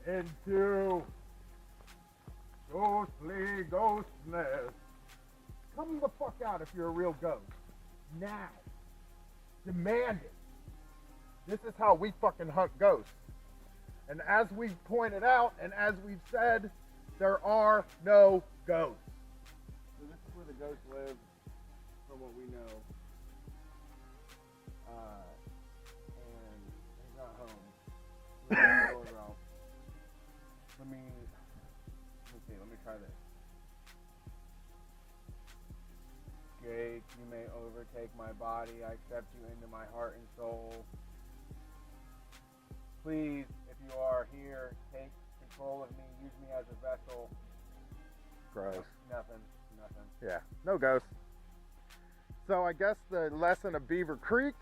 into ghostly ghostness. Come the fuck out if you're a real ghost. Now. Demand it. This is how we fucking hunt ghosts. And as we've pointed out, and as we've said, there are no ghosts. So this is where the ghosts live, from what we know. And he's not home. Let me see, let me try this. Jake, you may overtake my body. I accept you into my heart and soul. Please, if you are here, take control of me. Use me as a vessel. Gross. Nothing. Yeah, no ghosts. So I guess the lesson of Beaver Creek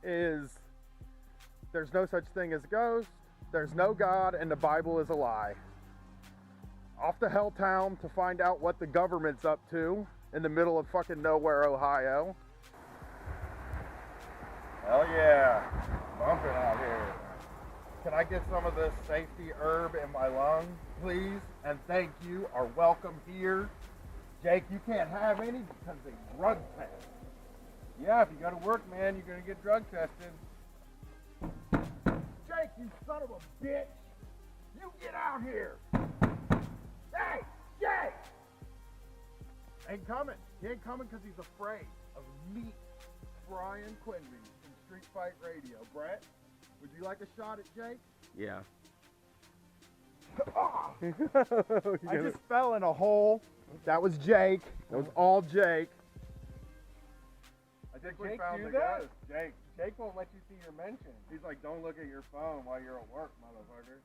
is there's no such thing as ghosts. There's no God, and the Bible is a lie. Off to Helltown to find out what the government's up to in the middle of fucking nowhere, Ohio. Hell yeah, bumping out here. Can I get some of this safety herb in my lungs, please? And thank you, are welcome here. Jake, you can't have any because they drug test. Yeah, if you go to work, man, you're gonna get drug tested. Jake, you son of a bitch! You get out here! Hey, Jake! Ain't coming. He ain't coming because he's afraid of me, Brian Quinby from Street Fight Radio. Brett, would you like a shot at Jake? Yeah. Oh, I just fell in a hole. That was Jake. That was all Jake. I think we found the ghost. Jake won't let you see your mention. He's like, don't look at your phone while you're at work, motherfucker.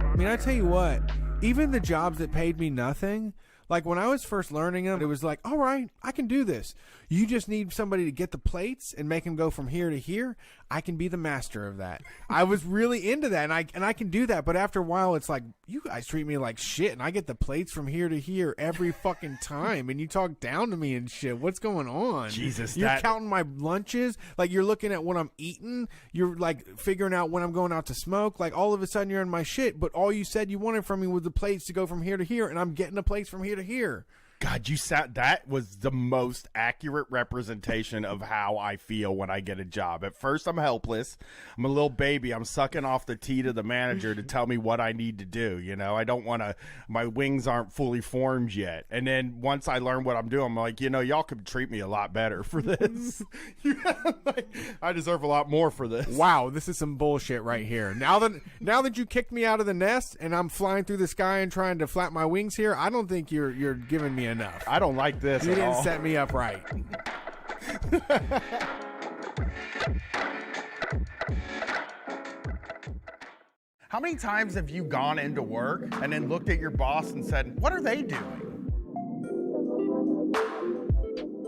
I mean, I tell you what, even the jobs that paid me nothing, like when I was first learning them, it was like, all right, I can do this. You just need somebody to get the plates and make them go from here to here. I can be the master of that. I was really into that, and I can do that. But after a while, it's like, you guys treat me like shit, and I get the plates from here to here every fucking time, and you talk down to me and shit. What's going on? Jesus, you're counting my lunches. Like, you're looking at what I'm eating. You're like figuring out when I'm going out to smoke. Like, all of a sudden, you're in my shit. But all you said you wanted from me was the plates to go from here to here, and I'm getting the plates from here to here. God, that was the most accurate representation of how I feel when I get a job. At first, I'm helpless. I'm a little baby. I'm sucking off the tea to the manager to tell me what I need to do. You know, I don't want to, my wings aren't fully formed yet. And then once I learn what I'm doing, I'm like, you know, y'all could treat me a lot better for this. I deserve a lot more for this. Wow, this is some bullshit right here. Now that you kicked me out of the nest and I'm flying through the sky and trying to flap my wings here, I don't think you're giving me enough. I don't like this. You didn't set me up right. How many times have you gone into work and then looked at your boss and said, what are they doing?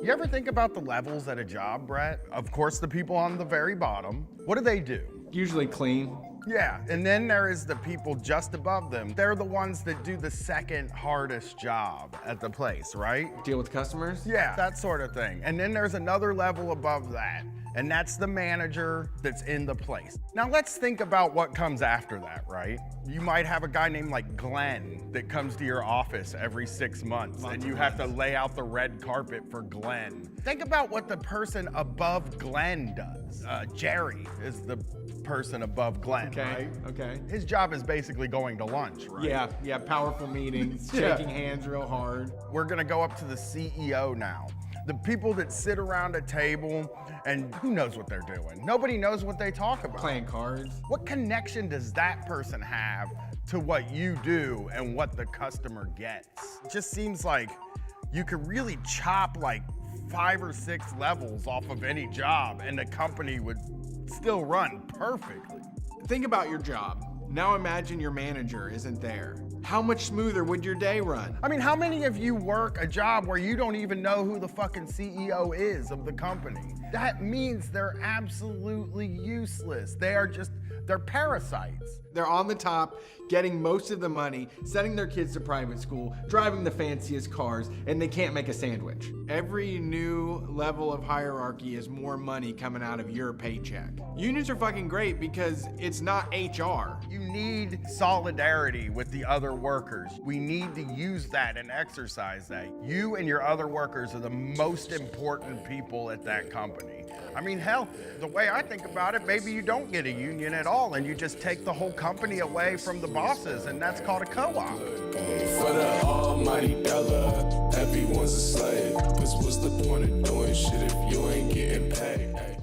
You ever think about the levels at a job, Brett? Of course, the people on the very bottom. What do? Usually clean. Yeah, and then there is the people just above them. They're the ones that do the second hardest job at the place, right? Deal with customers? Yeah, that sort of thing. And then there's another level above that, and that's the manager that's in the place. Now let's think about what comes after that, right? You might have a guy named like Glenn that comes to your office every 6 months, and you have to lay out the red carpet for Glenn. Think about what the person above Glenn does. Jerry is the person above Glenn, right? Okay. His job is basically going to lunch, right? Yeah, powerful meetings, shaking hands real hard. We're gonna go up to the CEO now. The people that sit around a table and who knows what they're doing? Nobody knows what they talk about. Playing cards. What connection does that person have to what you do and what the customer gets? It just seems like you could really chop like 5 or 6 levels off of any job and the company would still run perfectly. Think about your job. Now imagine your manager isn't there. how much smoother would your day run? I mean, how many of you work a job where you don't even know who the fucking CEO is of the company? That means they're absolutely useless. They're parasites. They're on the top, getting most of the money, sending their kids to private school, driving the fanciest cars, and they can't make a sandwich. Every new level of hierarchy is more money coming out of your paycheck. Unions are fucking great because it's not HR. You need solidarity with the other workers. We need to use that and exercise that. You and your other workers are the most important people at that company. I mean, hell, the way I think about it, maybe you don't get a union at all and you just take the whole company away from the bosses, and that's called a co-op. For the almighty dollar, everyone's a slave. Cause what's the point of doing shit if you ain't getting paid? Ay.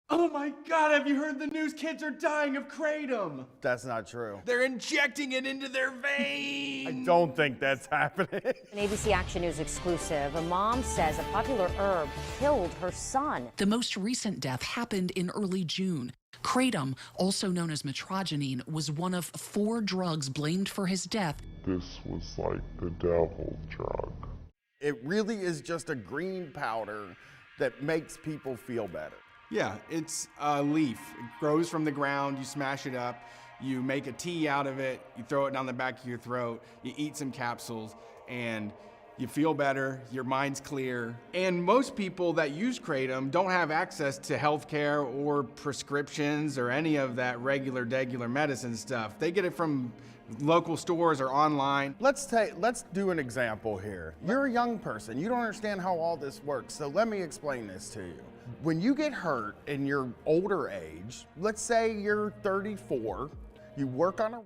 Oh my God, have you heard the news? Kids are dying of Kratom. That's not true. They're injecting it into their veins. I don't think that's happening. An ABC Action News exclusive. A mom says a popular herb killed her son. The most recent death happened in early June. Kratom, also known as metrogenine, was one of 4 drugs blamed for his death. This was like the devil drug. It really is just a green powder that makes people feel better. Yeah, it's a leaf. It grows from the ground, you smash it up, you make a tea out of it, you throw it down the back of your throat, you eat some capsules, and you feel better, your mind's clear. And most people that use Kratom don't have access to healthcare or prescriptions or any of that regular medicine stuff. They get it from local stores or online. Let's do an example here. You're a young person, you don't understand how all this works, so let me explain this to you. When you get hurt in your older age, let's say you're 34, you work on a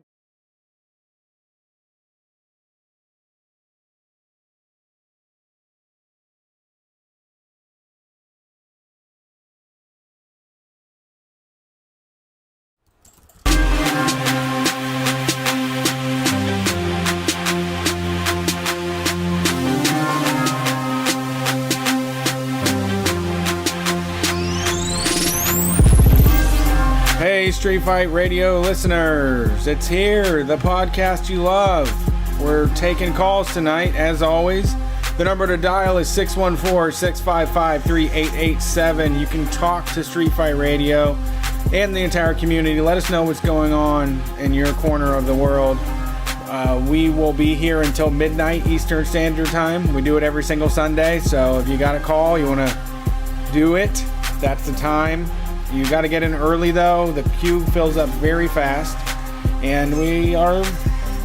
Hey, Street Fight Radio listeners, it's here, the podcast you love. We're taking calls tonight, as always. The number to dial is 614-655-3887. You can talk to Street Fight Radio and the entire community. Let us know what's going on in your corner of the world. We will be here until midnight Eastern Standard Time. We do it every single Sunday, so if you got a call, you want to do it, that's the time. You got to get in early, though. The queue fills up very fast, and we are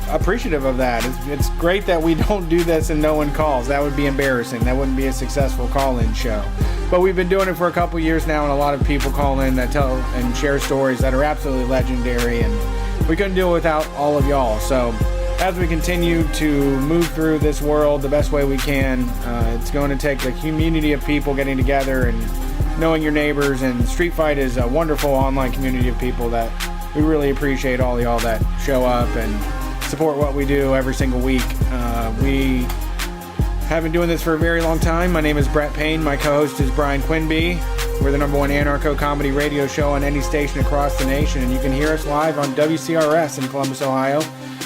appreciative of that. It's great that we don't do this and no one calls. That would be embarrassing. That wouldn't be a successful call-in show. But we've been doing it for a couple years now, and a lot of people call in that tell and share stories that are absolutely legendary, and we couldn't do it without all of y'all. So as we continue to move through this world the best way we can, it's going to take a community of people getting together and knowing your neighbors, and Street Fight is a wonderful online community of people that we really appreciate all y'all that show up and support what we do every single week. We have been doing this for a very long time. My name is Brett Payne. My co-host is Brian Quinby. We're the #1 anarcho-comedy radio show on any station across the nation, and you can hear us live on WCRS in Columbus, Ohio.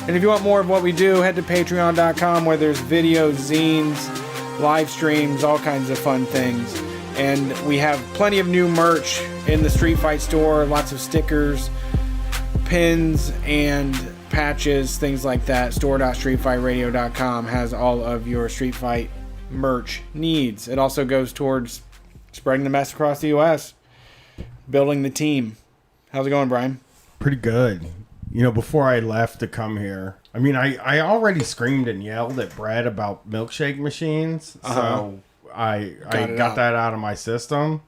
And if you want more of what we do, head to patreon.com, where there's videos, zines, live streams, all kinds of fun things. And we have plenty of new merch in the Street Fight store, lots of stickers, pins, and patches, things like that. Store.streetfightradio.com has all of your Street Fight merch needs. It also goes towards spreading the mess across the U.S., building the team. How's it going, Brian? Pretty good. You know, before I left to come here, I mean, I already screamed and yelled at Brad about milkshake machines, so I got that out of my system.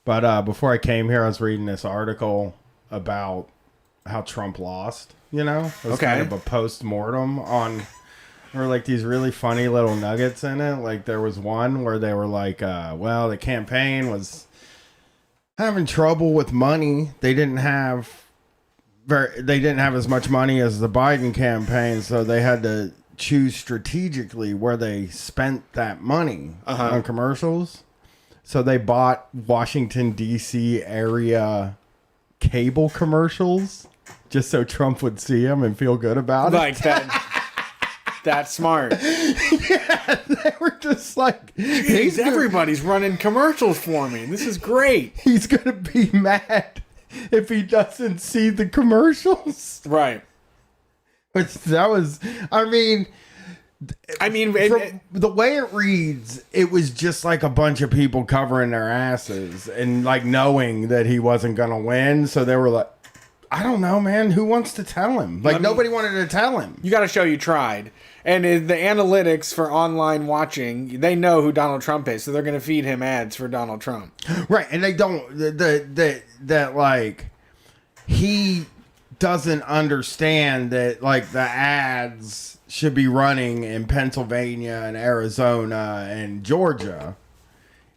But before I came here, I was reading this article about how Trump lost, you know? It was kind of a post-mortem on, there were like these really funny little nuggets in it. Like there was one where they were like, well, the campaign was having trouble with money. They didn't have as much money as the Biden campaign, so they had to choose strategically where they spent that money on commercials. So they bought Washington, D.C. area cable commercials just so Trump would see them and feel good about it. Like that. That's smart. Yeah, they were just like, Jeez, everybody's running commercials for me. This is great. He's gonna be mad if he doesn't see the commercials. Right. But that was, I mean, from the way it reads, it was just like a bunch of people covering their asses and like knowing that he wasn't gonna win. So they were like, I don't know, man. Who wants to tell him? Like, nobody wanted to tell him. You got to show you tried. And the analytics for online watching, they know who Donald Trump is, so they're going to feed him ads for Donald Trump. Right, and they don't, that like, he doesn't understand that, like, the ads should be running in Pennsylvania and Arizona and Georgia.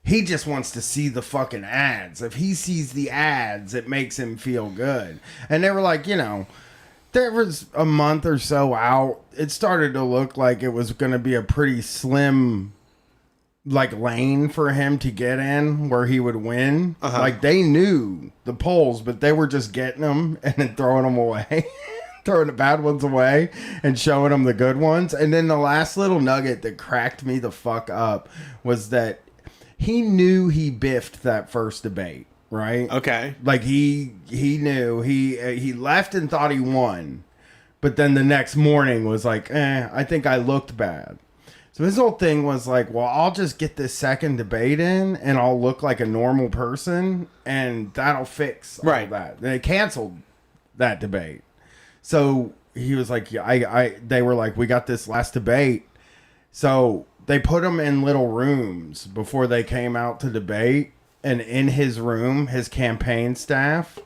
He just wants to see the fucking ads. If he sees the ads, it makes him feel good. And they were like, you know, there was a month or so out. It started to look like it was going to be a pretty slim, like, lane for him to get in where he would win. Like, they knew the polls, but they were just getting them and then throwing them away. Throwing the bad ones away and showing them the good ones. And then the last little nugget that cracked me the fuck up was that he knew he biffed that first debate, right? Okay. Like he knew he left and thought he won, but then the next morning was like, I think I looked bad. So his whole thing was like, well, I'll just get this second debate in and I'll look like a normal person and that'll fix all that. They canceled that debate. So he was like, they were like, we got this last debate. So they put him in little rooms before they came out to debate. And in his room, his campaign staff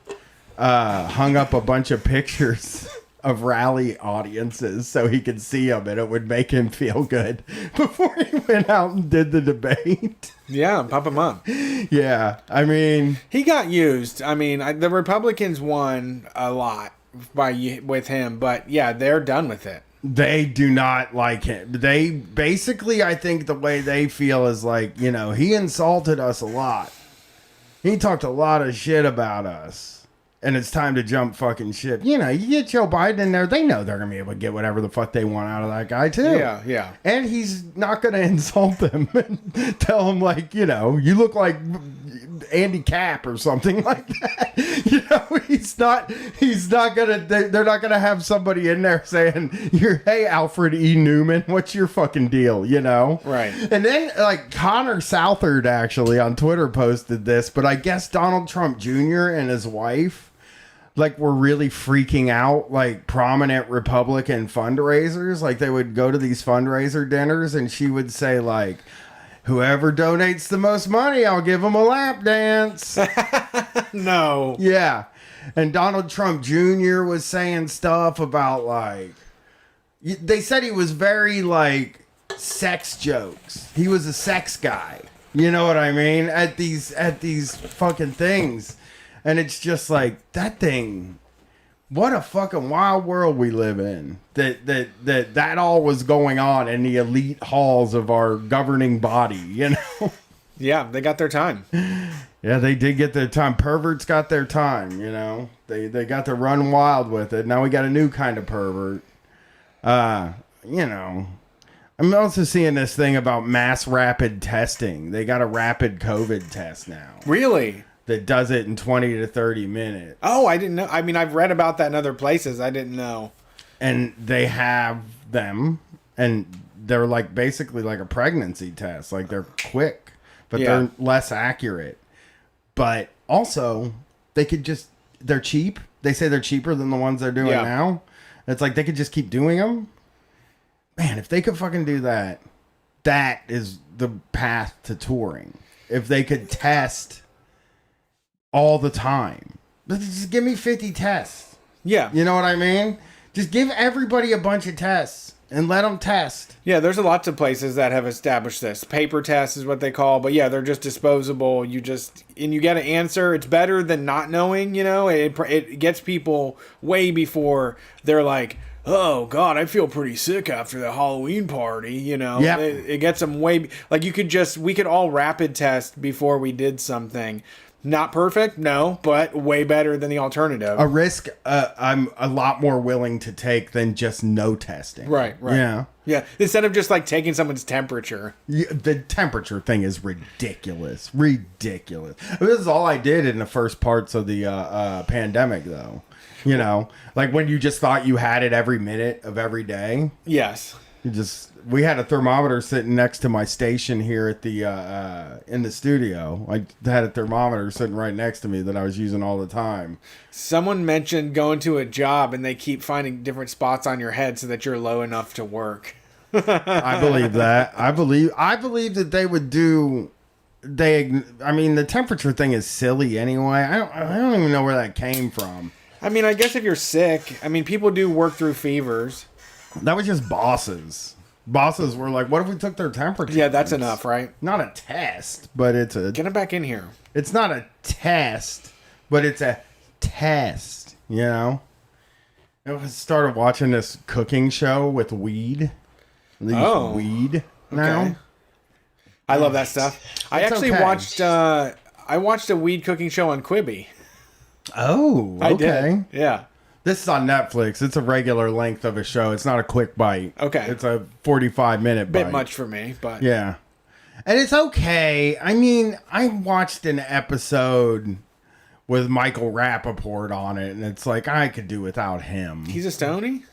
hung up a bunch of pictures of rally audiences so he could see them and it would make him feel good before he went out and did the debate. Yeah, pop him up. Yeah, I mean, he got used. I mean, the Republicans won a lot with him, but yeah, they're done with it. They do not like him. They basically, I think the way they feel is like, you know, he insulted us a lot. He talked a lot of shit about us. And it's time to jump fucking ship. You know, you get Joe Biden in there, they know they're going to be able to get whatever the fuck they want out of that guy, too. Yeah, yeah. And he's not going to insult them and tell him, like, you know, you look like Andy Capp or something like that. You know, he's not going to, they're not going to have somebody in there saying, hey, Alfred E. Newman, what's your fucking deal, you know? Right. And then, like, Connor Southard actually on Twitter posted this, but I guess Donald Trump Jr. and his wife, like, were really freaking out, like, prominent Republican fundraisers. Like, they would go to these fundraiser dinners and she would say, like, whoever donates the most money, I'll give them a lap dance. No. Yeah. And Donald Trump Jr. was saying stuff about, like, they said he was very, like, sex jokes. He was a sex guy. You know what I mean? At these fucking things. And it's just like, that thing, what a fucking wild world we live in. That all was going on in the elite halls of our governing body, you know? Yeah, they got their time. Yeah, they did get their time. Perverts got their time, you know? They got to run wild with it. Now we got a new kind of pervert. You know, I'm also seeing this thing about mass rapid testing. They got a rapid COVID test now. Really? That does it in 20 to 30 minutes. Oh, I didn't know. I mean, I've read about that in other places. I didn't know. And they have them, and they're like basically like a pregnancy test. Like, they're quick, but they're less accurate. But also, they could just, they're cheap. They say they're cheaper than the ones they're doing now. It's like they could just keep doing them. Man, if they could fucking do that, that is the path to touring. If they could test all the time. Just give me 50 tests. Yeah. You know what I mean? Just give everybody a bunch of tests and let them test. Yeah, there's lots of places that have established this. Paper test is what they call, but yeah, they're just disposable. You get an answer. It's better than not knowing, you know? It gets people way before they're like, oh God, I feel pretty sick after the Halloween party, you know? Yeah. It gets them way, like we could all rapid test before we did something. Not perfect, no, but way better than the alternative. A risk I'm a lot more willing to take than just no testing. Right. Yeah. Yeah, instead of just like taking someone's temperature. Yeah, the temperature thing is ridiculous. Ridiculous. This is all I did in the first parts of the pandemic, though. You know, like when you just thought you had it every minute of every day. Yes. We had a thermometer sitting next to my station here at the in the studio. I had a thermometer sitting right next to me that I was using all the time. Someone mentioned going to a job and they keep finding different spots on your head so that you're low enough to work. I believe that. I believe that they would do. I mean, the temperature thing is silly anyway. I don't even know where that came from. I mean, I guess if you're sick, I mean, people do work through fevers. That was just bosses. Bosses were like, what if we took their temperature? Yeah, that's enough, right? Not a test, but it's a... Get them back in here. It's not a test, but it's a test, you know? I started watching this cooking show with weed. They use weed now. Okay. I love that stuff. I actually watched a weed cooking show on Quibi. Oh, okay. I did. Yeah. This is on Netflix. It's a regular length of a show. It's not a quick bite. Okay. It's a 45-minute bite. Bit much for me, but... Yeah. And it's okay. I mean, I watched an episode with Michael Rappaport on it, and it's like, I could do without him. He's a Stoney?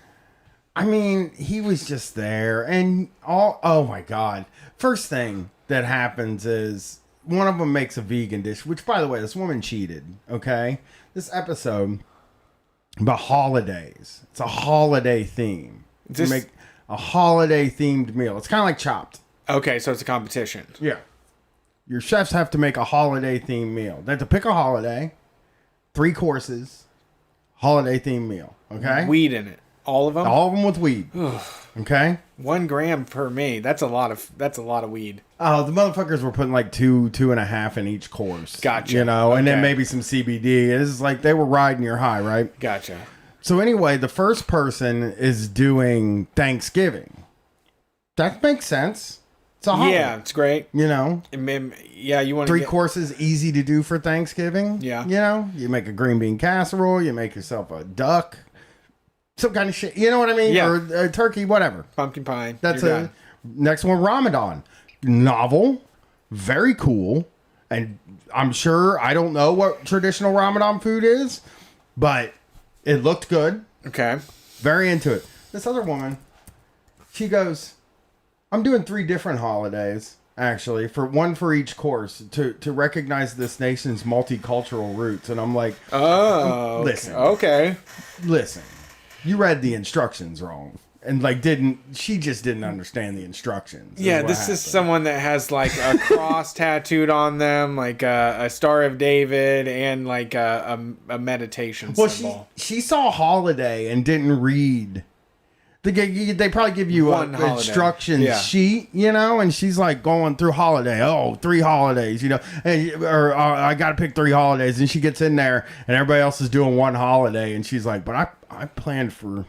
I mean, he was just there, and oh my God. First thing that happens is one of them makes a vegan dish, which, by the way, this woman cheated, okay? This episode... about holidays. It's a holiday theme. To make a holiday themed meal. It's kind of like Chopped. Okay, so it's a competition. Yeah. Your chefs have to make a holiday themed meal. They have to pick a holiday, 3 courses, holiday themed meal. Okay? Weed in it. All of them? All of them with weed. Okay? 1 gram per me. That's a lot of weed. Oh, the motherfuckers were putting like 2.5 in each course. Gotcha. You know, and then maybe some CBD. This is like they were riding your high, right? Gotcha. So anyway, the first person is doing Thanksgiving. That makes sense. It's a holiday. Yeah, it's great. You know? Yeah, you want to 3 courses, easy to do for Thanksgiving. Yeah. You know? You make a green bean casserole. You make yourself a duck. Some kind of shit. You know what I mean? Yeah. Or a turkey, whatever. Pumpkin pie. That's next one, Ramadan. Novel. Very cool. And I'm sure, I don't know what traditional Ramadan food is, but it looked good. Okay. Very into it. This other woman, she goes, I'm doing 3 different holidays, actually, one for each course to recognize this nation's multicultural roots. And I'm like, listen. Okay. Listen. You read the instructions wrong. And she just didn't understand the instructions. Yeah, this is someone that has like a cross tattooed on them, like a Star of David, and like a meditation symbol. She saw holiday and didn't read. They probably give you an instructions sheet, you know, and she's like going through holiday. 3 holidays, you know, or I got to pick 3 holidays, and she gets in there, and everybody else is doing 1 holiday, and she's like, but I planned for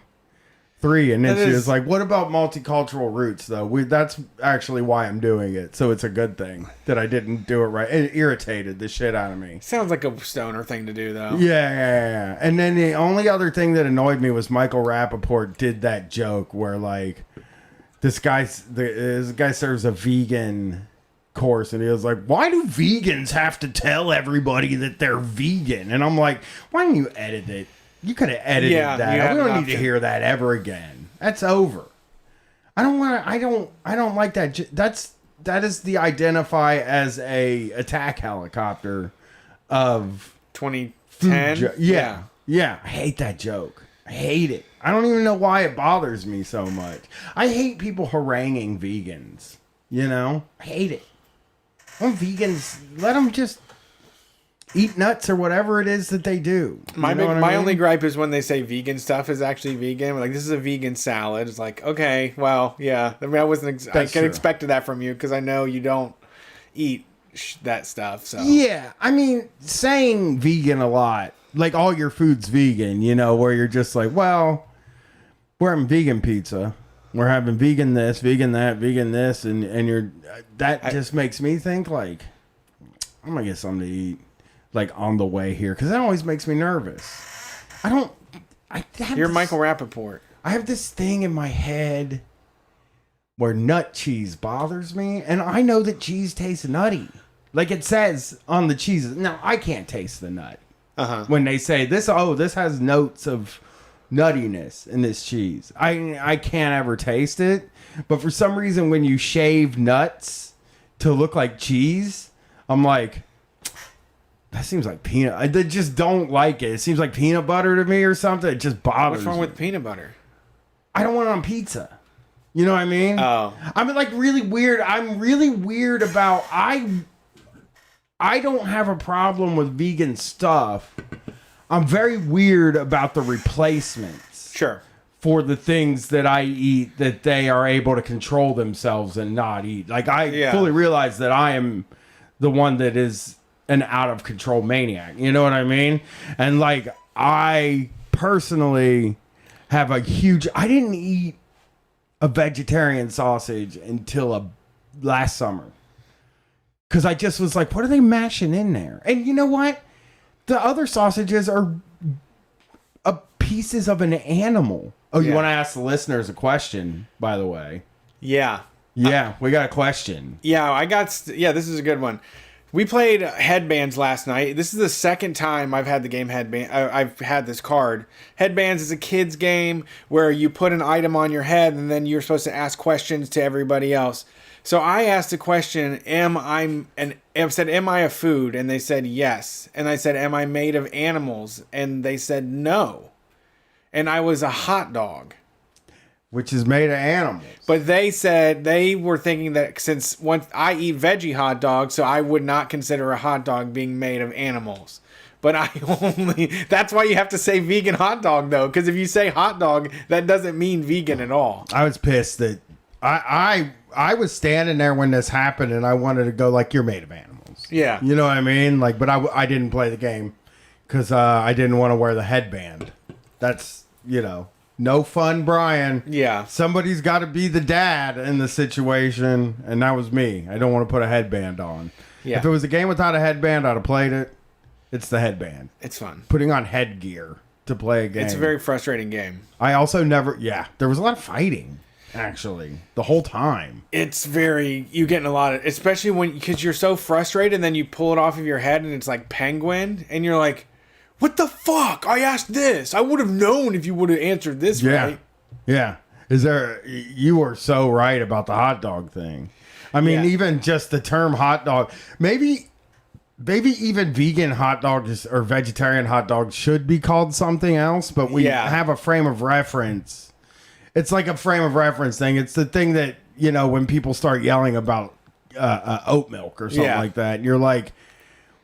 3, and then she was like, what about multicultural roots though? That's actually why I'm doing it, so it's a good thing that I didn't do it right. It irritated the shit out of me. Sounds like a stoner thing to do though. Yeah. And then the only other thing that annoyed me was Michael Rappaport did that joke where like this guy serves a vegan course, and he was like, why do vegans have to tell everybody that they're vegan? And I'm like, why didn't you edit it? You could have edited that. We don't need to hear that ever again. That's over. I don't like that. That is the identify as a attack helicopter of 2010. Yeah. I hate that joke. I hate it. I don't even know why it bothers me so much. I hate people haranguing vegans. You know, I hate it. Well, vegans, let them just eat nuts or whatever it is that they do. My only gripe is when they say vegan stuff is actually vegan. Like, this is a vegan salad. It's like, okay, well, yeah. I mean, I can expect that from you because I know you don't eat that stuff. So yeah, I mean, saying vegan a lot, like all your food's vegan, you know, where you're just like, well, we're having vegan pizza. We're having vegan this, vegan that, vegan this, and just makes me think like, I'm gonna get something to eat. like on the way here, because that always makes me nervous. You're Michael Rappaport. I have this thing in my head where nut cheese bothers me, and I know that cheese tastes nutty. Like it says on the cheeses. Now, I can't taste the nut. When they say this has notes of nuttiness in this cheese. I can't ever taste it. But for some reason, when you shave nuts to look like cheese, I'm like, that seems like peanut. I just don't like it. It seems like peanut butter to me or something. It just bothers me. What's wrong with peanut butter? I don't want it on pizza. You know what I mean? Oh. I'm like really weird. I'm really weird about I don't have a problem with vegan stuff. I'm very weird about the replacements. Sure. For the things that I eat that they are able to control themselves and not eat. Like I fully realize that I am the one that is an out of control maniac. You know what I mean? And like I personally have a huge I didn't eat a vegetarian sausage until last summer. Because I just was like, what are they mashing in there? And you know what? The other sausages are pieces of an animal. Oh, you want to ask the listeners a question, by the way? Yeah. Yeah, we got a question. Yeah, this is a good one. We played Headbands last night. This is the second time I've had the game Headband. I've had this card. Headbands is a kid's game where you put an item on your head and then you're supposed to ask questions to everybody else. So I asked a question, am I a food? And they said yes. And I said, am I made of animals? And they said no. And I was a hot dog. Which is made of animals. But they said they were thinking that since I eat veggie hot dogs, so I would not consider a hot dog being made of animals. But that's why you have to say vegan hot dog though. Because if you say hot dog, that doesn't mean vegan at all. I was pissed that I was standing there when this happened and I wanted to go like, you're made of animals. Yeah. You know what I mean? Like, but I didn't play the game because I didn't want to wear the headband. That's, no fun, Brian. Yeah. Somebody's got to be the dad in the situation, and that was me. I don't want to put a headband on. Yeah. If it was a game without a headband, I'd have played it. It's the headband. It's fun. Putting on headgear to play a game. It's a very frustrating game. I also there was a lot of fighting, actually, the whole time. It's you get in a lot of, especially because you're so frustrated, and then you pull it off of your head, and it's like Penguin, and you're like, what the fuck? I asked this. I would have known if you would have answered this right. Yeah. You were so right about the hot dog thing. I mean, even just the term hot dog. Maybe even vegan hot dogs or vegetarian hot dogs should be called something else, but we have a frame of reference. It's like a frame of reference thing. It's the thing that, when people start yelling about oat milk or something like that, you're like,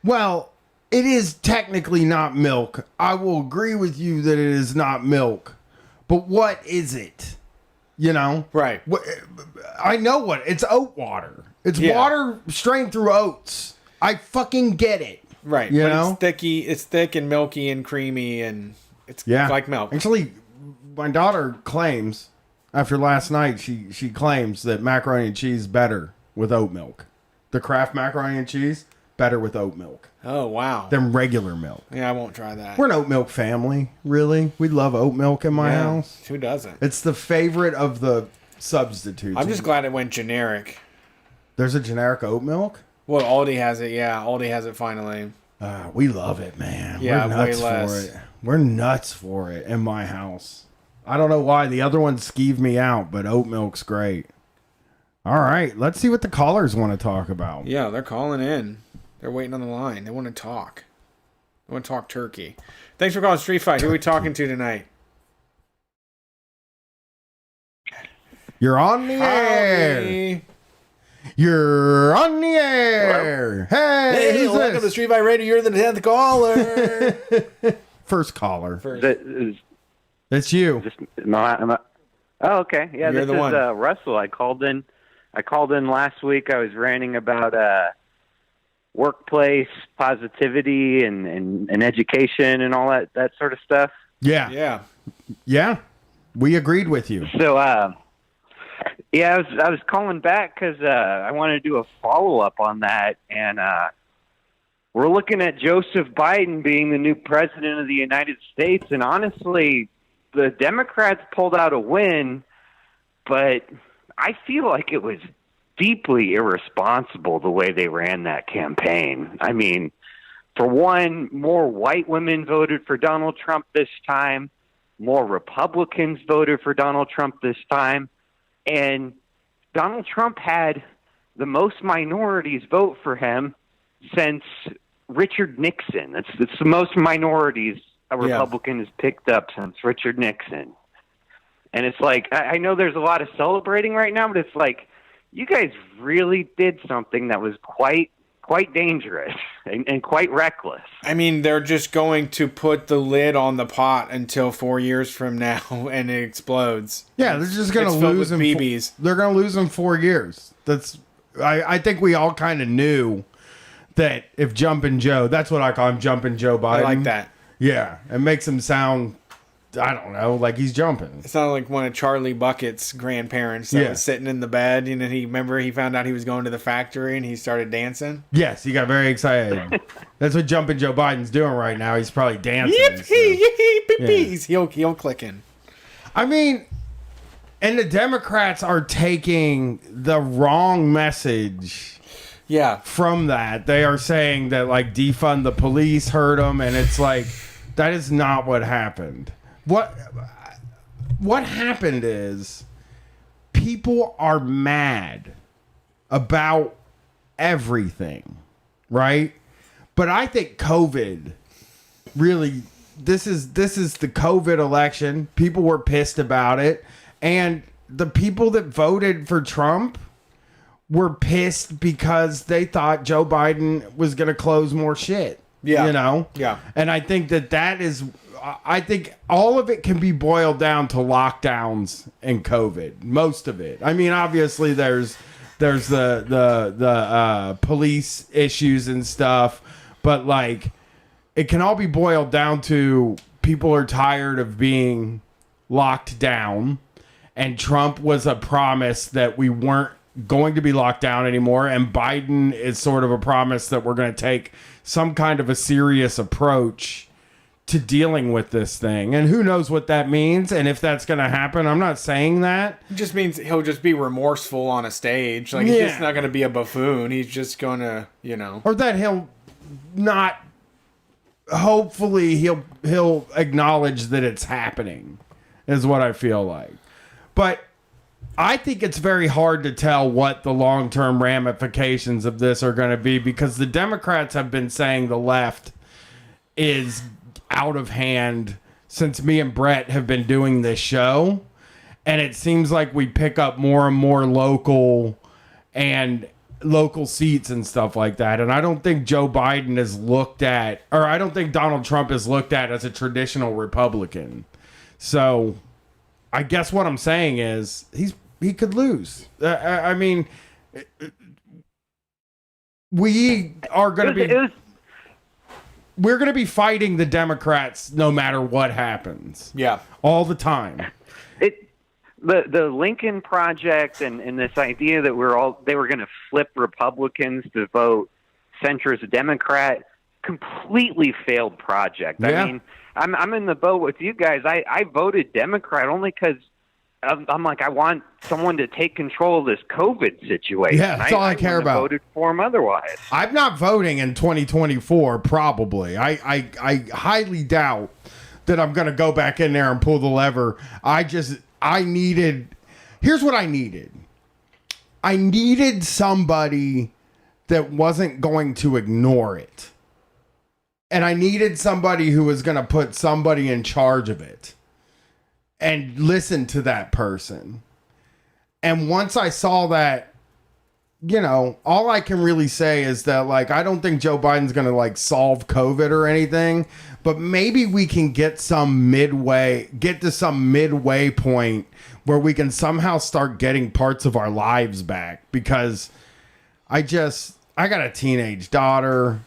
well, it is technically not milk. I will agree with you that it is not milk. But what is it? Right. I know what. It's oat water. It's water strained through oats. I fucking get it. Right. It's sticky. It's thick and milky and creamy, and it's like milk. Actually, my daughter claims, after last night, she claims that macaroni and cheese better with oat milk. The Kraft macaroni and cheese, better with oat milk. Oh, wow. Than regular milk. Yeah, I won't try that. We're an oat milk family, really. We love oat milk in my house. Who doesn't? It's the favorite of the substitutes. I'm just glad it went generic. There's a generic oat milk? Well, Aldi has it. Yeah, Aldi has it finally. We love it, man. Yeah, we're nuts for it. We're nuts for it in my house. I don't know why. The other ones skeeve me out, but oat milk's great. All right, let's see what the callers want to talk about. Yeah, they're calling in. They're waiting on the line. They want to talk. They want to talk turkey. Thanks for calling Street Fight. Who are we talking to tonight? You're on the air. You're on the air. Hey, welcome to Street Fight Radio. You're the 10th caller. First caller. That's you. Oh, okay. Yeah, You're this is Russell. I called in last week. I was ranting about workplace positivity and education and all that sort of stuff. Yeah. We agreed with you. So, I was calling back because I wanted to do a follow up on that, and we're looking at Joseph Biden being the new president of the United States. And honestly, the Democrats pulled out a win, but I feel like it was deeply irresponsible the way they ran that campaign. I mean, for one, more white women voted for Donald Trump this time. More Republicans voted for Donald Trump this time. And Donald Trump had the most minorities vote for him since Richard Nixon. It's the most minorities a Republican has picked up since Richard Nixon. And it's like, I know there's a lot of celebrating right now, but it's like, you guys really did something that was quite dangerous and quite reckless. I mean, they're just going to put the lid on the pot until 4 years from now, and it explodes. Yeah, they're just going to lose them. BBs. They're going to lose them 4 years. I think we all kind of knew that if Jumpin' Joe, that's what I call him, Jumpin' Joe Biden. I like that. Yeah, it makes him sound, I don't know, like he's jumping. It sounded like one of Charlie Bucket's grandparents that was sitting in the bed. You know, he found out he was going to the factory and he started dancing. Yes, he got very excited. That's what Jumpin' Joe Biden's doing right now. He's probably dancing. He's heel clicking. I mean, and the Democrats are taking the wrong message. Yeah. From that, they are saying that like defund the police hurt them, and it's like that is not what happened. What happened is people are mad about everything, right? But I think COVID really this is the COVID election. People were pissed about it, and the people that voted for Trump were pissed because they thought Joe Biden was going to close more shit. Yeah. You know? Yeah. And I think that is, I think all of it can be boiled down to lockdowns and COVID. Most of it. I mean, obviously there's the police issues and stuff, but like it can all be boiled down to people are tired of being locked down, and Trump was a promise that we weren't going to be locked down anymore, and Biden is sort of a promise that we're going to take some kind of a serious approach to dealing with this thing. And who knows what that means and if that's going to happen. I'm not saying that. It just means he'll just be remorseful on a stage. Like, he's just not going to be a buffoon. He's just going to, you know. Or that he'll not, hopefully he'll acknowledge that it's happening, is what I feel like. But I think it's very hard to tell what the long-term ramifications of this are going to be, because the Democrats have been saying the left is out of hand since me and Brett have been doing this show. And it seems like we pick up more and more local seats and stuff like that. And I don't think Joe Biden is looked at, or I don't think Donald Trump is looked at as a traditional Republican. So I guess what I'm saying is he could lose. I mean, we are going to be... We're going to be fighting the Democrats no matter what happens. Yeah. All the time. The Lincoln Project and this idea that they were going to flip Republicans to vote centrist Democrat, completely failed project. Yeah. I mean, I'm in the boat with you guys. I voted Democrat only because I'm like, I want someone to take control of this COVID situation. Yeah, that's all I care about. I voted for him otherwise. I'm not voting in 2024, probably. I highly doubt that I'm going to go back in there and pull the lever. Here's what I needed. I needed somebody that wasn't going to ignore it. And I needed somebody who was going to put somebody in charge of it and listen to that person. And once I saw that, you know, all I can really say is that, like, I don't think Joe Biden's going to, like, solve COVID or anything, but maybe we can get to some midway point where we can somehow start getting parts of our lives back, because I got a teenage daughter.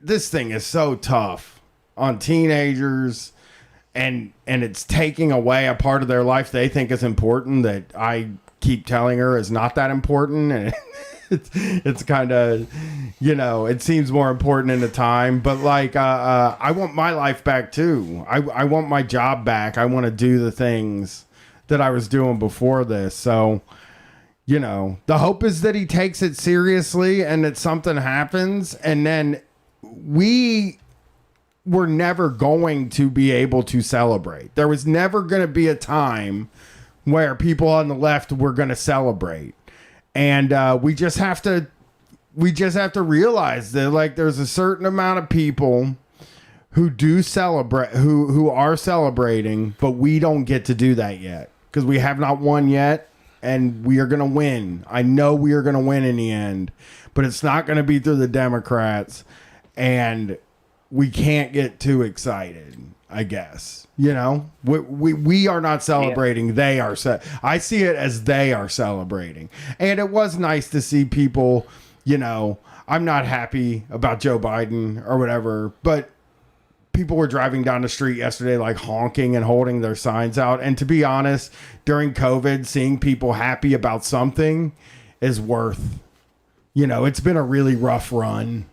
This thing is so tough on teenagers. And it's taking away a part of their life they think is important that I keep telling her is not that important, and it's kind of, you know, it seems more important in the time. But like, I want my life back too. I want my job back. I want to do the things that I was doing before this. So, you know, the hope is that he takes it seriously and that something happens, and then we were never going to be able to celebrate. There was never going to be a time where people on the left were going to celebrate. And we just have to realize that, like, there's a certain amount of people who do celebrate, who are celebrating, but we don't get to do that yet because we have not won yet, and we are going to win. I know we are going to win in the end, but it's not going to be through the Democrats, and we can't get too excited, I guess. You know, we are not celebrating. Yeah. They are. I see it as they are celebrating. And it was nice to see people, you know, I'm not happy about Joe Biden or whatever, but people were driving down the street yesterday, like honking and holding their signs out. And to be honest, during COVID, seeing people happy about something is worth, you know, it's been a really rough run.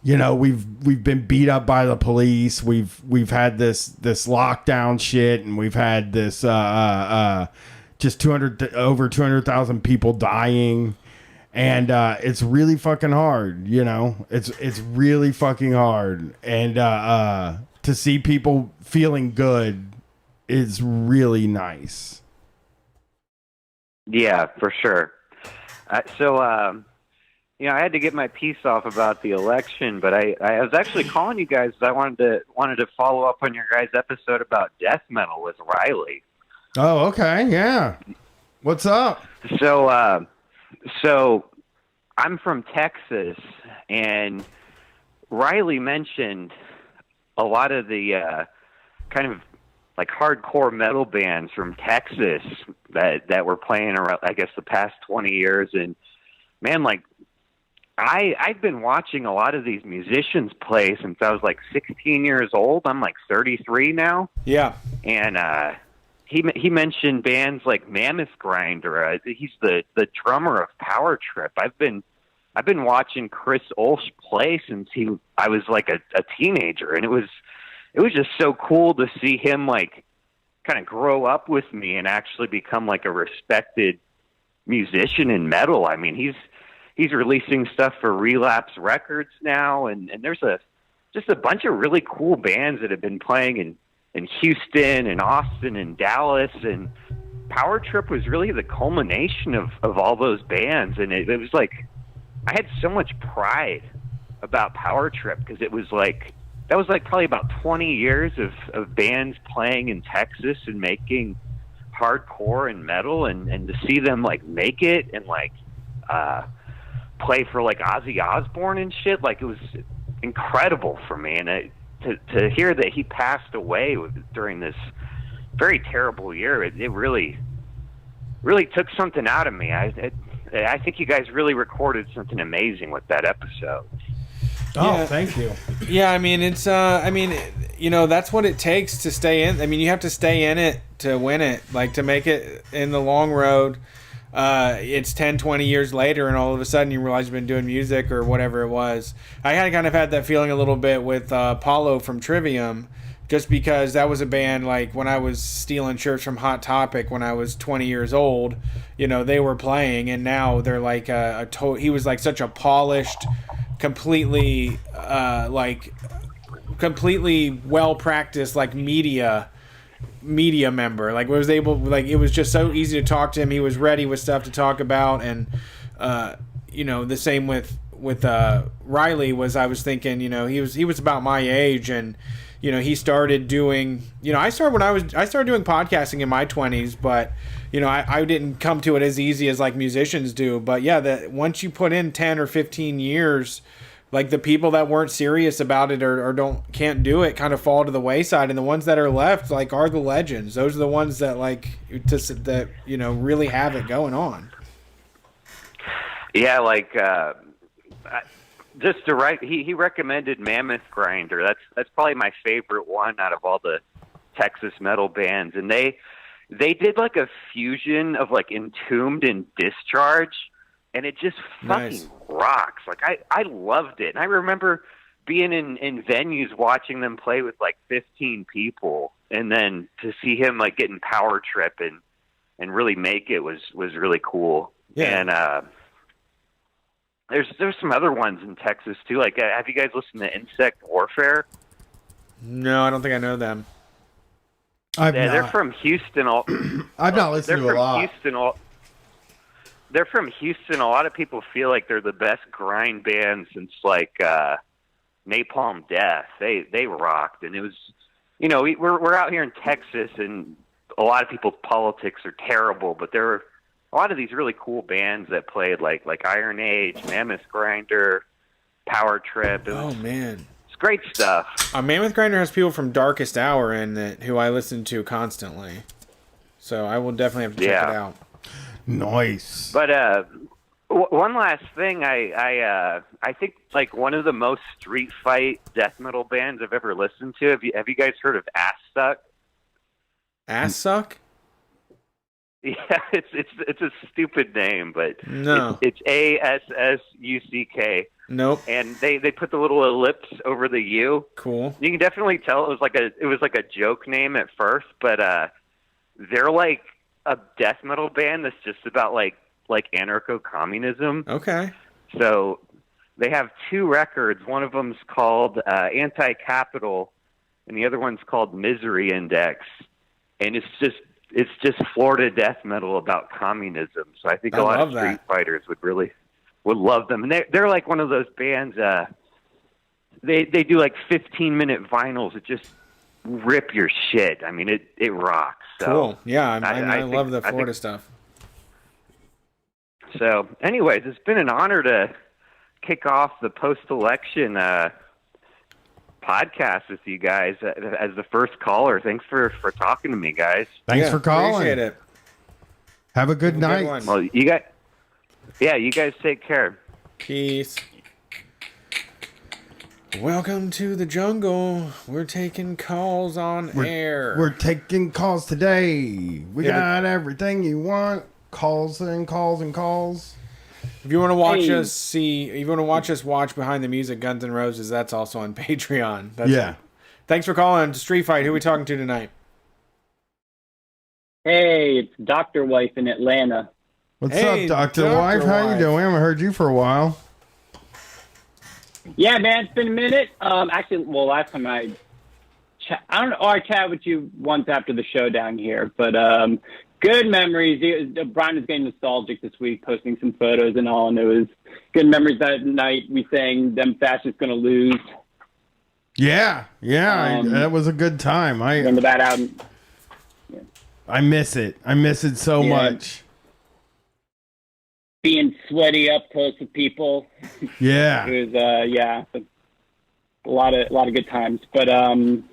You know, we've been beat up by the police. We've had this lockdown shit, and we've had this just over 200,000 people dying, and it's really fucking hard. You know, it's really fucking hard, and to see people feeling good is really nice. Yeah, for sure. You know, I had to get my piece off about the election, but I was actually calling you guys because I wanted to follow up on your guys' episode about death metal with Riley. Oh, okay, yeah. What's up? So I'm from Texas, and Riley mentioned a lot of the kind of like hardcore metal bands from Texas that were playing around, I guess, the past 20 years, and man, like, I've been watching a lot of these musicians play since I was like 16 years old. I'm like 33 now. Yeah. And he mentioned bands like Mammoth Grinder. He's the drummer of Power Trip. I've been watching Chris Olsch play since I was like a teenager, and it was just so cool to see him like kind of grow up with me and actually become like a respected musician in metal. I mean, he's releasing stuff for Relapse Records now, and there's just a bunch of really cool bands that have been playing in Houston and Austin and Dallas, and Power Trip was really the culmination of all those bands, and it was like I had so much pride about Power Trip because it was like that was like probably about 20 years of bands playing in Texas and making hardcore and metal, and to see them like make it and like play for like Ozzy Osbourne and shit, like it was incredible for me. And to hear that he passed away during this very terrible year, it really took something out of me. I think you guys really recorded something amazing with that episode. Oh, yeah. Thank you. Yeah, I mean, it's you know, that's what it takes to stay in. I mean, you have to stay in it to win it, like to make it in the long road. It's 10, 20 years later, and all of a sudden you realize you've been doing music or whatever it was. I kind of had that feeling a little bit with Paulo from Trivium, just because that was a band, like, when I was stealing shirts from Hot Topic when I was 20 years old, you know, they were playing, and now they're like he was like such a polished, completely well-practiced, like, media member. Like, was able, like, it was just so easy to talk to him. He was ready with stuff to talk about, and you know, the same with Riley. I was thinking, you know, he was about my age, and you know, he started doing, you know, I started doing podcasting in my 20s, but you know, I didn't come to it as easy as like musicians do. But yeah, that once you put in 10 or 15 years, like, the people that weren't serious about it or can't do it kind of fall to the wayside, and the ones that are left, like, are the legends. Those are the ones that, like, that, you know, really have it going on. Yeah, like just to write, he recommended Mammoth Grinder. That's probably my favorite one out of all the Texas metal bands, and they they did like a fusion of like Entombed and Discharge, and it just fucking rocks. Like I loved it. And I remember being in venues watching them play with like 15 people, and then to see him like getting power trip and really make it was really cool. Yeah. And there's some other ones in Texas too. Like, have you guys listened to Insect Warfare? No, I don't think I know them. They're from Houston. I've not listened to a lot. They're from Houston. A lot of people feel like they're the best grind band since like Napalm Death. They rocked, and it was, you know, we're out here in Texas, and a lot of people's politics are terrible, but there are a lot of these really cool bands that played like Iron Age, Mammoth Grinder, Power Trip. Man. It's great stuff. Mammoth Grinder has people from Darkest Hour in it who I listen to constantly. So I will definitely have to check it out. Nice. But one last thing, I think like one of the most street fight death metal bands I've ever listened to. Have you guys heard of Ass Suck? Ass Suck? Yeah, it's a stupid name, but no, it's ASSUCK. Nope. And they put the little ellipse over the U. Cool. You can definitely tell it was like a joke name at first, but they're like a death metal band that's just about like anarcho-communism. Okay. So they have 2 records. One of them's called Anti-Capital, and the other one's called Misery Index. And it's just Florida death metal about communism. So I think a lot of street fighters would love them. And they're like one of those bands. They do like 15-minute vinyls that just rip your shit. I mean, it rocks. So cool. Yeah, I love the Florida stuff. So, anyways, it's been an honor to kick off the post-election podcast with you guys as the first caller. Thanks for talking to me, guys. Thanks for calling. Appreciate it. Have a good night. Well, you guys take care. Peace. Welcome to the jungle. We're taking calls on air. We're taking calls today. We got everything you want. Calls and calls and calls. If you want to watch us watch Behind the Music, Guns N' Roses, that's also on Patreon. Thanks for calling to Street Fight. Who are we talking to tonight? Hey, it's Dr. Wife in Atlanta. What's up, Dr. Wife? How you doing? I haven't heard you for a while. Yeah, man, it's been a minute. Actually, well, last time I chatted with you once after the show down here, but good memories. Brian was getting nostalgic this week, posting some photos and all, and it was good memories that night. We sang "Them Fascists Gonna Lose." Yeah, that was a good time. I remember that album. Yeah. I miss it. I miss it so much. Being sweaty up close with people. Yeah, it was a lot of good times. But I don't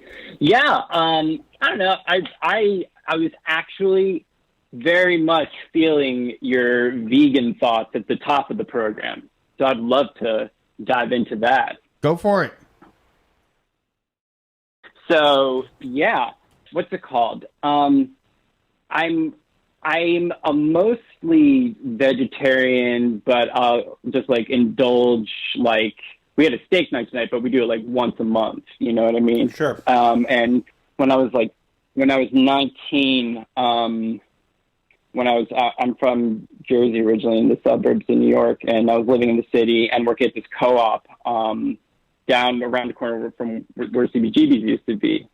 know. I was actually very much feeling your vegan thoughts at the top of the program. So I'd love to dive into that. Go for it. So, what's it called? I'm a mostly vegetarian, but just like indulge, like we had a steak night tonight, but we do it like once a month. You know what I mean? Sure. And when I was 19, I'm from Jersey originally, in the suburbs of New York, and I was living in the city and working at this co-op down around the corner from where CBGB's used to be.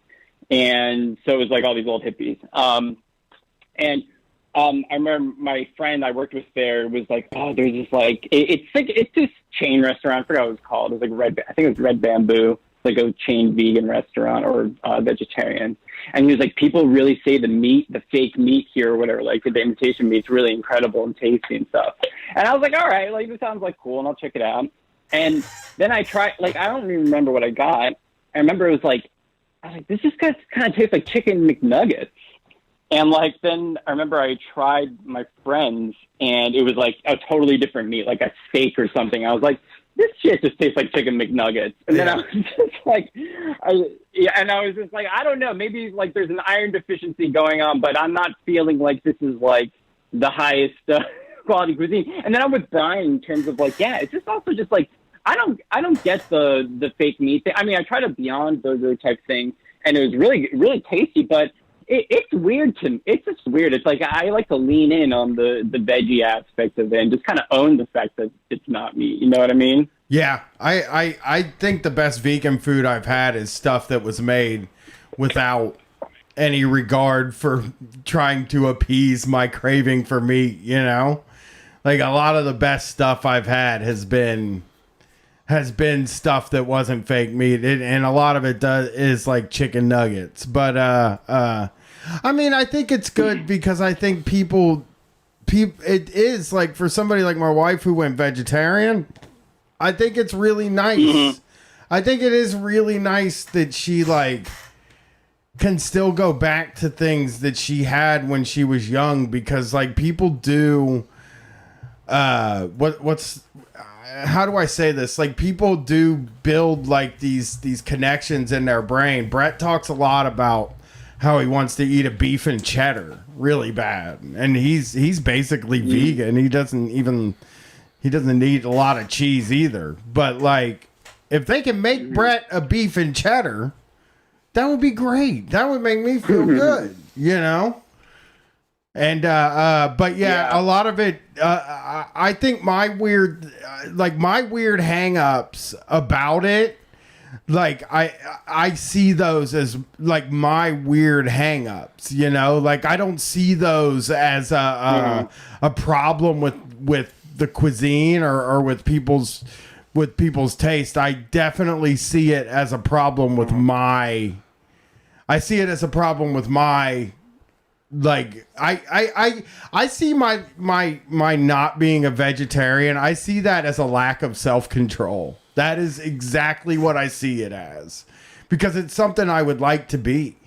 And so it was like all these old hippies. I remember my friend I worked with there was like, oh, there's this like, it's this chain restaurant. I forgot what it was called. It was like I think it was Red Bamboo, like a chain vegan restaurant or vegetarian. And he was like, people really say the fake meat here or whatever, like the imitation meat's really incredible and tasty and stuff. And I was like, all right, like this sounds like cool and I'll check it out. And then I tried, like, I don't even remember what I got. I remember it was like, I was like, this just kind of tastes like chicken McNuggets. And like, then I remember I tried my friends and it was like a totally different meat, like a steak or something. I was like, this shit just tastes like chicken McNuggets. And then I was just like, I don't know, maybe like there's an iron deficiency going on, but I'm not feeling like this is like the highest quality cuisine. And then I'm with Brian in terms of like, yeah, it's just also just like, I don't get the fake meat thing. I mean, I tried a Beyond Burger type thing, and it was really, really tasty, but it's weird to me. It's just weird. It's like I like to lean in on the veggie aspect of it and just kind of own the fact that it's not meat. You know what I mean? Yeah, I think the best vegan food I've had is stuff that was made without any regard for trying to appease my craving for meat, you know? Like a lot of the best stuff I've had has been stuff that wasn't fake meat, and a lot of it is like chicken nuggets. But I mean, I think it's good because I think people, it is like for somebody like my wife who went vegetarian, I think it's really nice. Mm-hmm. I think it is really nice that she like can still go back to things that she had when she was young, because like people do, how do I say this? Like people do build like these connections in their brain. Brett talks a lot about how he wants to eat a beef and cheddar really bad, and he's basically vegan. He doesn't eat a lot of cheese either. But like, if they can make Brett a beef and cheddar, that would be great. That would make me feel good, you know. And but yeah, a lot of it. I think my weird hang-ups about it. Like I see those as like my weird hang-ups, you know, like I don't see those as a problem with the cuisine or with people's taste. I definitely see it as a problem with my like I see my not being a vegetarian. I see that as a lack of self-control. That is exactly what I see it as, because it's something I would like to be,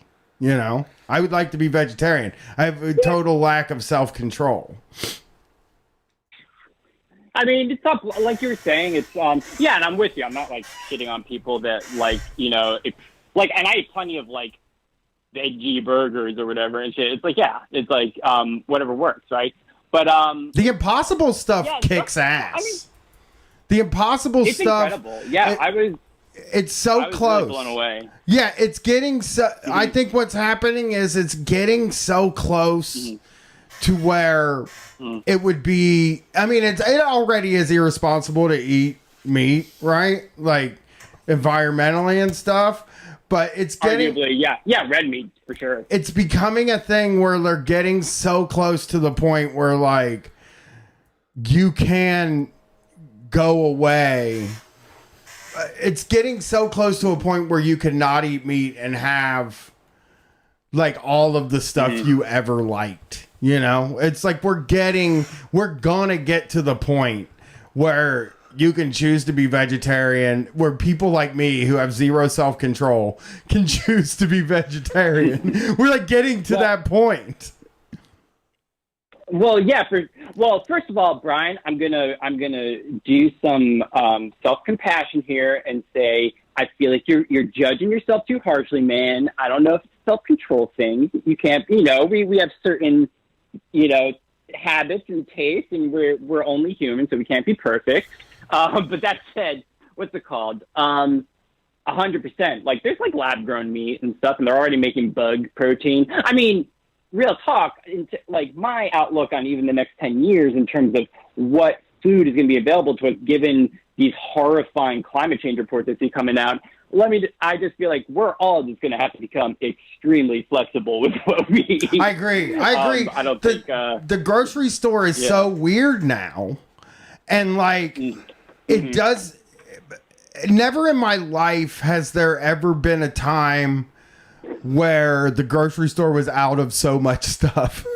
you know. I would like to be vegetarian. I have a total lack of self-control. I mean, it's not like you were saying. It's yeah, and I'm with you. I'm not like shitting on people that like, you know, it's like, and I eat plenty of like veggie burgers or whatever and shit. It's like, yeah, it's like whatever works, right? But the Impossible stuff kicks ass. I mean, the Impossible it's stuff, incredible. Yeah, it's so close. Really blown away. Yeah, it's getting so. Mm-hmm. I think what's happening is it's getting so close to where it would be. I mean, it already is irresponsible to eat meat, right? Like environmentally and stuff. But it's getting arguably, yeah, red meat for sure. It's becoming a thing where they're getting so close to the point where like you can go away. It's getting so close to a point where you can not eat meat and have like all of the stuff you ever liked. You know, it's like we're gonna get to the point where you can choose to be vegetarian, where people like me who have zero self-control can choose to be vegetarian. We're like getting to that point. Well, yeah. First of all, Brian, I'm gonna do some self-compassion here and say I feel like you're judging yourself too harshly, man. I don't know if it's a self-control thing. You can't, you know, we have certain, you know, habits and tastes, and we're only human, so we can't be perfect. But that said, what's it called? 100%. Like, there's like lab-grown meat and stuff, and they're already making bug protein. I mean, real talk, like my outlook on even the next 10 years in terms of what food is going to be available to us, given these horrifying climate change reports that see coming out, I just feel like we're all just going to have to become extremely flexible with what we eat. I agree. I don't think the grocery store is so weird now, and like it does. Never in my life has there ever been a time where the grocery store was out of so much stuff.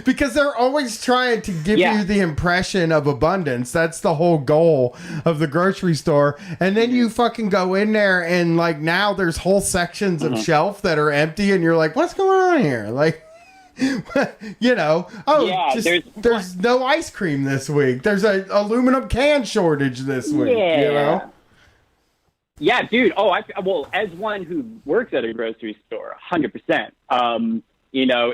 Because they're always trying to give you the impression of abundance. That's the whole goal of the grocery store. And then you fucking go in there and like now there's whole sections of shelf that are empty and you're like, what's going on here? Like, You know, yeah, there's no ice cream this week. There's a aluminum can shortage this week. Yeah. You know. Yeah, dude. Oh, well, as one who works at a grocery store, 100%. You know,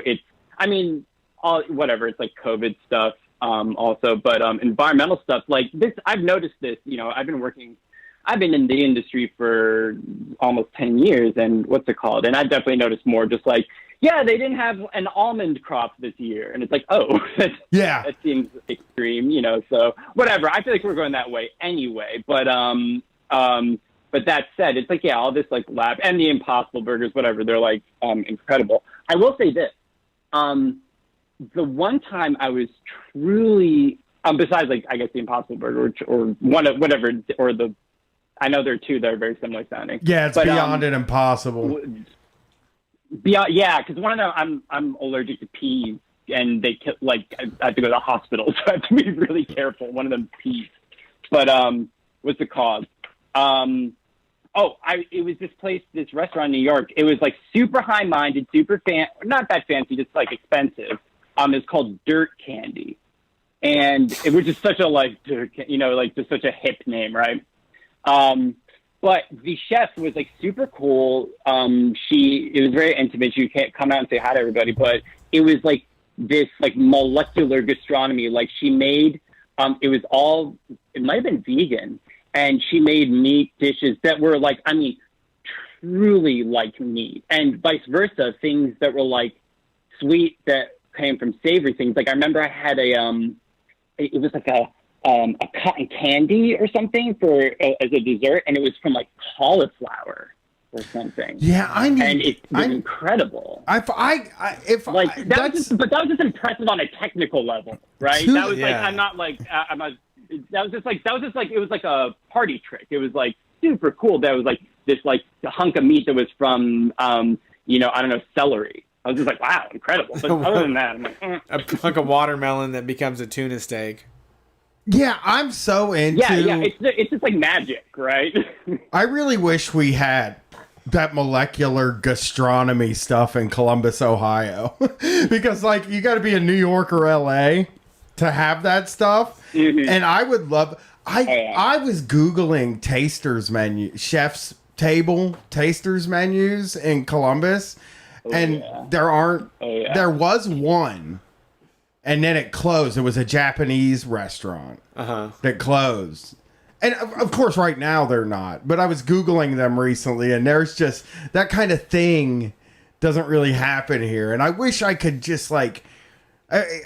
whatever. It's like COVID stuff, also, but environmental stuff like this. I've noticed this. You know, I've been in the industry for almost 10 years, and what's it called? And I've definitely noticed more. Just like, yeah, they didn't have an almond crop this year, and it's like, oh, that seems extreme. You know, so whatever. I feel like we're going that way anyway, but that said, it's like, yeah, all this like lab and the Impossible Burgers, whatever, they're like incredible. I will say this. The one time I was truly, besides like, I guess the Impossible Burger or one of whatever, or I know there are two that are very similar sounding. Yeah, it's beyond an impossible. Beyond, yeah, because one of them, I'm allergic to peas, and I have to go to the hospital, so I have to be really careful. One of them peas. But what's the cause? It was this restaurant in New York. It was like super high-minded, not that fancy, just like expensive. It's called Dirt Candy, and it was just such a just such a hip name, right? But the chef was like super cool. It was very intimate. You can't come out and say hi to everybody, but it was like this like molecular gastronomy. Like she made, it might have been vegan. And she made meat dishes that were like, truly like meat, and vice versa, things that were like sweet that came from savory things. Like I remember I had it was like a cotton candy or something as a dessert, and it was from like cauliflower or something. Yeah, and it was incredible. That was just impressive on a technical level, right? That was it was like a party trick. It was like super cool. That was like this like the hunk of meat that was from celery. I was just like, wow, incredible. But other than that, I'm like, like a watermelon that becomes a tuna steak. Yeah, I'm so into. Yeah, it's just like magic, right? I really wish we had that molecular gastronomy stuff in Columbus, Ohio, because like you got to be in New York or LA to have that stuff. Mm-hmm. And I would love. I was Googling chef's table tasters menus in Columbus, there aren't. There was one, and then it closed. It was a Japanese restaurant that closed. And of course, right now they're not. But I was Googling them recently, and there's just that kind of thing doesn't really happen here. And I wish I could just like.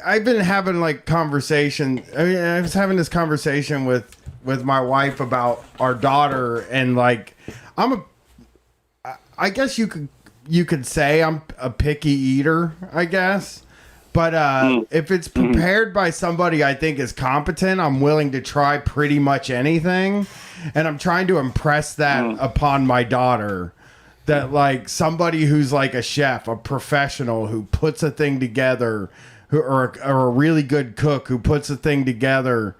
I've been having like conversation. I was having this conversation with my wife about our daughter, and like I guess you could say I'm a picky eater, I guess. But if it's prepared by somebody I think is competent, I'm willing to try pretty much anything. And I'm trying to impress that upon my daughter. That like somebody who's like a chef, a professional who puts a thing together, or a really good cook who puts a thing together,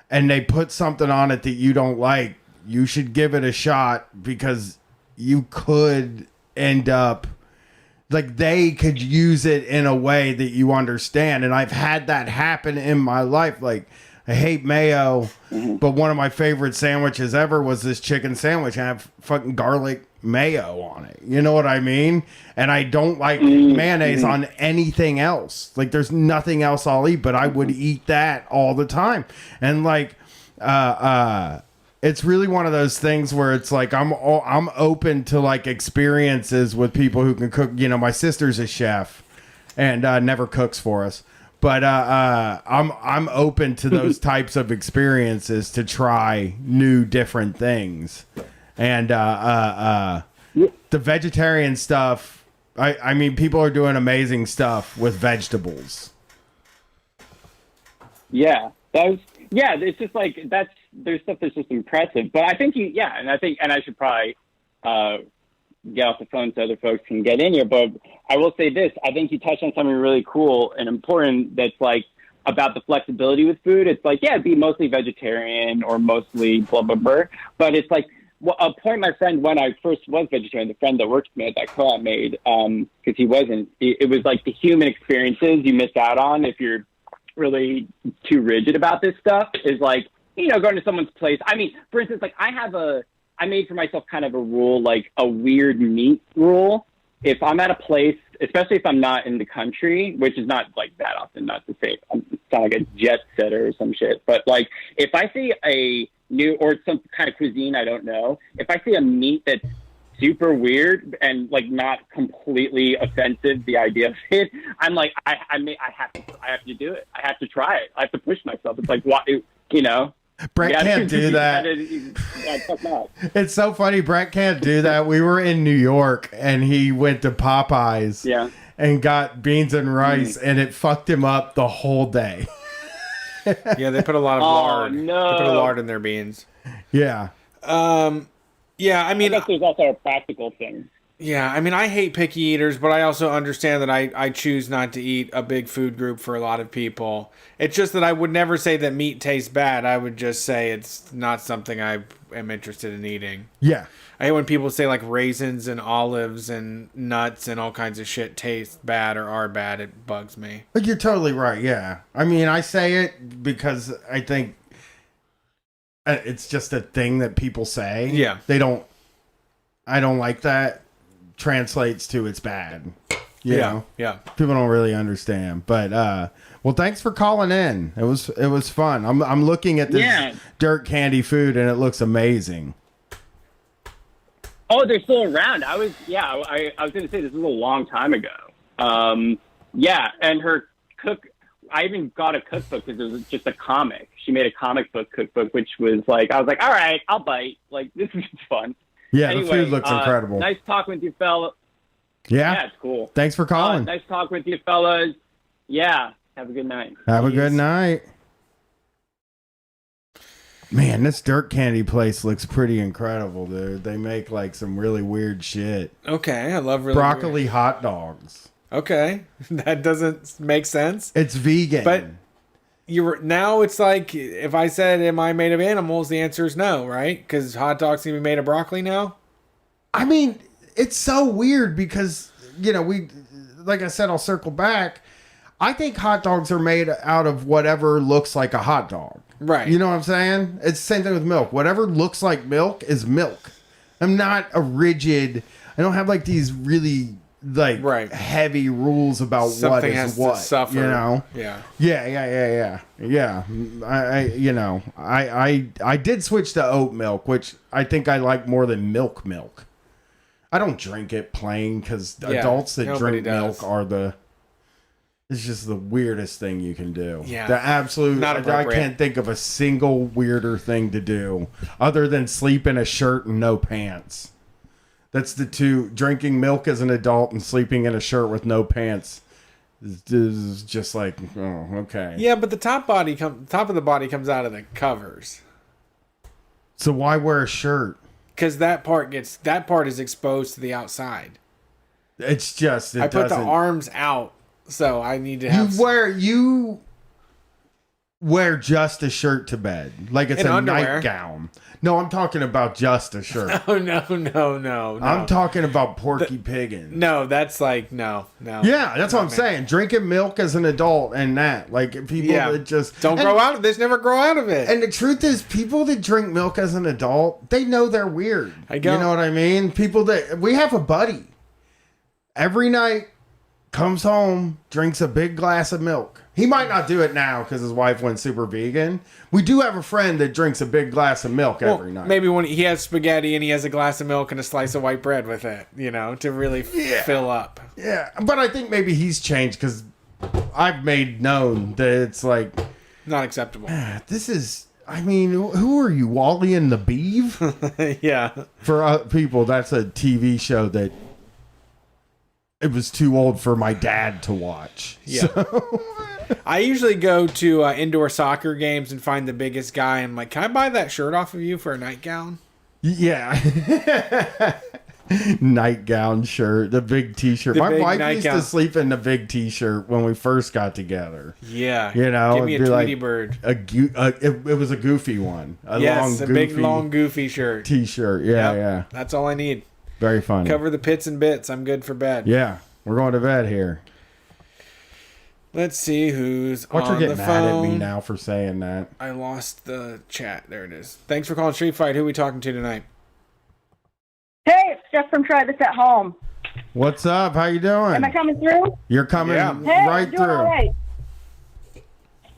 and they put something on it that you don't like, you should give it a shot, because you could end up like they could use it in a way that you understand. And I've had that happen in my life. Like, I hate mayo, but one of my favorite sandwiches ever was this chicken sandwich. I have fucking garlic mayo on it. You know what I mean? And I don't like mayonnaise on anything else. Like, there's nothing else I'll eat, but I would eat that all the time. And like, it's really one of those things where it's like I'm open to like experiences with people who can cook. You know, my sister's a chef and never cooks for us, but I'm open to those types of experiences to try new different things. And the vegetarian stuff, I mean, people are doing amazing stuff with vegetables. Yeah, it's just like there's stuff that's just impressive. But I think and I should probably get off the phone so other folks can get in here. But I will say this: I think you touched on something really cool and important. That's like about the flexibility with food. It's like, yeah, be mostly vegetarian or mostly blah blah blah. But it's like a point my friend, when I first was vegetarian, the friend that worked with me at that co-op made, because he wasn't, it was like the human experiences you miss out on if you're really too rigid about this stuff is like, going to someone's place. I mean, for instance, like I made for myself kind of a rule, like a weird meat rule. If I'm at a place, especially if I'm not in the country, which is not like that often, not to say I sound like a jet setter or some shit, but like if I see a new or some kind of cuisine I don't know, if I see a meat that's super weird and like not completely offensive, the idea of it, I'm like I have to do it. I have to try it. I have to push myself. It's like what Brett can't do that. It's so funny. Brett can't do that. We were in New York and he went to Popeyes and got beans and rice and it fucked him up the whole day. Yeah, they put a lot of lard. No. They put a lard in their beans. Yeah. Yeah, I mean, I guess there's also a practical thing. Yeah, I mean, I hate picky eaters, but I also understand that I choose not to eat a big food group for a lot of people. It's just that I would never say that meat tastes bad. I would just say it's not something I am interested in eating. Yeah. I hate when people say like raisins and olives and nuts and all kinds of shit taste bad or are bad. It bugs me. But you're totally right, yeah. I mean, I say it because I think it's just a thing that people say. Yeah. I don't like that. Translates to it's bad. You know? Yeah. People don't really understand. But well, thanks for calling in. It was fun. I'm looking at this dirt candy food and it looks amazing. Oh, they're still around. I was gonna say this was a long time ago. And her I even got a cookbook because it was just a comic. She made a comic book cookbook, which was like, I was like, all right, I'll bite. Like, this is fun. Yeah, anyway, the food looks incredible. Nice talking with you, fella. Yeah, it's cool. Thanks for calling. Nice talking with you, fellas. Yeah, have a good night. Have a good night. Man, this dirt candy place looks pretty incredible, dude. They make like some really weird shit. Okay, I love broccoli weird. hot dogs. Okay, that doesn't make sense. It's vegan, but now it's like if I said, "Am I made of animals?" The answer is no, right? Because hot dogs can be made of broccoli now. I mean, it's so weird because we, like I said, I'll circle back. I think hot dogs are made out of whatever looks like a hot dog. Right. You know what I'm saying? It's the same thing with milk. Whatever looks like milk is milk. I'm not a rigid. I don't have like these really like heavy rules about something what is what. To suffer. Yeah. I did switch to oat milk, which I think I like more than milk. I don't drink it plain because adults that drink milk are it's just the weirdest thing you can do. Yeah. The absolute. I can't think of a single weirder thing to do other than sleep in a shirt and no pants. That's the two. Drinking milk as an adult and sleeping in a shirt with no pants is just like, oh, okay. Yeah, but the top of the body comes out of the covers. So why wear a shirt? Because that part is exposed to the outside. It's just I put the arms out. So I need to have. You wear just a shirt to bed, like it's a nightgown. No, I'm talking about just a shirt. No. I'm talking about Porky Piggin. No, that's like no. Yeah, that's what I'm saying. Drinking milk as an adult and that, like people that just don't grow out of this, never grow out of it. And the truth is, people that drink milk as an adult, they know they're weird. You know what I mean? We have a buddy every night. Comes home, drinks a big glass of milk. He might not do it now because his wife went super vegan. We do have a friend that drinks a big glass of milk every night. Maybe when he has spaghetti and he has a glass of milk and a slice of white bread with it, to really fill up. Yeah, but I think maybe he's changed because I've made known that it's like... not acceptable. This is... I mean, who are you, Wally and the Beeve? Yeah. For people, that's a TV show that... it was too old for my dad to watch. Yeah. So. I usually go to indoor soccer games and find the biggest guy. I'm like, can I buy that shirt off of you for a nightgown? Yeah. nightgown shirt, the big T-shirt. The My big wife used to nightgown. sleep in the big T-shirt when we first got together. Yeah. You know, Give me a it'd be Tweety like bird. It was a goofy one. Yes, a big, long, goofy shirt. T-shirt. Yeah, Yep. yeah. That's all I need. Very funny. Cover the pits and bits. I'm good for bed. Yeah, we're going to bed here. Let's see who's Watch her on get the mad phone. at me now for saying that. I lost the chat. There it is. Thanks for calling Street Fight. Who are we talking to tonight? Hey, it's Jeff from Try This at Home. What's up? How you doing? Am I coming through? You're coming Hey, right I'm doing through. all right.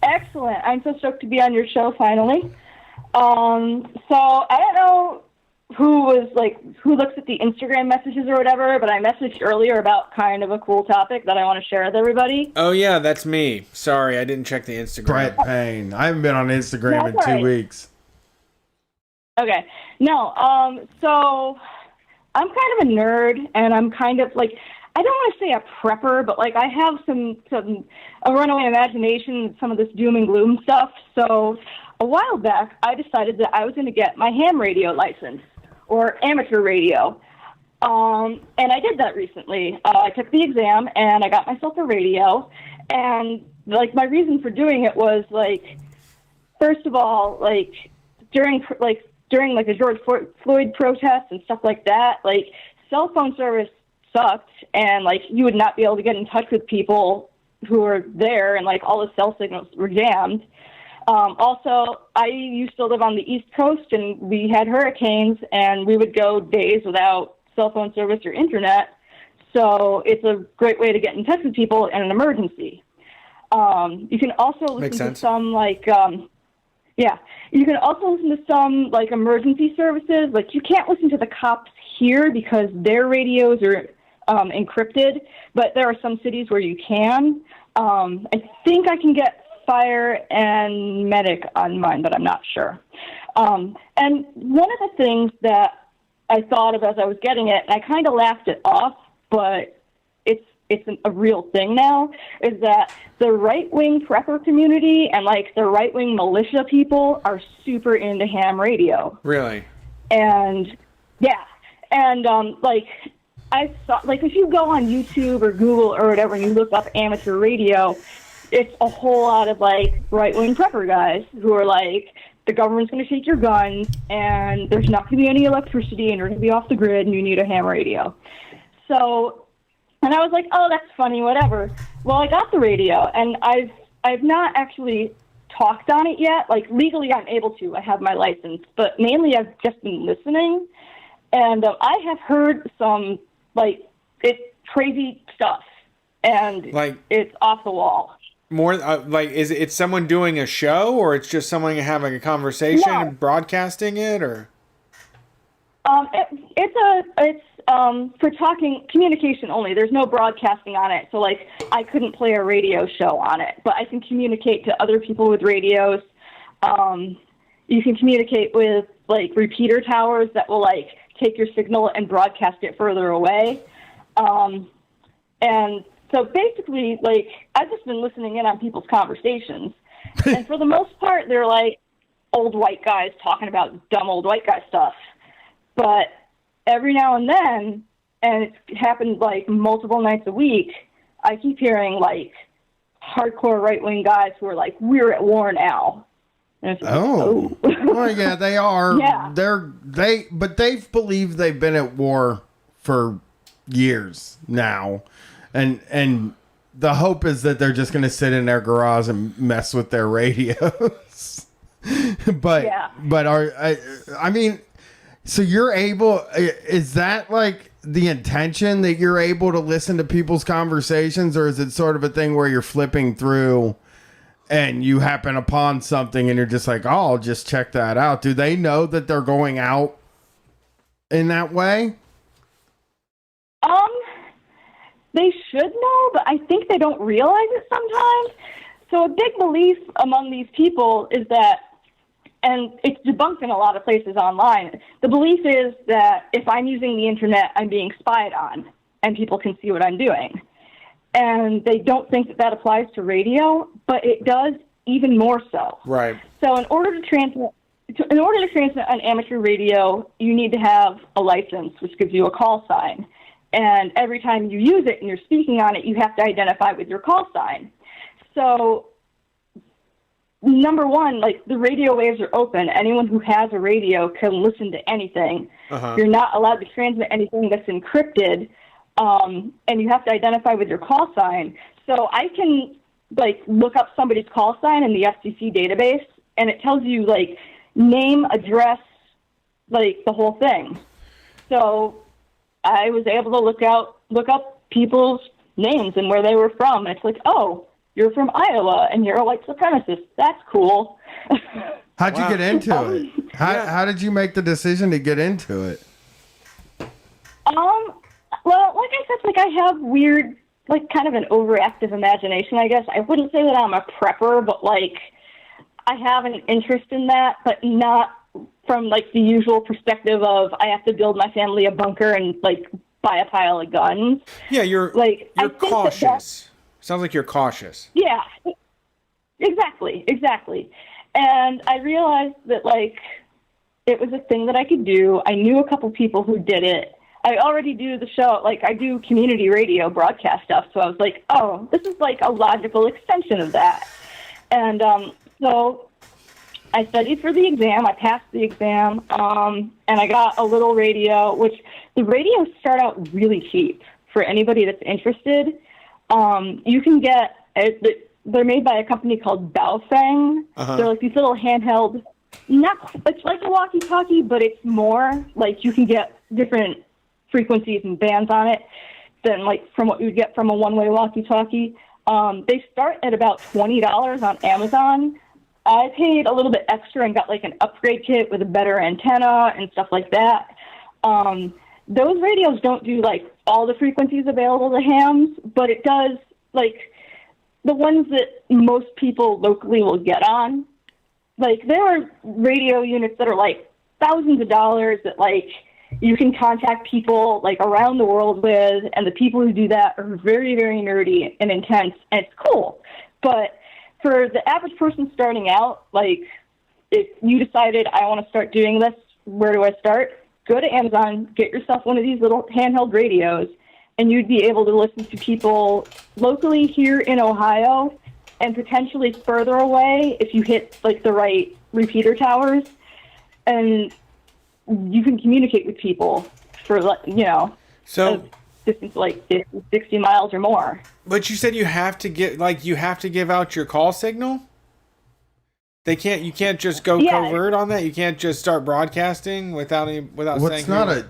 Excellent. I'm so stoked to be on your show finally. So I don't know who looks at the Instagram messages or whatever, but I messaged earlier about kind of a cool topic that I want to share with everybody. Oh, yeah, that's me. Sorry, I didn't check the Instagram. Brett Payne. I haven't been on Instagram in That's 2 all right. weeks. Okay. No, so I'm kind of a nerd, and I'm kind of like, I don't want to say a prepper, but like I have a runaway imagination with some of this doom and gloom stuff. So a while back, I decided that I was going to get my ham radio license, or amateur radio. And I did that recently. I took the exam, and I got myself a radio. And like my reason for doing it was like, first of all, like during the George Floyd protests and stuff like that, like cell phone service sucked, and like you would not be able to get in touch with people who were there, and like all the cell signals were jammed. Also, I used to live on the East Coast, and we had hurricanes, and we would go days without cell phone service or internet. So it's a great way to get in touch with people in an emergency. You can also listen to some you can also listen to some like emergency services. Like you can't listen to the cops here because their radios are encrypted, but there are some cities where you can. I think I can get fire and medic on mine, but I'm not sure. And one of the things that I thought of as I was getting it, and I kind of laughed it off, but it's a real thing now, is that the right-wing prepper community and like the right-wing militia people are super into ham radio. Really? And yeah, and like I saw, like if you go on YouTube or Google or whatever and you look up amateur radio, it's a whole lot of like right-wing prepper guys who are like, the government's going to take your guns and there's not going to be any electricity and you're going to be off the grid and you need a ham radio. So, and I was like, oh, that's funny, whatever. Well, I got the radio, and I've not actually talked on it yet. Like, legally, I'm able to. I have my license. But mainly, I've just been listening. And I have heard some, like, it's crazy stuff. And like, it's off the wall. More like, is it someone doing a show, or it's just someone having a conversation and broadcasting it, or? It's for talking, communication only. There's no broadcasting on it. So, like, I couldn't play a radio show on it, but I can communicate to other people with radios. You can communicate with, like, repeater towers that will, like, take your signal and broadcast it further away. And so basically, like, I've just been listening in on people's conversations. And for the most part, they're, like, old white guys talking about dumb old white guy stuff. But every now and then, and it's happened like multiple nights a week, I keep hearing like hardcore right-wing guys who are like, we're at war now. And it's like, oh. Well, yeah, they are. Yeah. But they've believed they've been at war for years now. And the hope is that they're just going to sit in their garage and mess with their radios. But I mean, so you're able, is that like the intention that you're able to listen to people's conversations, or is it sort of a thing where you're flipping through and you happen upon something and you're just like, oh, I'll just check that out? Do they know that they're going out in that way? They should know, but I think they don't realize it sometimes. So a big belief among these people is that, and it's debunked in a lot of places online, the belief is that if I'm using the internet, I'm being spied on, and people can see what I'm doing. And they don't think that that applies to radio, but it does even more so. Right. So in order to transmit in order to transmit on amateur radio, you need to have a license, which gives you a call sign. And every time you use it and you're speaking on it, you have to identify with your call sign. So, number one, like, the radio waves are open. Anyone who has a radio can listen to anything. You're not allowed to transmit anything that's encrypted, and you have to identify with your call sign. So I can, like, look up somebody's call sign in the FCC database, and it tells you, like, name, address, like, the whole thing. So I was able to look up people's names and where they were from. And it's like, oh, you're from Iowa and you're a white supremacist. That's cool. How'd you get into it? How did you make the decision to get into it? Well, like I said, like, I have weird, like, kind of an overactive imagination, I guess. I wouldn't say that I'm a prepper, but, like, I have an interest in that, but not from, like, the usual perspective of I have to build my family a bunker and, like, buy a pile of guns. Yeah, you're cautious. Sounds like you're cautious. Yeah, exactly. And I realized that, like, it was a thing that I could do. I knew a couple people who did it. I already do the show, like, I do community radio broadcast stuff, so I was like, oh, this is, like, a logical extension of that. And so I studied for the exam, I passed the exam, and I got a little radio, which the radios start out really cheap for anybody that's interested. You can get, they're made by a company called Baofeng. They're like these little handheld, it's like a walkie-talkie, but it's more, like, you can get different frequencies and bands on it than, like, from what you would get from a one-way walkie-talkie. They start at about $20 on Amazon. I paid a little bit extra and got, like, an upgrade kit with a better antenna and stuff like that. Those radios don't do, like, all the frequencies available to hams, but it does, like, the ones that most people locally will get on. Like, there are radio units that are, like, thousands of dollars that, like, you can contact people, like, around the world with, and the people who do that are very, very nerdy and intense, and it's cool. But for the average person starting out, like, if you decided, I want to start doing this, where do I start? Go to Amazon, get yourself one of these little handheld radios, and you'd be able to listen to people locally here in Ohio and potentially further away if you hit, like, the right repeater towers. And you can communicate with people for, you know, so a distance like 50, 60 miles or more. But you said you have to give out your call signal? You can't just go covert on that? You can't just start broadcasting without saying... It's not a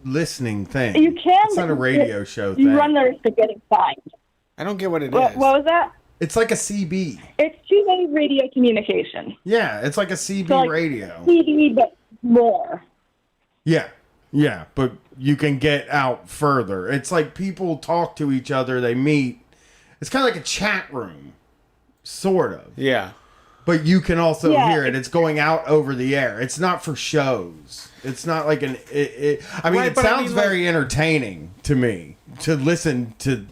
listening thing. You can. It's not a radio show thing. You run the risk of getting fined. I don't get what it is. What was that? It's like a CB. It's two-way radio communication. Yeah, it's like a CB radio. CB, but more. Yeah, but you can get out further. It's like people talk to each other, they meet. It's kind of like a chat room, sort of. Yeah. But you can also hear it. It's going out over the air. It's not for shows. It's not like it sounds very entertaining to me to listen to.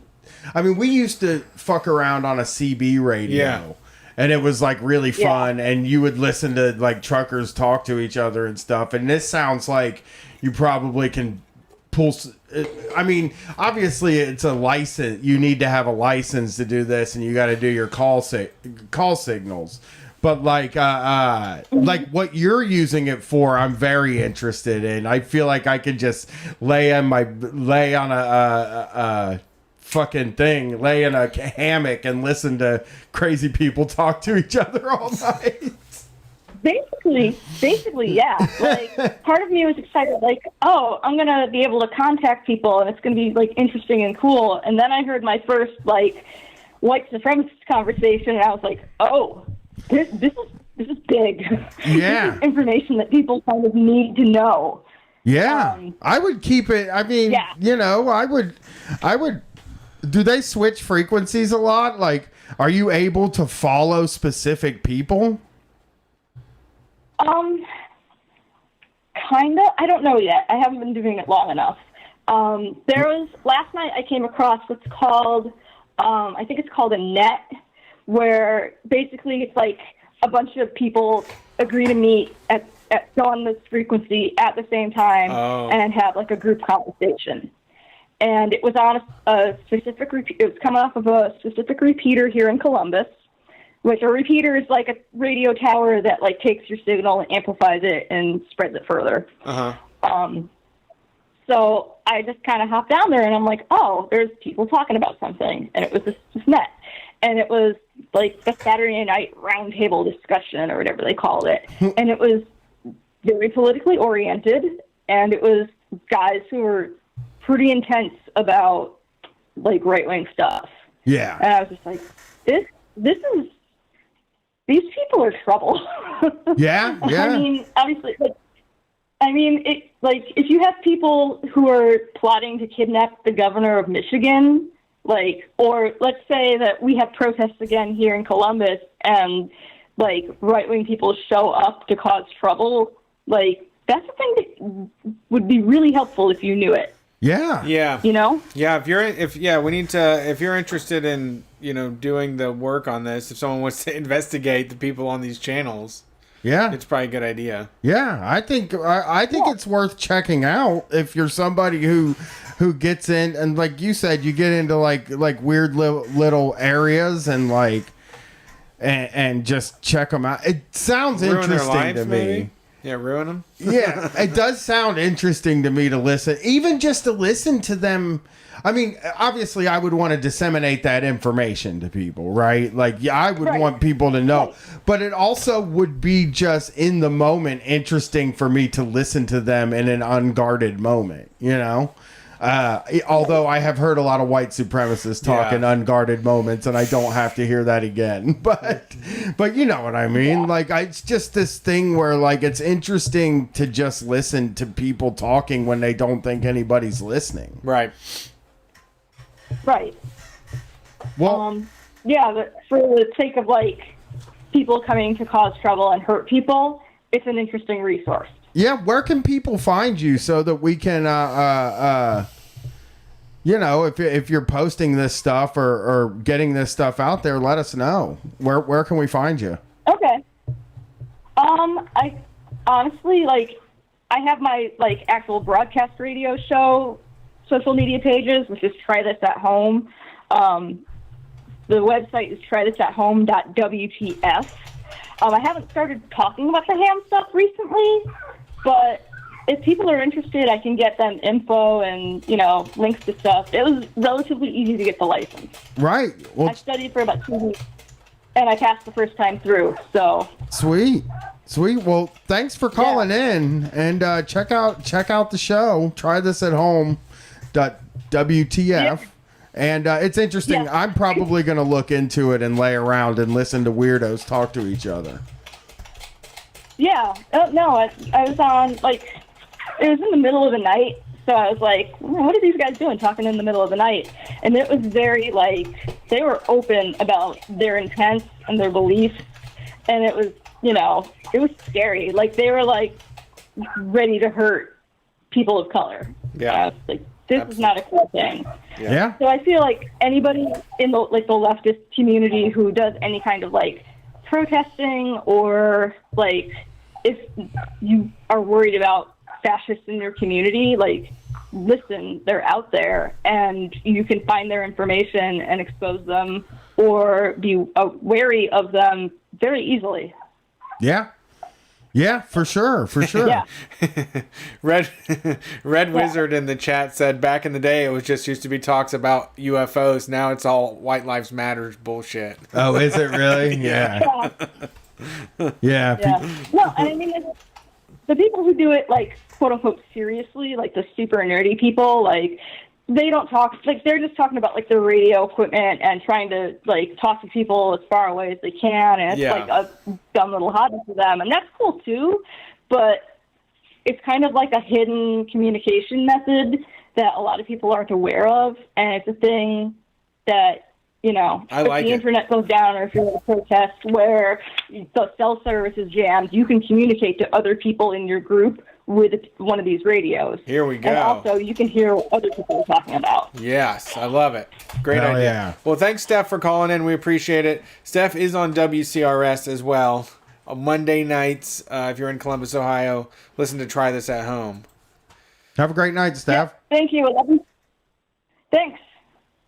I mean, we used to fuck around on a CB radio. Yeah. And it was, like, really fun, and you would listen to, like, truckers talk to each other and stuff. And this sounds like you probably can pull. I mean, obviously, it's a license. You need to have a license to do this, and you got to do your call signals. But, like what you're using it for, I'm very interested in. I feel like I could just lay on a fucking thing, lay in a hammock and listen to crazy people talk to each other all night. Basically, yeah. Like, part of me was excited, like, oh, I'm gonna be able to contact people and it's gonna be, like, interesting and cool. And then I heard my first, like, white supremacist conversation, and I was like, oh, this is big. Yeah. This is information that people kind of need to know. Yeah, I would keep it. I mean, you know, I would. Do they switch frequencies a lot? Like, are you able to follow specific people? Kinda. I don't know yet. I haven't been doing it long enough. Last night I came across what's called, I think it's called a net, where basically it's like a bunch of people agree to meet at on this frequency at the same time and have like a group conversation. And it was on a specific it was coming off of a specific repeater here in Columbus, which a repeater is like a radio tower that like takes your signal and amplifies it and spreads it further. So I just kind of hopped down there and I'm like, oh, there's people talking about something. And it was this net. And it was like the Saturday night roundtable discussion or whatever they called it. And it was very politically oriented. And it was guys who were pretty intense about like right-wing stuff. Yeah. And I was just like, these people are trouble. Yeah. I mean, obviously, if you have people who are plotting to kidnap the governor of Michigan, like, or let's say that we have protests again here in Columbus and like right-wing people show up to cause trouble, like that's a thing that would be really helpful if you knew it. Yeah. Yeah. You know? Yeah, if you're interested in, doing the work on this, if someone wants to investigate the people on these channels, it's probably a good idea. Yeah, I think it's worth checking out if you're somebody who gets in, and like you said, you get into like weird little areas and like and just check them out. It sounds interesting to me. Maybe? Yeah, ruin them. Yeah, it does sound interesting to me to listen, even just to listen to them. I mean, obviously, I would want to disseminate that information to people, right? Like, yeah, I would want people to know, but it also would be just in the moment interesting for me to listen to them in an unguarded moment, although I have heard a lot of white supremacists talk in unguarded moments, and I don't have to hear that again. But you know what I mean? Like, it's just this thing where, like, it's interesting to just listen to people talking when they don't think anybody's listening. Right. Right. Well, but for the sake of, like, people coming to cause trouble and hurt people, it's an interesting resource. Yeah, where can people find you so that we can, if you're posting this stuff or getting this stuff out there, let us know. Where can we find you? Okay. I honestly, like, I have my, like, actual broadcast radio show social media pages, which is Try This at Home. The website is trythisathome.wtf. I haven't started talking about the ham stuff recently, but if people are interested, I can get them info and, links to stuff. It was relatively easy to get the license. Right. Well, I studied for about 2 weeks, and I passed the first time through, so. Sweet. Well, thanks for calling in, and check out the show, trythisathome.wtf. And it's interesting. Yeah. I'm probably going to look into it and lay around and listen to weirdos talk to each other. Yeah. No, I was on, like, it was in the middle of the night, so I was like, what are these guys doing talking in the middle of the night? And it was very, like, they were open about their intents and their beliefs, and it was, it was scary. Like, they were, like, ready to hurt people of color. Yeah. Like, this is not a cool thing. Yeah. So I feel like anybody in the leftist community who does any kind of like protesting or like if you are worried about fascists in your community, like listen, they're out there and you can find their information and expose them or be wary of them very easily. Yeah. Yeah, for sure. Yeah. Red Wizard in the chat said back in the day it was just used to be talks about UFOs. Now it's all White Lives Matters bullshit. Oh, is it really? Yeah. Yeah. No, I mean the people who do it like quote unquote seriously, like the super nerdy people, like they don't talk, like they're just talking about like their radio equipment and trying to like talk to people as far away as they can, and it's like a dumb little hobby for them, and that's cool too, but it's kind of like a hidden communication method that a lot of people aren't aware of, and it's a thing that, if the internet goes down or if you're at a protest where the cell service is jammed, you can communicate to other people in your group with one of these radios. Here we go. And also, you can hear what other people are talking about. Yes, I love it. Great idea. Yeah. Well, thanks, Steph, for calling in. We appreciate it. Steph is on WCRS as well. Monday nights, if you're in Columbus, Ohio, listen to Try This at Home. Have a great night, Steph. Yeah, thank you. Thanks.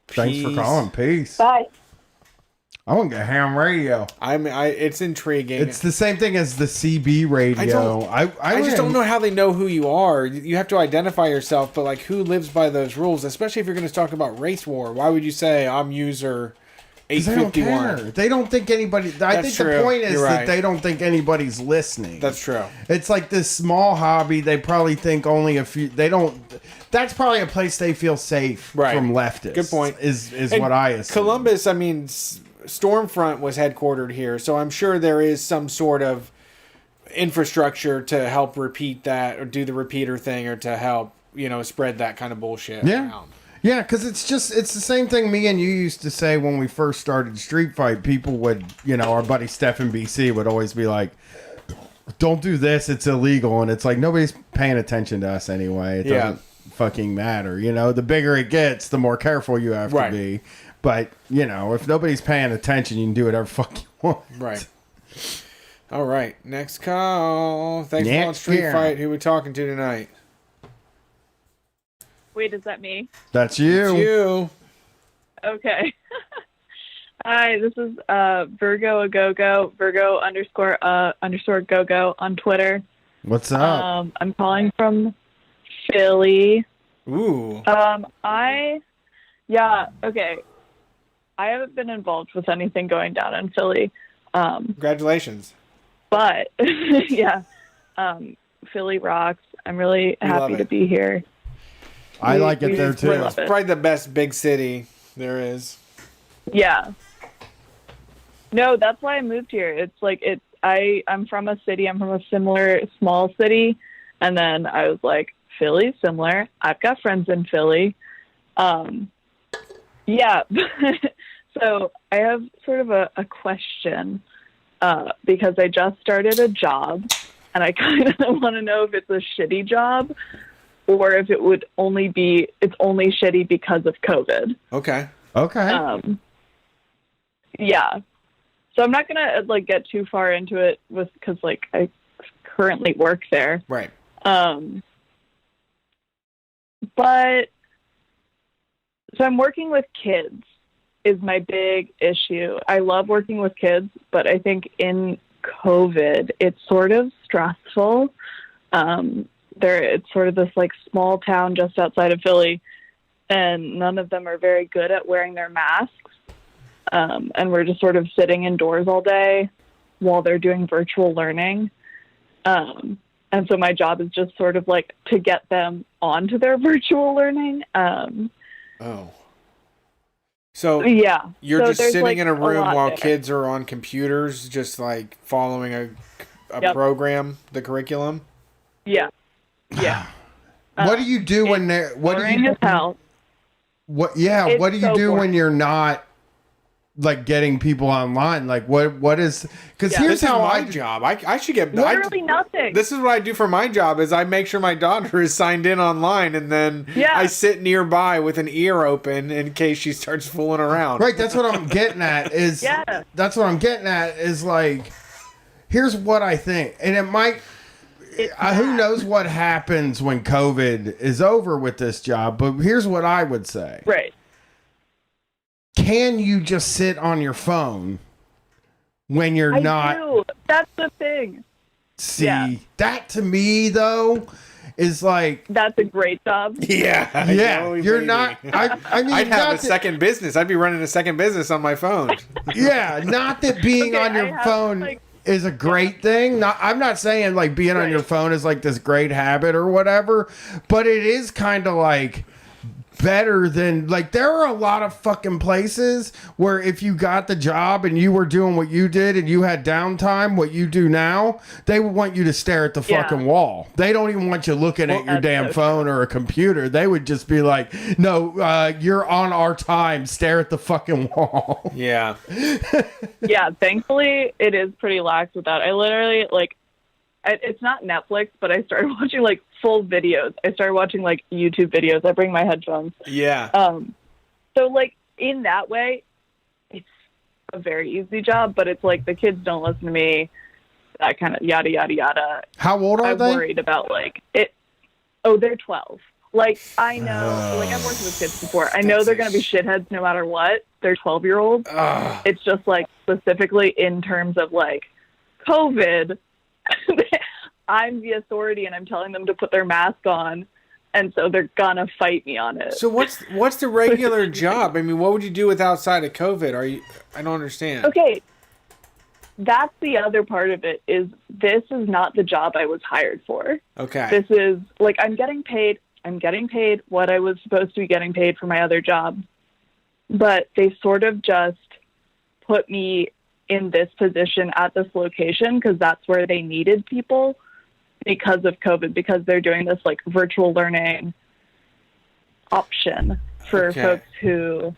Thanks for calling. Peace. Bye. I want to get ham radio. It's intriguing. It's the same thing as the CB radio. I just don't know how they know who you are. You have to identify yourself, but like, who lives by those rules? Especially if you're going to talk about race war. Why would you say I'm user 851? They don't think anybody. I think the point is that they don't think anybody's listening. That's true. It's like this small hobby. They probably think only a few. They don't. That's probably a place they feel safe from leftists. Good point. Is what I assume. Columbus, I mean, Stormfront was headquartered here, so I'm sure there is some sort of infrastructure to help repeat that or do the repeater thing or to help, spread that kind of bullshit around. Yeah, because it's the same thing me and you used to say when we first started Street Fight. People would, our buddy Steph in BC would always be like, don't do this, it's illegal. And it's like, nobody's paying attention to us anyway. It doesn't fucking matter. The bigger it gets, the more careful you have to be. But, if nobody's paying attention, you can do whatever fuck you want. Right. All right. Next call. Thanks for calling Street Fight. Who we talking to tonight? Wait, is that me? That's you. It's you. Okay. Hi, this is Virgo Agogo, Virgo underscore Gogo on Twitter. What's up? I'm calling from Philly. Ooh. Okay. I haven't been involved with anything going down in Philly. Congratulations. But, Philly rocks. I'm really happy to be here. I like it there, too. It's probably the best big city there is. Yeah. No, that's why I moved here. It's like, I'm from a city. I'm from a similar small city. And then I was like, Philly's similar. I've got friends in Philly. Yeah. So I have sort of a question because I just started a job and I kind of want to know if it's a shitty job or if it would it's only shitty because of COVID. Okay. Yeah. So I'm not going to get too far into it because I currently work there. Right. But so I'm working with kids is my big issue. I love working with kids, but I think in COVID, it's sort of stressful. It's sort of this small town just outside of Philly, and none of them are very good at wearing their masks. And we're just sort of sitting indoors all day while they're doing virtual learning. And so my job is just sort of to get them onto their virtual learning. So yeah, you're just sitting in a room while kids are on computers, just following a program, the curriculum. Yeah. What do you do when they're boring as hell? What do you do when you're not getting people online? What is? Because here's how my job. I should get literally nothing. This is what I do for my job. Is I make sure my daughter is signed in online, and then I sit nearby with an ear open in case she starts fooling around. Right. That's what I'm getting at. That's what I'm getting at. Is here's what I think, and it might. Who knows what happens when COVID is over with this job? But here's what I would say. Right. Can you just sit on your phone when you're not? Do. That's the thing. See, that to me though is that's a great job. Yeah, you're not. I mean, I'd have a second business. I'd be running a second business on my phone. Yeah, not that being on your phone is a great thing. I'm not saying being on your phone is this great habit or whatever, but it is kind of better than there are a lot of fucking places where if you got the job and you were doing what you did and you had downtime, what you do now, they would want you to stare at the fucking wall. They don't even want you looking at your damn phone or a computer. They would just be like, no, you're on our time, stare at the fucking wall. Yeah. Yeah, thankfully it is pretty lax with that. I literally it's not Netflix, but I started watching full videos. I started watching YouTube videos. I bring my headphones. Yeah. So in that way, it's a very easy job, but it's the kids don't listen to me. that kind of yada, yada, yada. How old are they? I'm worried about, like, it. Oh, they're 12. Like, I know, like, I've worked with kids before. I know they're going to be shitheads no matter what. They're 12-year-olds. It's just, like, specifically in terms of, like, COVID, I'm the authority and I'm telling them to put their mask on. And so they're going to fight me on it. So what's the regular job? I mean, what would you do with outside of COVID? I don't understand. Okay. That's the other part of it is this is not the job I was hired for. Okay. This is like, I'm getting paid what I was supposed to be getting paid for my other job. But they sort of just put me in this position at this location because that's where they needed people because of COVID, because they're doing this like virtual learning option for folks who,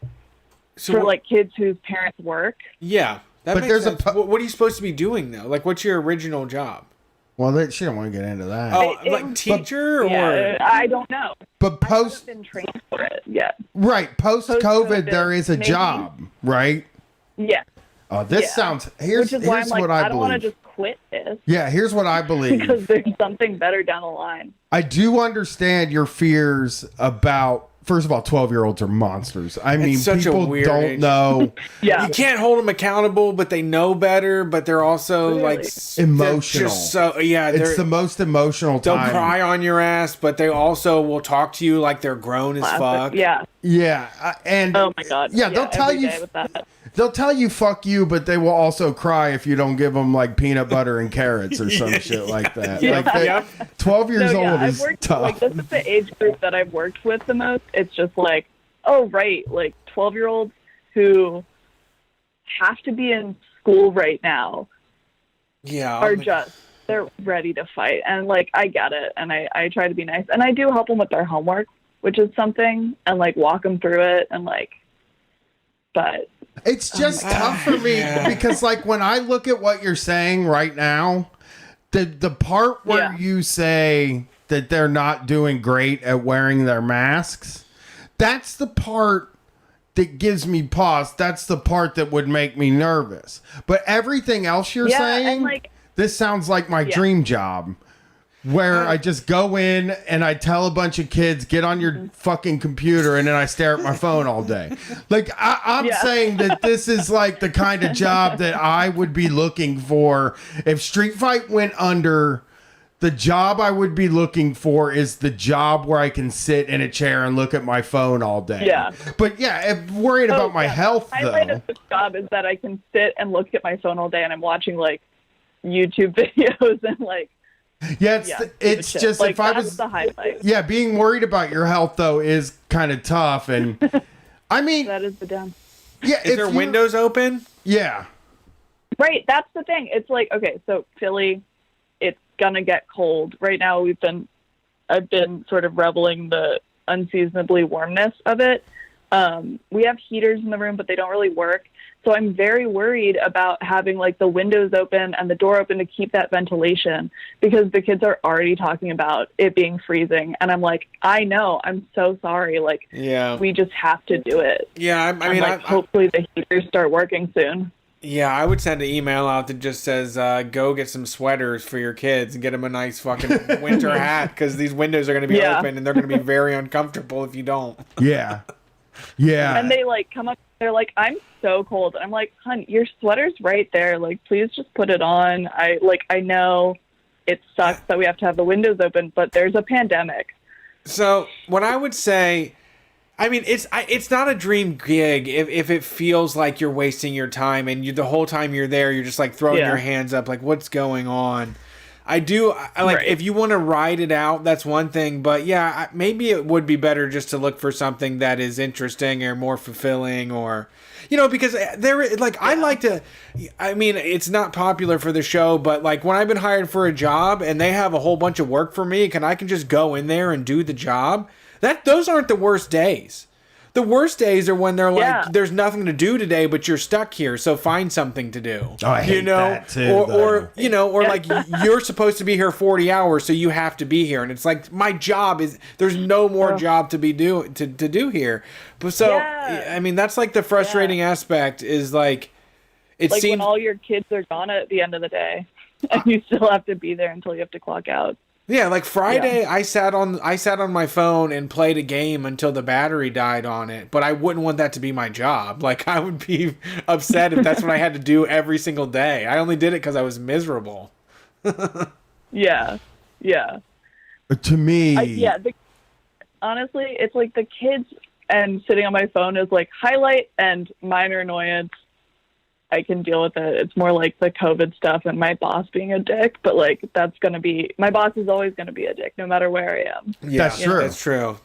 for like kids whose parents work. Yeah. That makes sense. What are you supposed to be doing though? Like, what's your original job? Well, she don't want to get into that. Oh, like teacher or I don't know. But I haven't been trained for it yet. Right, post-COVID, there is a maybe. job, right? Yeah. Oh, this sounds. Here's Which is why I'm like, what I don't want to believe. just quit this. Yeah, here's what I believe. Because there's something better down the line. I do understand your fears about. First of all, 12-year-olds are monsters. I mean, such a people weird don't age. know. Yeah. You can't hold them accountable, but they know better. But they're also like Emotional. Just so yeah, It's the most emotional they'll time. cry on your ass, but they also will talk to you like they're grown as fuck. Yeah. Yeah, and oh my god. Yeah, they'll tell every you. day with that. They'll tell you fuck you, but they will also cry if you don't give them like peanut butter and carrots or some shit like that. Yeah. Like 12 years old I've is worked, tough. Like, this is the age group that I've worked with the most. It's just like, oh, right, like 12-year-olds who have to be in school right now are just, they're ready to fight. And, like, I get it, and I try to be nice. And I do help them with their homework, which is something, and, like, walk them through it, and, like, but... It's just tough for me because, like, when I look at what you're saying right now, the part where you say that they're not doing great at wearing their masks, that's the part that gives me pause. That's the part that would make me nervous. But everything else you're saying, and like, this sounds like my dream job. Where I just go in and I tell a bunch of kids, get on your fucking computer, and then I stare at my phone all day. Like, I'm saying that this is like the kind of job that I would be looking for. If Street Fight went under, the job I would be looking for is the job where I can sit in a chair and look at my phone all day. Yeah. But yeah, if worried about my health, the highlight of this job is that I can sit and look at my phone all day and I'm watching, like, YouTube videos and, like, yeah, it's just like, if I that's was the highlight. Yeah, being worried about your health though is kind of tough, and I mean that is the down. Yeah, is there windows open? Yeah, right. That's the thing. It's like, okay, so Philly, it's gonna get cold right now. I've been sort of reveling the unseasonably warmness of it. We have heaters in the room, but they don't really work. So I'm very worried about having like the windows open and the door open to keep that ventilation because the kids are already talking about it being freezing. And I'm like, I know, I'm so sorry. Like, we just have to do it. Yeah. I mean, hopefully the heaters start working soon. Yeah, I would send an email out that just says, go get some sweaters for your kids and get them a nice fucking winter hat because these windows are going to be open and they're going to be very uncomfortable if you don't. Yeah. Yeah. And they like come up, they're like, I'm so cold. And I'm like, hon, your sweater's right there. Like, please just put it on. I know it sucks that we have to have the windows open, but there's a pandemic. So what I would say, I mean, it's not a dream gig if it feels like you're wasting your time and the whole time you're there, you're just like throwing your hands up, like what's going on? I like if you want to ride it out, that's one thing. But yeah, maybe it would be better just to look for something that is interesting or more fulfilling, or because I like to. I mean, it's not popular for the show, but like when I've been hired for a job and they have a whole bunch of work for me, I can just go in there and do the job. Those aren't the worst days. The worst days are when they're like, there's nothing to do today, but you're stuck here, so find something to do. Oh, I hate that too. Or like you're supposed to be here 40 hours, so you have to be here, and it's like my job is there's no more job to be to do here. But so I mean that's like the frustrating aspect is like it like seems when all your kids are gone at the end of the day. and you still have to be there until you have to clock out. Yeah, like Friday, I sat on my phone and played a game until the battery died on it. But I wouldn't want that to be my job. Like, I would be upset if that's what I had to do every single day. I only did it because I was miserable. Yeah. To me, honestly, it's like the kids and sitting on my phone is like highlight and minor annoyance. I can deal with it. It's more like the COVID stuff and my boss being a dick, but like my boss is always going to be a dick no matter where I am. Yeah, that's true. That's true.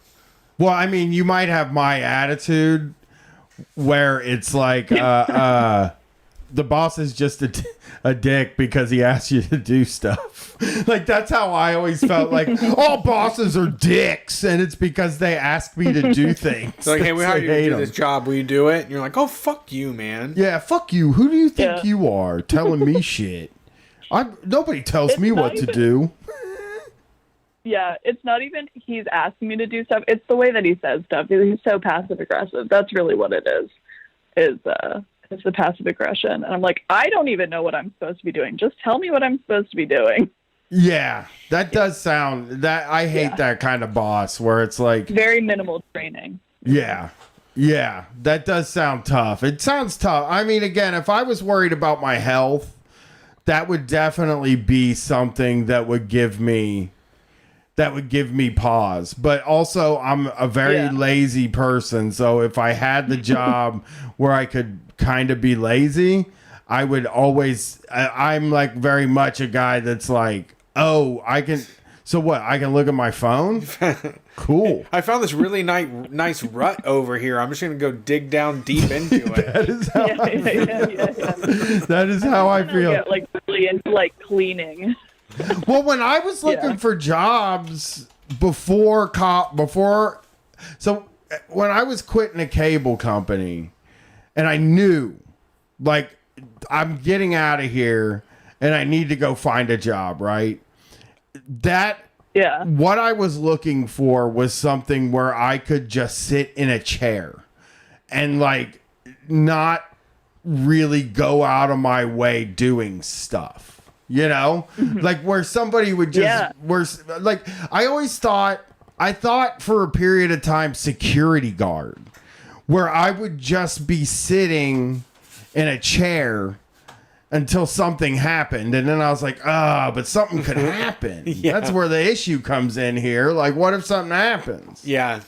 Well, I mean, you might have my attitude where it's like the boss is just a dick because he asks you to do stuff. Like, that's how I always felt. Like, all bosses are dicks, and it's because they ask me to do things. It's like, hey, we hired you to do this job. Will you do it? And you're like, oh, fuck you, man. Yeah, fuck you. Who do you think you are telling me shit? Nobody tells me what to do. Yeah, it's not even he's asking me to do stuff. It's the way that he says stuff. He's so passive aggressive. That's really what it is. It's the passive aggression. And I'm like, I don't even know what I'm supposed to be doing. Just tell me what I'm supposed to be doing. Yeah, that does sound that I hate that kind of boss where it's like very minimal training. Yeah, that does sound tough. It sounds tough. I mean, again, if I was worried about my health, that would definitely be something that would give me pause. But also, I'm a very lazy person, so if I had the job where I could kind of be lazy, I would always. I'm like very much a guy that's like, oh, I can. So what? I can look at my phone. Cool. I found this really nice rut over here. I'm just gonna go dig down deep into it. That is how That is how I feel. Get like really into like cleaning. Well, when I was looking for jobs before, so when I was quitting a cable company, and I knew, like, I'm getting out of here, and I need to go find a job, right? What I was looking for was something where I could just sit in a chair and like not really go out of my way doing stuff. You know, like where somebody would just, like, I thought for a period of time security guard, where I would just be sitting in a chair until something happened. And then I was like, but something could happen. That's where the issue comes in here. Like, what if something happens? Yeah.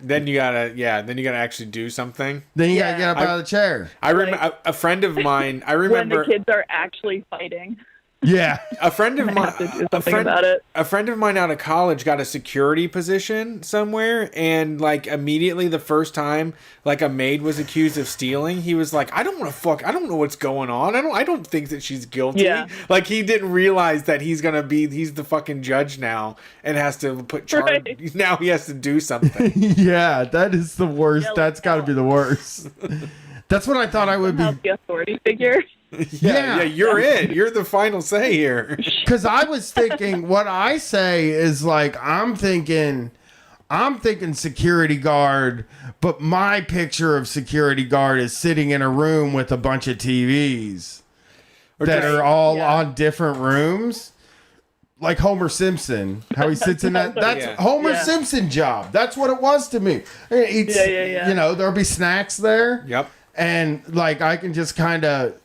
Then you gotta actually do something. Then you gotta get up out of the chair. I remember a friend of mine. I remember when the kids are actually fighting. Yeah, a friend of mine. A friend of mine out of college got a security position somewhere, and like immediately the first time like a maid was accused of stealing, he was like, I don't know what's going on. I don't think that she's guilty. Yeah. Like he didn't realize that he's the fucking judge now and has to put charge. Right. Now he has to do something. Yeah, that is the worst. That's got to be the worst. That's what I thought I would be. The authority figure. Yeah, you're it. You're the final say here. Because I was thinking, what I say is like, I'm thinking security guard, but my picture of security guard is sitting in a room with a bunch of TVs that are all on different rooms. Like Homer Simpson, how he sits in that. That's Homer Simpson job. That's what it was to me. You know, there'll be snacks there. Yep. And like, I can just kind of,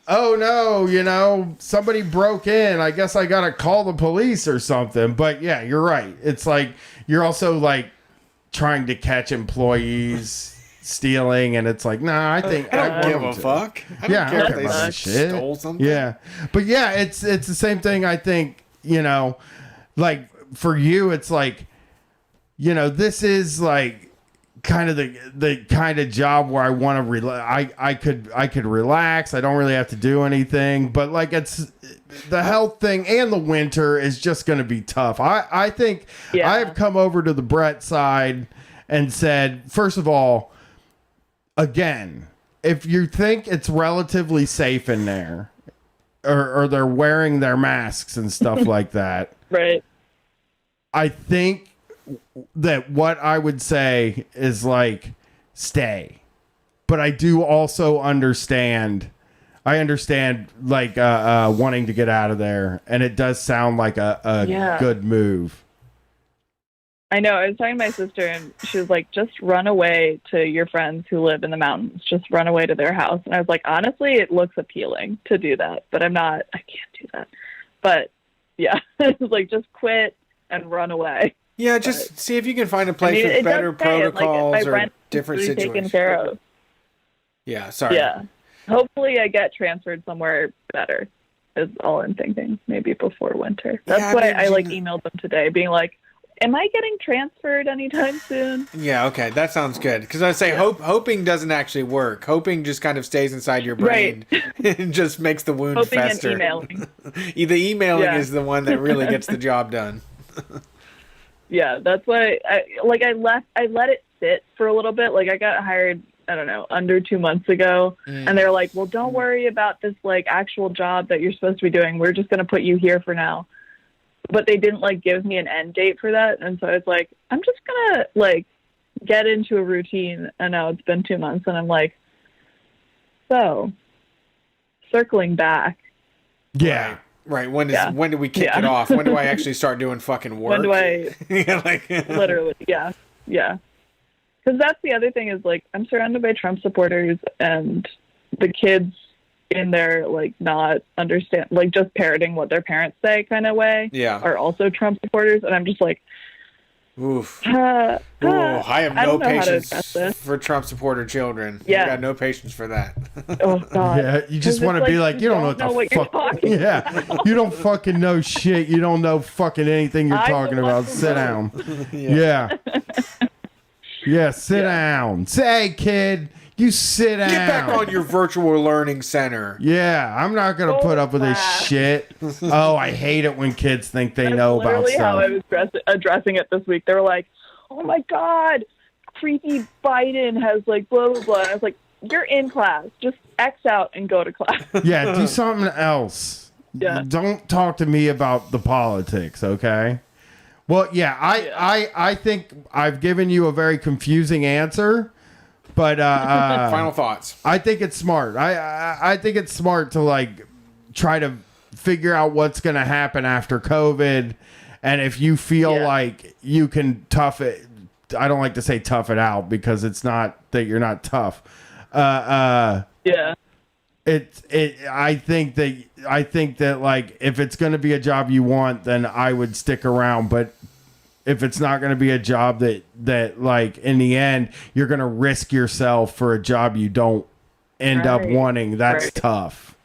oh no, you know, somebody broke in. I guess I got to call the police or something. But yeah, you're right. It's like, you're also like trying to catch employees stealing. And it's like, nah, I think I don't give a fuck. I don't care if they stole something. Yeah. But yeah, it's the same thing. I think, you know, like for you, it's like, you know, this is like, kind of the kind of job where I want to relax. I could relax. I don't really have to do anything, but like it's the health thing and the winter is just going to be tough. I think I have come over to the Brett side and said, first of all, again, if you think it's relatively safe in there or they're wearing their masks and stuff like that. Right. I think that what I would say is like, stay. But I do also understand I understand like wanting to get out of there, and it does sound like a good move. I know. I was talking to my sister, and she was like, just run away to your friends who live in the mountains. Just run away to their house. And I was like, honestly, it looks appealing to do that, but I can't do that. But yeah, it's like, just quit and run away. Yeah, just see if you can find a place with better protocols or different situations. Taken care of. Yeah, sorry. Yeah. Hopefully I get transferred somewhere better is all I'm thinking, maybe before winter. That's why I emailed them today being like, am I getting transferred anytime soon? Yeah, okay, that sounds good. Because I say hoping doesn't actually work. Hoping just kind of stays inside your brain and just makes the wound hoping fester. And emailing. The emailing is the one that really gets the job done. Yeah, that's why I let it sit for a little bit. Like I got hired, I don't know, under 2 months ago. And they're like, well, don't worry about this like actual job that you're supposed to be doing. We're just going to put you here for now. But they didn't like give me an end date for that. And so I was like, I'm just going to like get into a routine. And now it's been 2 months and I'm like, so circling back. Yeah. Right. When do we kick it off? When do I actually start doing fucking work? When do I literally, yeah. Because that's the other thing is like I'm surrounded by Trump supporters and the kids in their like not understand like just parroting what their parents say kind of way are also Trump supporters, and I'm just like, oof. I have no patience for Trump supporter children. I got no patience for that. Oh God. Yeah, you just want to be like, you don't know what the fuck. Yeah, you don't fucking know shit. You don't know fucking anything you're talking about. Sit down. Yeah. Yeah, sit down. Say, hey, kid, you sit down. Get back on your virtual learning center. Yeah, I'm not going to put up with this shit. Oh, I hate it when kids think they know about stuff. How I was addressing it this week. They were like, oh my God, creepy Biden has like blah, blah, blah. I was like, you're in class. Just X out and go to class. Yeah, do something else. Yeah. Don't talk to me about the politics, okay? Well, yeah, I think I've given you a very confusing answer, but final thoughts. I think it's smart. I think it's smart to like try to figure out what's going to happen after COVID, and if you feel like you can tough it. I don't like to say tough it out because it's not that you're not tough. I think that like if it's going to be a job you want, then I would stick around. But if it's not going to be a job that like in the end you're going to risk yourself for a job you don't end up wanting, that's tough.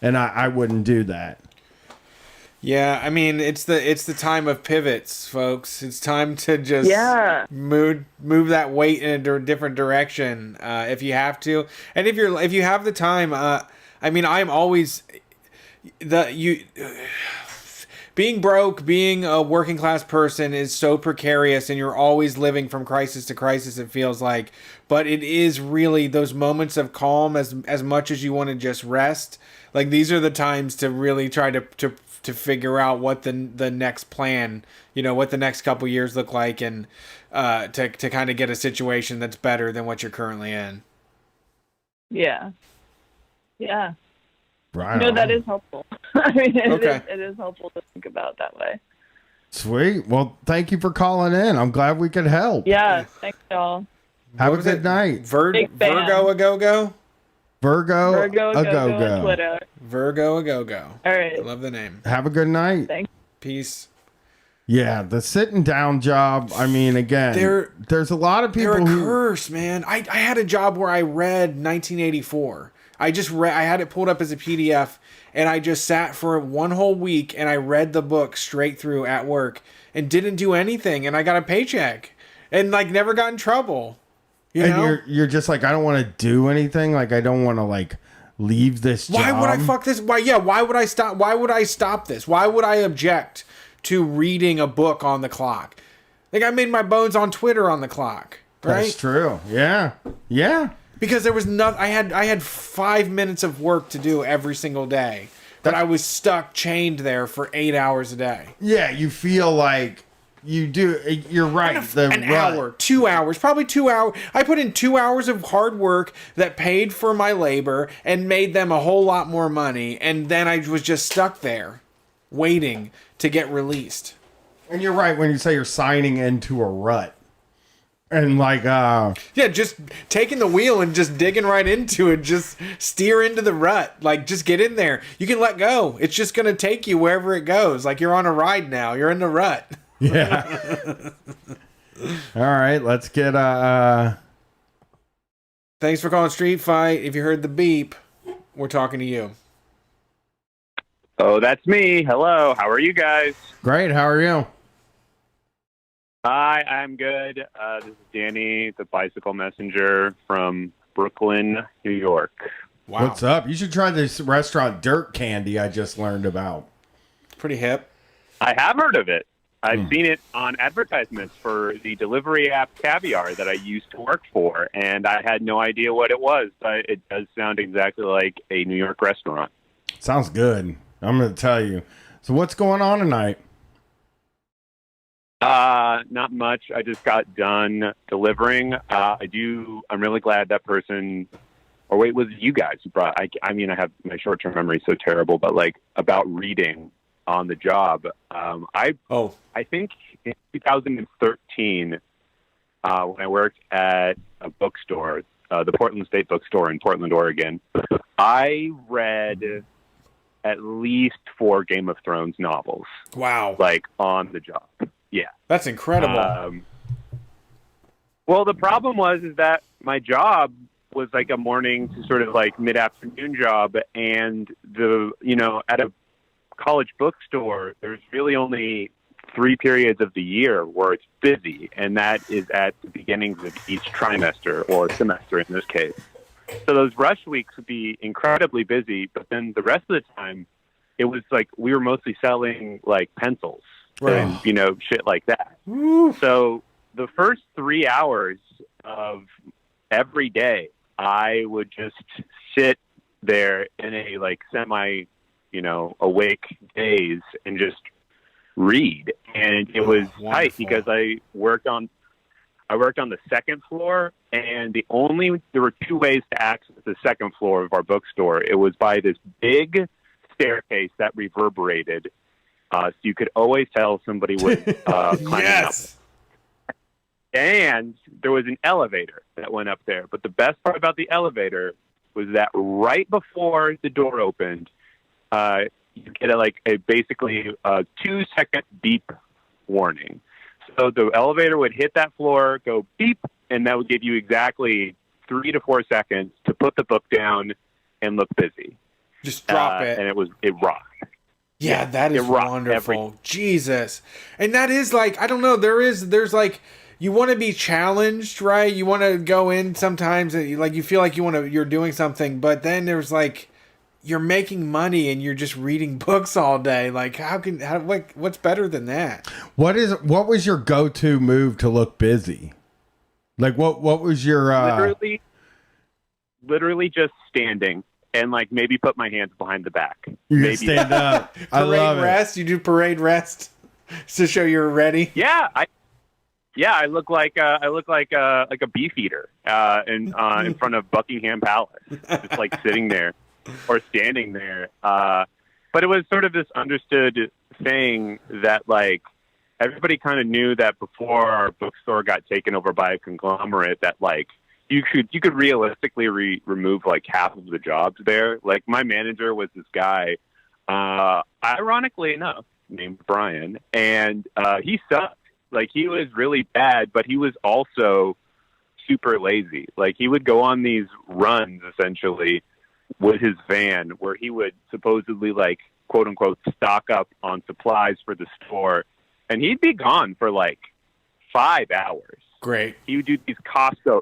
And I wouldn't do that. Yeah, I mean it's the time of pivots, folks. It's time to just move that weight in a different direction if you have to, and if you have the time. I mean, I'm always being broke, being a working class person is so precarious, and you're always living from crisis to crisis. It feels like, but it is really those moments of calm as much as you want to just rest. Like these are the times to really try to figure out what the next plan, what the next couple years look like, and to kind of get a situation that's better than what you're currently in. Yeah. Yeah. Right. That is helpful. I mean, it is helpful to think about that way. Sweet. Well, thank you for calling in. I'm glad we could help. Yeah. Thanks, y'all. Have a good night. Virgo a go-go? Virgo a go-go. Twitter. Virgo a go-go. All right. I love the name. Have a good night. Thanks. Peace. Yeah, the sitting down job, I mean, again, there's a lot of people who... curse, man. I had a job where I read 1984. I had it pulled up as a PDF, and I just sat for one whole week, and I read the book straight through at work, and didn't do anything, and I got a paycheck, and like never got in trouble. You know? You're just like, I don't want to do anything. Like, I don't want to like leave this job. Why would I fuck this? Why would I stop? Why would I stop this? Why would I object to reading a book on the clock? Like I made my bones on Twitter on the clock. Right? That's true. Yeah. Yeah. Because there was I had 5 minutes of work to do every single day, but I was chained there for 8 hours a day. Yeah, you feel like you do. You're right. An hour, 2 hours, probably 2 hours. I put in 2 hours of hard work that paid for my labor and made them a whole lot more money. And then I was just stuck there waiting to get released. And you're right when you say you're signing into a rut. And like, yeah, just taking the wheel and just digging right into it. Just steer into the rut. Like, just get in there. You can let go. It's just going to take you wherever it goes. Like, you're on a ride now. You're in the rut. Yeah. All right, let's get, Thanks for calling Street Fight. If you heard the beep, we're talking to you. Oh, that's me. Hello. How are you guys? Great. How are you? Hi, I'm good. This is Danny, the bicycle messenger from Brooklyn, New York. Wow. What's up? You should try this restaurant Dirt Candy I just learned about. Pretty hip. I have heard of it. I've seen it on advertisements for the delivery app Caviar that I used to work for, and I had no idea what it was, but it does sound exactly like a New York restaurant. Sounds good. I'm going to tell you. So what's going on tonight? Not much. I just got done delivering. I'm really glad that person, or wait, was it you guys who brought, I mean, I have my short-term memory so terrible, but like about reading on the job. I think in 2013, when I worked at a bookstore, the Portland State Bookstore in Portland, Oregon, I read at least 4 Game of Thrones novels. Wow. Like on the job. Yeah. That's incredible. Well, the problem is that my job was like a morning to sort of like mid-afternoon job, and at a college bookstore, there's really only 3 periods of the year where it's busy, and that is at the beginnings of each trimester or semester in this case. So those rush weeks would be incredibly busy, but then the rest of the time, it was like we were mostly selling like pencils. Right. And, shit like that. Woo. So the first 3 hours of every day, I would just sit there in a like semi, awake daze and just read. And it was tight because I worked on the second floor, and there were 2 ways to access the second floor of our bookstore. It was by this big staircase that reverberated. So you could always tell somebody was climbing up. And there was an elevator that went up there. But the best part about the elevator was that right before the door opened, you get basically a 2-second beep warning. So the elevator would hit that floor, go beep, and that would give you exactly 3 to 4 seconds to put the book down and look busy. Just drop it. And it rocked. Yeah, that is wonderful. Jesus. And that is like, I don't know, there's like, you want to be challenged, right? You want to go in sometimes and like you feel like you're doing something, but then there's like you're making money and you're just reading books all day. Like what's better than that? What was your go-to move to look busy? Like what was your literally just standing. And like maybe put my hands behind the back. You stand up. I love rest. You do parade rest to show you're ready. Yeah, I look like a beefeater in front of Buckingham Palace, just like sitting there or standing there. But it was sort of this understood thing that like everybody kind of knew that before our bookstore got taken over by a conglomerate that like. You could realistically remove like half of the jobs there. Like my manager was this guy, ironically enough, named Brian, and he sucked. Like he was really bad, but he was also super lazy. Like he would go on these runs essentially with his van where he would supposedly like quote unquote stock up on supplies for the store, and he'd be gone for like 5 hours. Great. He would do these Costco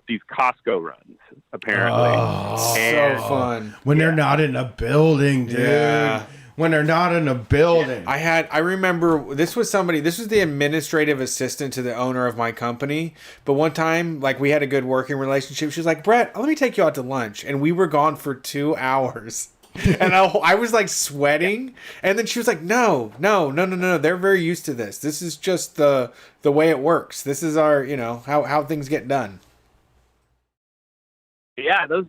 runs, apparently. Oh, so fun. When they're not in a building, dude. Yeah. When they're not in a building. I remember this was the administrative assistant to the owner of my company. But one time, like we had a good working relationship. She was like, Brett, let me take you out to lunch. And we were gone for 2 hours. And I was like sweating. And then she was like, no. They're very used to this. This is just the way it works. This is our, how things get done. Yeah, those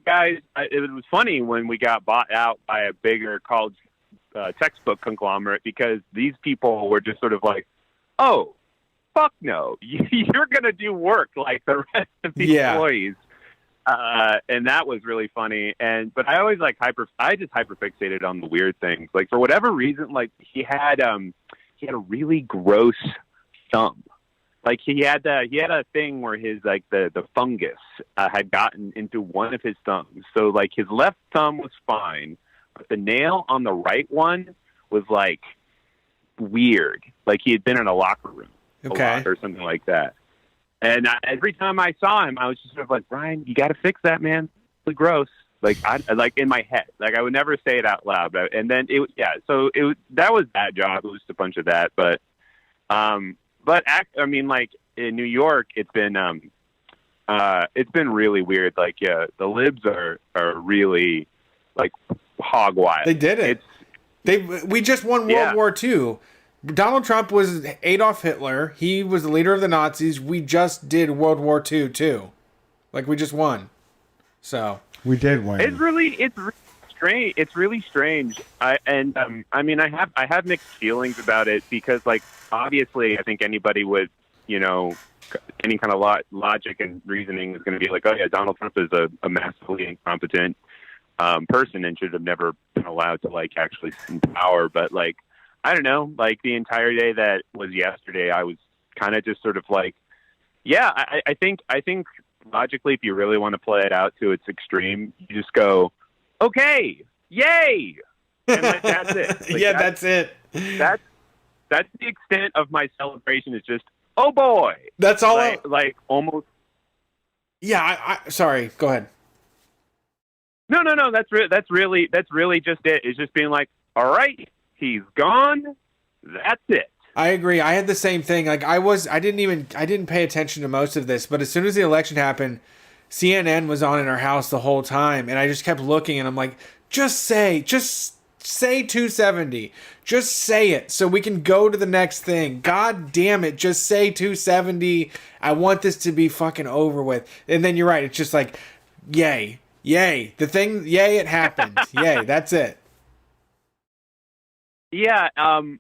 guys. It was funny when we got bought out by a bigger college textbook conglomerate, because these people were just sort of like, oh, fuck no, you're gonna do work like the rest of the employees. And that was really funny. But I always I just hyperfixated on the weird things. Like, for whatever reason, like he had a really gross thumb. Like he had a thing where his the fungus had gotten into one of his thumbs. So like his left thumb was fine, but the nail on the right one was like weird. Like he had been in a locker room a lot or something like that. And every time I saw him, I was just sort of like, Brian, you got to fix that, man. It's gross. Like in my head, like I would never say it out loud. And then that was that job. It was just a bunch of that. But like in New York, it's been really weird. Like, the libs are really like hog wild. They did it. We just won World War II. Donald Trump was Adolf Hitler. He was the leader of the Nazis. We just did World War II too. Like, we just won. So we did win. It's really strange. It's really strange. I have mixed feelings about it, because like obviously I think anybody with any kind of logic and reasoning is going to be like, oh yeah, Donald Trump is a massively incompetent person and should have never been allowed to like actually sit in power. But like, I don't know, like the entire day that was yesterday, I was kind of just sort of like, yeah, I think logically, if you really want to play it out to its extreme, you just go, okay, yay, and that's it. Like, that's it. That's the extent of my celebration. Is just, oh boy, that's all. Like almost. Yeah, I sorry. Go ahead. No. That's really just it. It's just being like, all right, he's gone. That's it. I agree. I had the same thing. Like I didn't pay attention to most of this, but as soon as the election happened, CNN was on in our house the whole time, and I just kept looking, and I'm like, just say 270. Just say it so we can go to the next thing. God damn it, just say 270. I want this to be fucking over with. And then you're right. It's just like, yay. The thing, yay, it happened. Yay, that's it. Yeah, I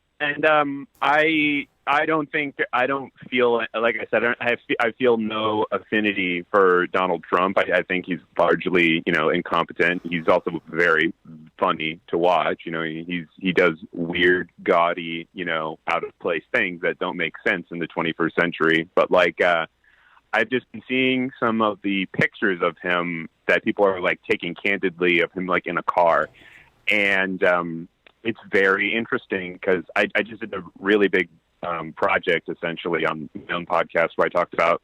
don't feel, like I said, I feel no affinity for Donald Trump. I think he's largely, incompetent. He's also very funny to watch. He does weird, gaudy, out of place things that don't make sense in the 21st century. But like, I've just been seeing some of the pictures of him that people are like taking candidly of him, like in a car. And, it's very interesting because I just did a really big project essentially on my own podcast where I talked about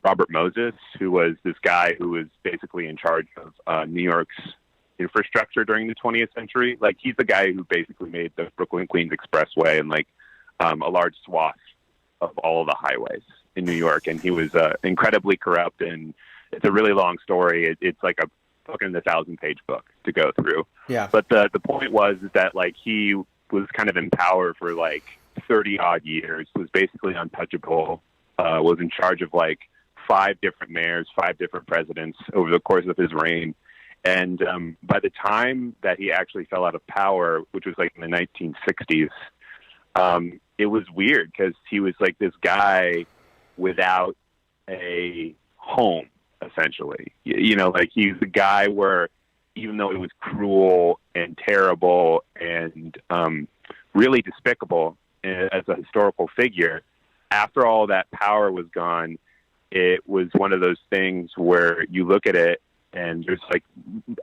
Robert Moses, who was this guy who was basically in charge of New York's infrastructure during the 20th century. Like, he's the guy who basically made the Brooklyn-Queens Expressway and like a large swath of all of the highways in New York. And he was incredibly corrupt, and it's a really long story. It's like a fucking 1,000-page book to go through. Yeah. But the point was that like he was kind of in power for like 30 odd years, was basically untouchable, was in charge of like 5 different mayors, 5 different presidents over the course of his reign. And by the time that he actually fell out of power, which was like in the 1960s, it was weird because he was like this guy without a home. Essentially, like he's a guy where even though it was cruel and terrible and really despicable as a historical figure, after all that power was gone, it was one of those things where you look at it and there's like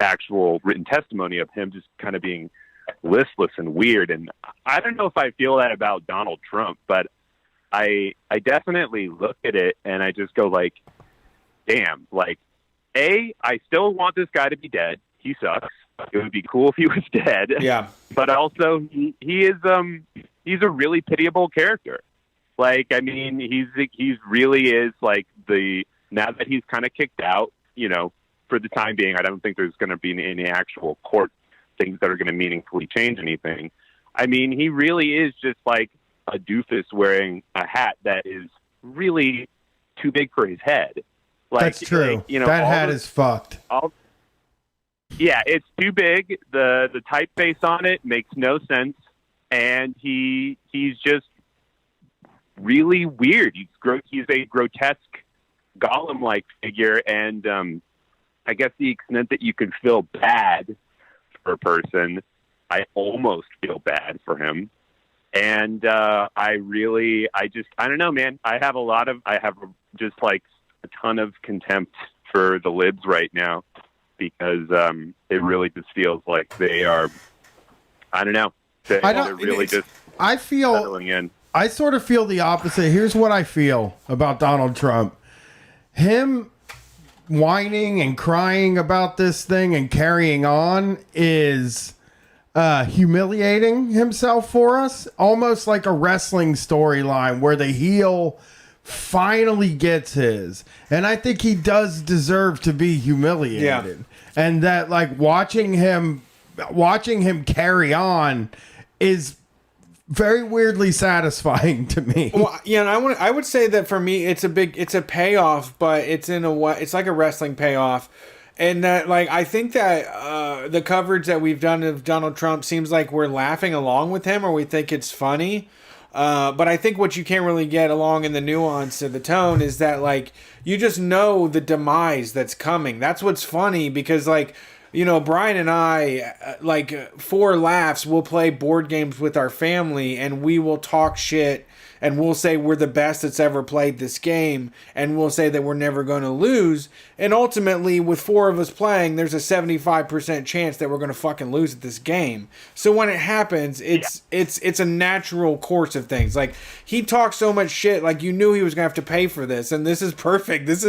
actual written testimony of him just kind of being listless and weird. And I don't know if I feel that about Donald Trump, but I definitely look at it and I just go like, damn, like, I still want this guy to be dead. He sucks. It would be cool if he was dead. Yeah. But also, he's a really pitiable character. Like, I mean, he's really is like now that he's kind of kicked out, for the time being. I don't think there's going to be any actual court things that are going to meaningfully change anything. I mean, he really is just like a doofus wearing a hat that is really too big for his head. Like, That's true. Like, you know, that hat is fucked. Yeah, it's too big. The typeface on it makes no sense, and he's just really weird. He's a grotesque golem-like figure, and I guess the extent that you can feel bad for a person, I almost feel bad for him. And I don't know, man. I have just like a ton of contempt for the libs right now, because it really just feels like they are, I don't know. They're really just settling in. I sort of feel the opposite. Here's what I feel about Donald Trump. Him whining and crying about this thing and carrying on is humiliating himself for us. Almost like a wrestling storyline where the heel finally gets his. And I think he does deserve to be humiliated. Yeah. And that, like, watching him carry on is very weirdly satisfying to me. Well, yeah, and I would say that for me, it's a payoff, but it's in a way, it's like a wrestling payoff. And that, like, I think that the coverage that we've done of Donald Trump seems like we're laughing along with him, or we think it's funny. But I think what you can't really get along in the nuance of the tone is that, like, you just know the demise that's coming. That's what's funny, because, like, you know, Brian and I, like, for laughs, we'll play board games with our family, and we will talk shit, and we'll say we're the best that's ever played this game, and we'll say that we're never going to lose. And ultimately, with 4 of us playing, there's a 75% chance that we're going to fucking lose at this game. So when it happens, it's a natural course of things. Like, he talked so much shit, like, you knew he was going to have to pay for this, and this is perfect. This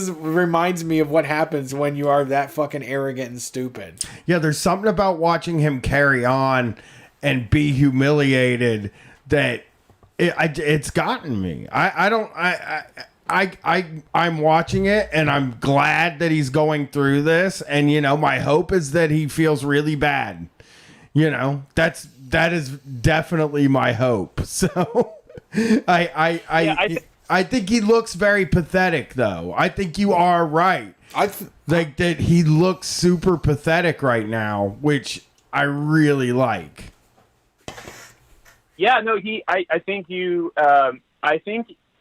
reminds me of what happens when you are that fucking arrogant and stupid. Yeah, there's something about watching him carry on and be humiliated that it's gotten me. I'm watching it, and I'm glad that he's going through this, and, you know, my hope is that he feels really bad. You know, that is definitely my hope. So I think he looks very pathetic, though. I think you are right. Like that he looks super pathetic right now, which I really like. Yeah, no, I think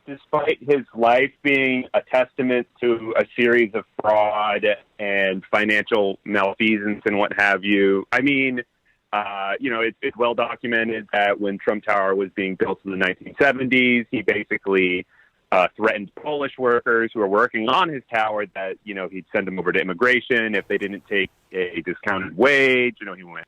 despite his life being a testament to a series of fraud and financial malfeasance and what have you, I mean, you know, it's well documented that when Trump Tower was being built in the 1970s, he basically threatened Polish workers who were working on his tower that, you know, he'd send them over to immigration if they didn't take a discounted wage. You know, he went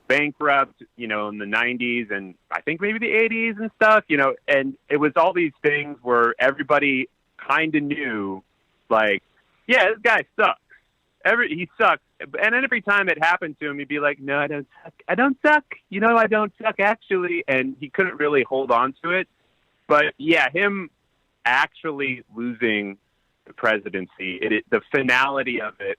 bankrupt, you know, in the 90s and I think maybe the 80s and stuff, you know, and it was all these things where everybody kind of knew, like, yeah, this guy sucks. He sucks. And then every time it happened to him, he'd be like, no, I don't suck. You know, I don't suck, actually. And he couldn't really hold on to it. But, yeah, him actually losing the presidency, the finality of it,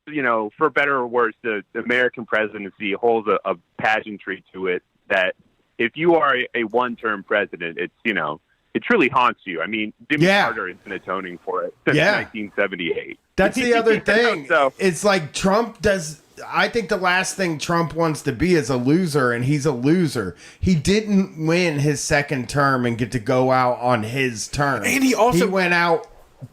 you know, for better or worse, the American presidency holds a pageantry to it that if you are a one-term president, it's, you know, it truly haunts you. I mean, Jimmy Carter has been atoning for it since 1978. That's the other thing. So, it's like Trump does. I think the last thing Trump wants to be is a loser, and he's a loser. He didn't win his second term and get to go out on his term. And he went out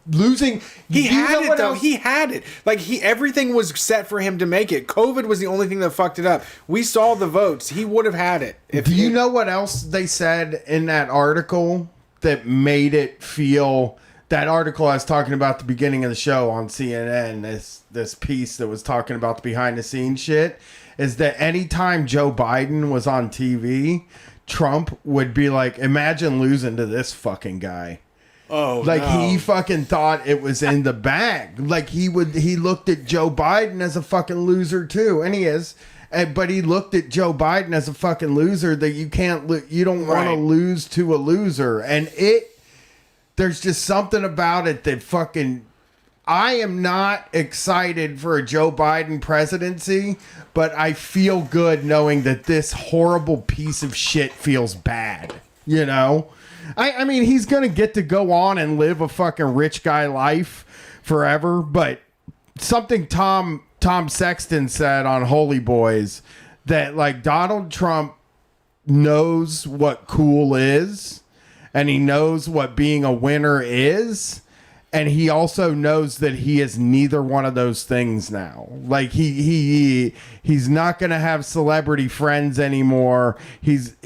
losing. He had it, though. He had it. Like, everything was set for him to make it. COVID was the only thing that fucked it up. We saw the votes. He would have had it. Do you know what else they said in that article that made it feel... That article I was talking about at the beginning of the show on CNN, this piece that was talking about the behind-the-scenes shit, is that anytime Joe Biden was on TV, Trump would be like, imagine losing to this fucking guy. Oh, like, no. He fucking thought it was in the bag. Like, he looked at Joe Biden as a fucking loser too, and he is. But he looked at Joe Biden as a fucking loser that you don't want to lose to a loser. And there's just something about it that fucking I am not excited for a Joe Biden presidency, but I feel good knowing that this horrible piece of shit feels bad. You know? I mean, he's going to get to go on and live a fucking rich guy life forever, but something Tom Sexton said on Holy Boys, that like Donald Trump knows what cool is, and he knows what being a winner is, and he also knows that he is neither one of those things now. Like he's not going to have celebrity friends anymore. He's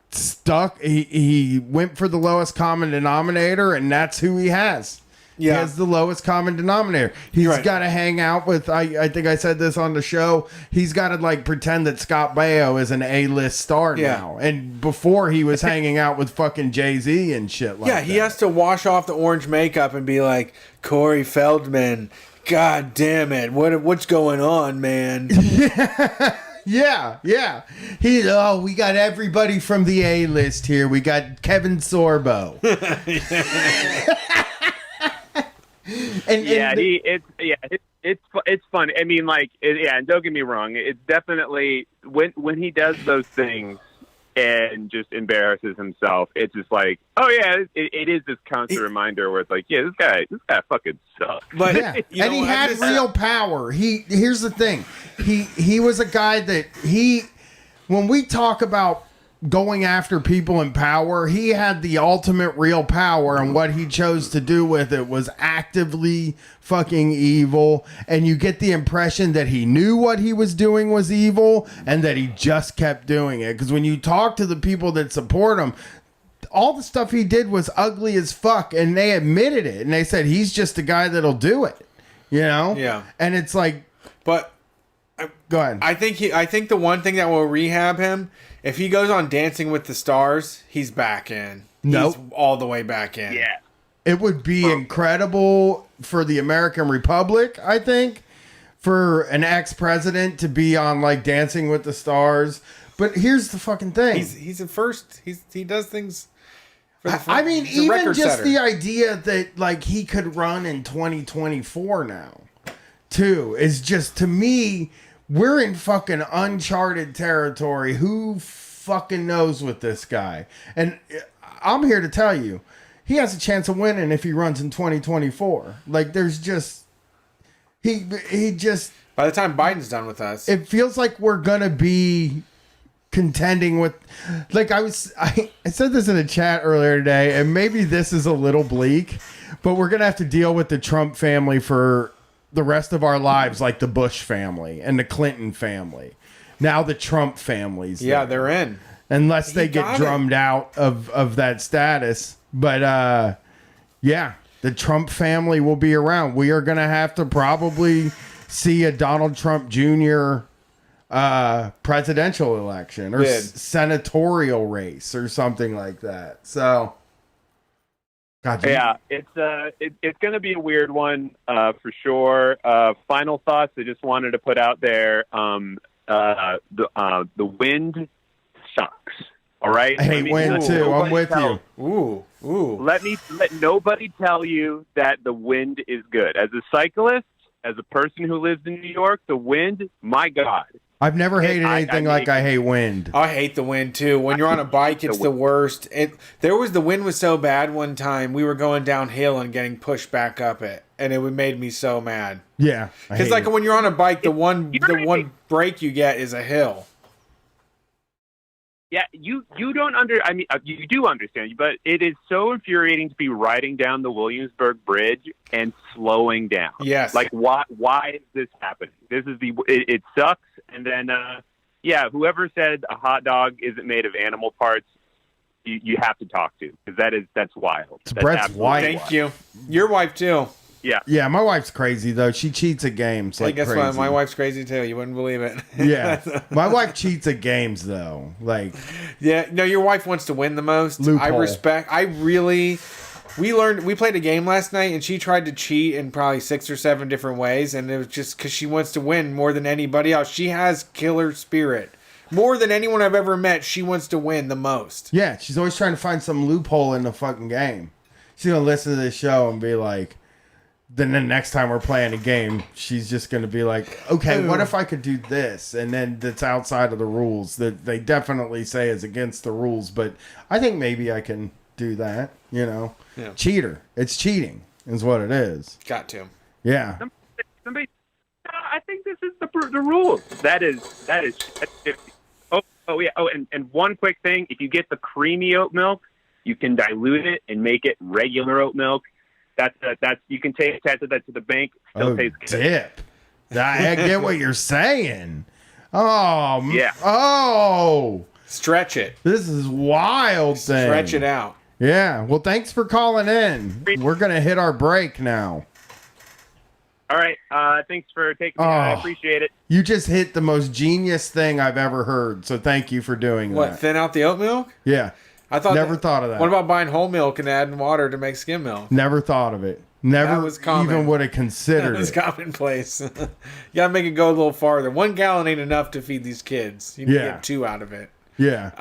stuck. He went for the lowest common denominator, and that's who he has. Yeah. He has the lowest common denominator. He's got to hang out with, I think I said this on the show, he's got to like pretend that Scott Baio is an A-list star now. And before he was hanging out with fucking Jay-Z and shit like that. Yeah, he has to wash off the orange makeup and be like, Corey Feldman, God damn it, what's going on, man? Yeah. We got everybody from the A-list here. We got Kevin Sorbo. It's fun. I mean, like, and don't get me wrong. It's definitely when he does those things and just embarrasses himself. It's just like, oh yeah, it is this constant reminder where it's like, yeah, this guy fucking sucks. But and he had real power. Here's the thing. He was a guy that when we talk about going after people in power, he had the ultimate real power, and what he chose to do with it was actively fucking evil. And you get the impression that he knew what he was doing was evil and that he just kept doing it. Because when you talk to the people that support him, all the stuff he did was ugly as fuck, and they admitted it, and they said he's just a guy that'll do it, you know? Yeah. And it's like, but go ahead. I think the one thing that will rehab him, if he goes on Dancing with the Stars, he's back in. Nope. He's all the way back in. Yeah. It would be incredible for the American Republic, I think, for an ex-president to be on like Dancing with the Stars. But here's the fucking thing. He's a first. He does things. I mean, even just the idea that like he could run in 2024 now, too, is just, to me, we're in fucking uncharted territory. Who fucking knows with this guy? And I'm here to tell you, he has a chance of winning if he runs in 2024. Like, there's just he just, by the time Biden's done with us, it feels like we're gonna be contending with, like, I said this in a chat earlier today, and maybe this is a little bleak, but we're gonna have to deal with the Trump family for the rest of our lives, like the Bush family and the Clinton family. Now the Trump family's there. They're in, unless they get drummed out of that status. But yeah, the Trump family will be around. We are going to have to probably see a Donald Trump Jr. Presidential election or senatorial race or something like that. So yeah, it's going to be a weird one for sure. Final thoughts I just wanted to put out there. The wind sucks. All right. I hate wind too. I'm with you. Ooh. Let nobody tell you that the wind is good. As a cyclist, as a person who lives in New York, the wind, my God. I've never hated anything like I hate wind. I hate the wind too. When you're on a bike, it's the worst. The wind was so bad one time. We were going downhill and getting pushed back up it, and it made me so mad. Yeah, because like when you're on a bike, the one break you get is a hill. Yeah, you don't I mean, you do understand, but it is so infuriating to be riding down the Williamsburg Bridge and slowing down. Yes. Like, why is this happening? It sucks. And then, whoever said a hot dog isn't made of animal parts, you have to talk to, because that's wild. Brett's wild. Thank you. Your wife too. Yeah, my wife's crazy though. She cheats at games. Like, guess crazy. what? My wife's crazy too. You wouldn't believe it. Yeah, my wife cheats at games though. Like, yeah, no, your wife wants to win the most. Loophole. We played a game last night, and she tried to cheat in probably 6 or 7 different ways, and it was just because she wants to win more than anybody else. She has killer spirit. More than anyone I've ever met, she wants to win the most. Yeah, she's always trying to find some loophole in the fucking game. She's gonna listen to this show and be like, then the next time we're playing a game, she's just going to be like, okay, what if I could do this? And then that's outside of the rules that they definitely say is against the rules. But I think maybe I can do that, you know. Yeah. Cheater. It's cheating is what it is. Got to. Yeah. Somebody, I think this is the rules. That is. Oh yeah. Oh, and one quick thing: if you get the creamy oat milk, you can dilute it and make it regular oat milk. That's you can attach that to the bank. Still tastes good. Dip. I get what you're saying. Oh yeah. Oh. Stretch it. This is wild thing. Stretch it out. Yeah. Well, thanks for calling in. We're gonna hit our break now. All right. Thanks for taking me. I appreciate it. You just hit the most genius thing I've ever heard. So thank you for doing that. What, thin out the oat milk? Yeah. I thought Never thought of that. What about buying whole milk and adding water to make skim milk? Never thought of it. Never even would have considered That was it. commonplace. You gotta make it go a little farther. 1 gallon ain't enough to feed these kids. You need to get 2 out of it. Yeah.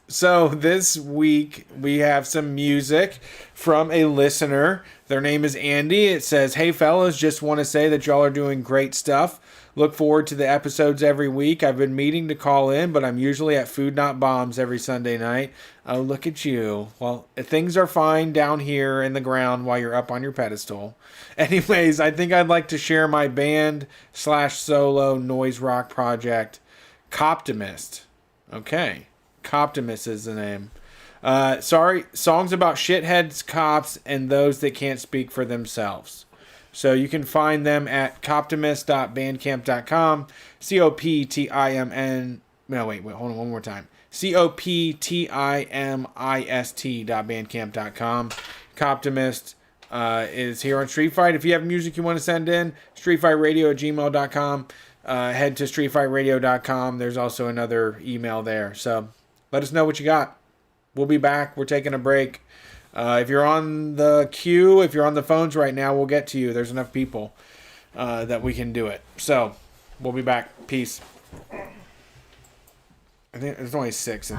So this week we have some music from a listener. Their name is Andy. It says, "Hey fellas, just want to say that y'all are doing great stuff. Look forward to the episodes every week. I've been meaning to call in, but I'm usually at Food Not Bombs every Sunday night." Oh, look at you. Well, things are fine down here in the ground while you're up on your pedestal. Anyways, I think I'd like to share my band/solo noise rock project, Coptimist. Okay. Coptimist is the name. Songs about shitheads, cops, and those that can't speak for themselves. So you can find them at coptimist.bandcamp.com. COPTIMN. No, wait, hold on one more time. COPTIMIST.bandcamp.com. Coptimist is here on Street Fight. If you have music you want to send in, streetfightradio@gmail.com. Head to streetfightradio.com. There's also another email there. So let us know what you got. We'll be back. We're taking a break. If you're on the queue, if you're on the phones right now, we'll get to you. There's enough people that we can do it. So we'll be back. Peace. I think there's only 6. To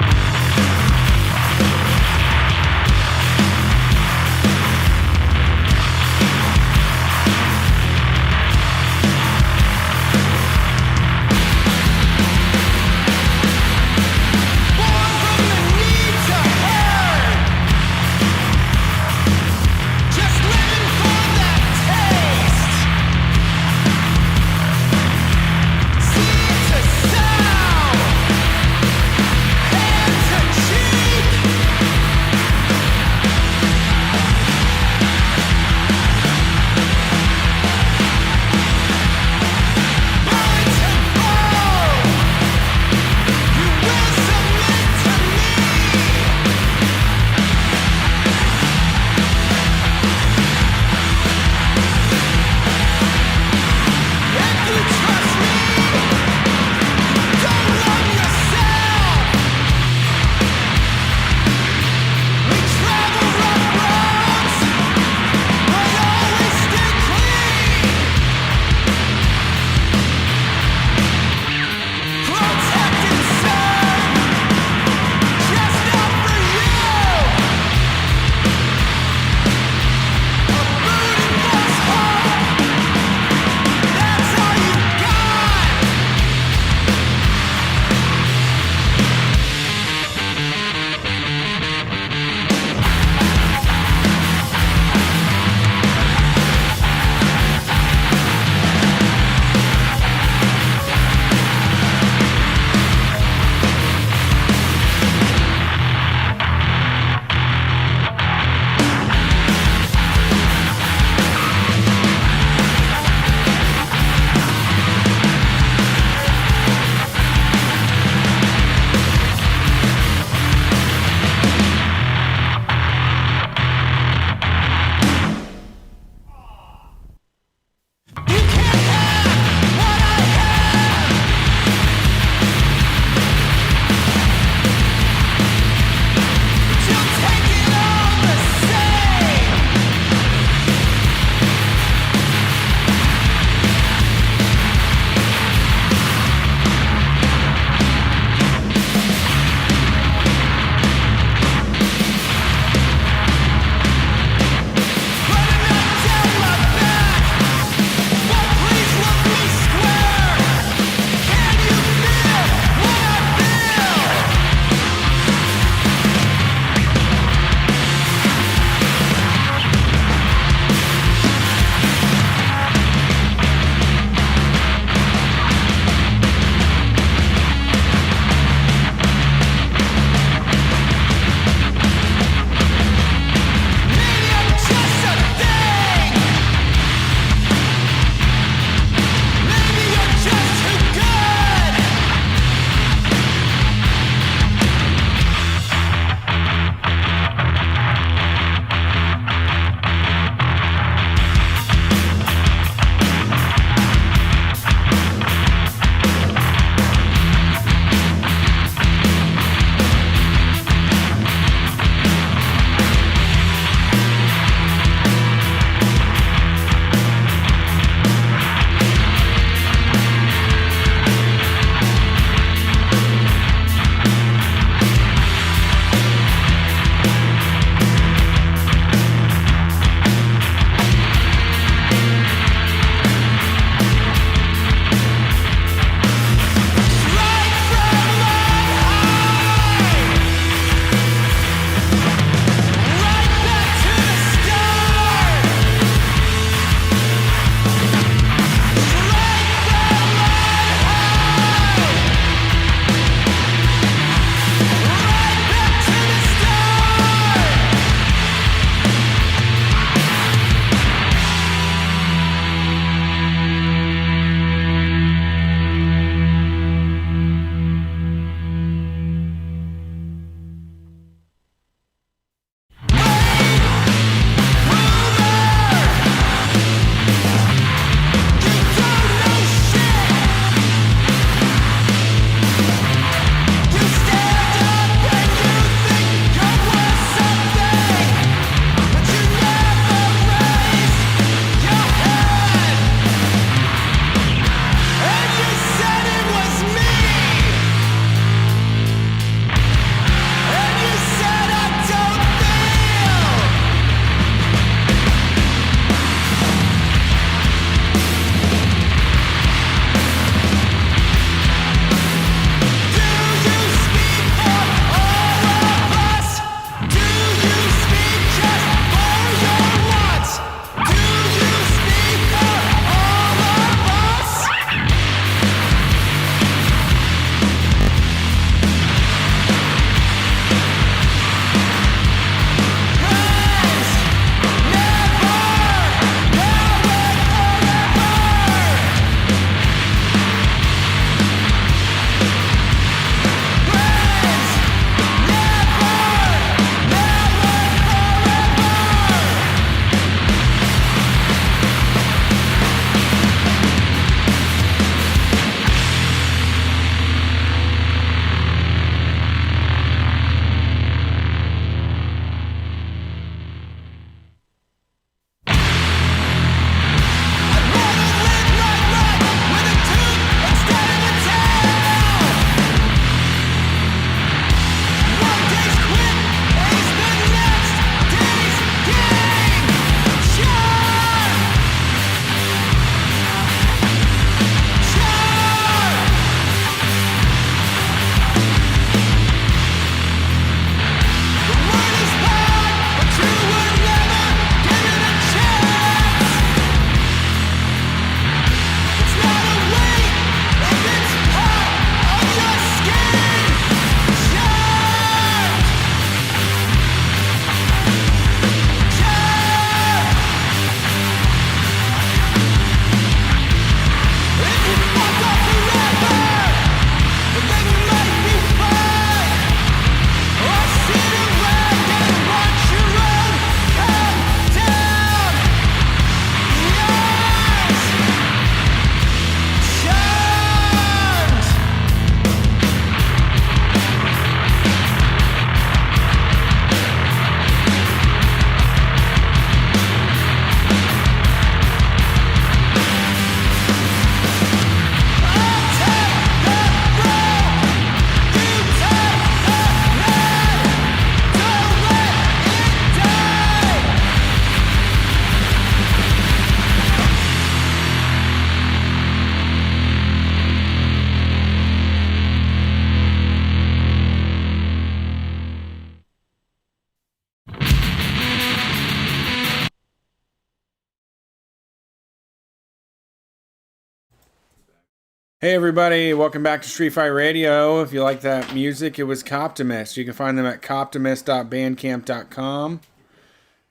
Hey everybody, welcome back to Street Fight Radio. If you like that music, it was Coptimist. You can find them at coptimist.bandcamp.com.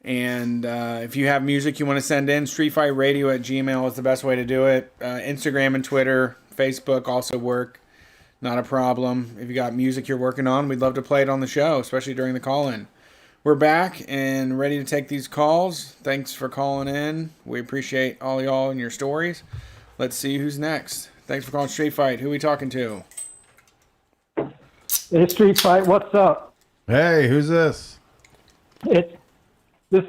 And if you have music you want to send in, streetfightradio@gmail is the best way to do it. Instagram and Twitter, Facebook also work. Not a problem. If you got music you're working on, we'd love to play it on the show, especially during the call-in. We're back and ready to take these calls. Thanks for calling in. We appreciate all y'all and your stories. Let's see who's next. Thanks for calling Street Fight. Who are we talking to? Hey, Street Fight, what's up? Hey, who's this? This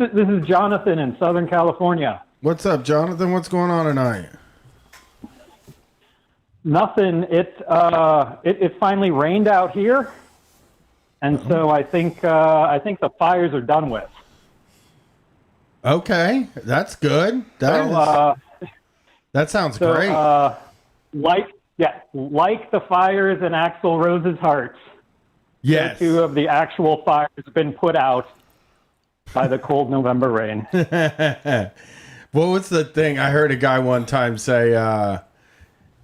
is Jonathan in Southern California. What's up, Jonathan? What's going on tonight? Nothing. It finally rained out here, and so I think the fires are done with. Okay, that's good. That sounds great. Like the fires in Axl Rose's heart. Yes. Two of the actual fires have been put out by the cold November rain. What was the thing? I heard a guy one time say that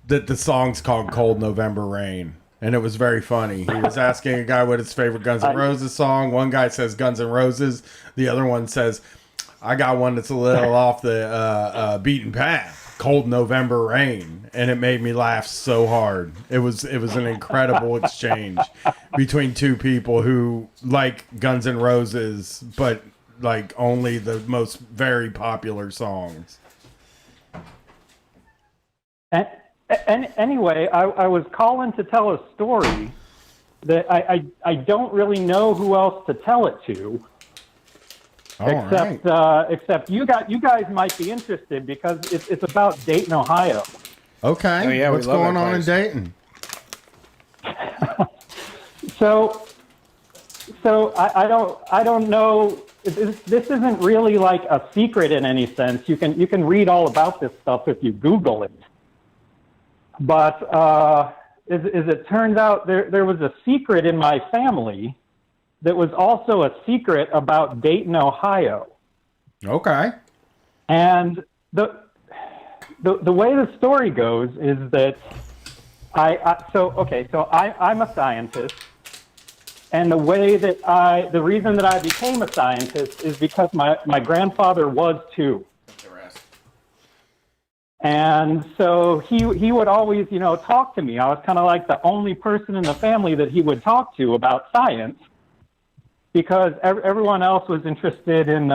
the song's called Cold November Rain, and it was very funny. He was asking a guy what his favorite Guns N' Roses song. One guy says Guns N' Roses. The other one says, I got one that's a little off the beaten path, Cold November Rain. And it made me laugh so hard. It was an incredible exchange between two people who like Guns N' Roses, but like only the most very popular songs. And anyway, I was calling to tell a story that I don't really know who else to tell it to. Except you guys might be interested because it's about Dayton, Ohio. Okay. Oh, yeah, what's going on in Dayton? So I don't know. This isn't really like a secret in any sense. You can read all about this stuff if you Google it. But as it turns out, there was a secret in my family that was also a secret about Dayton, Ohio. Okay. And the way the story goes is that I'm a scientist, and the reason that I became a scientist is because my grandfather was too. And so he would always, talk to me. I was kind of like the only person in the family that he would talk to about science, because everyone else was interested in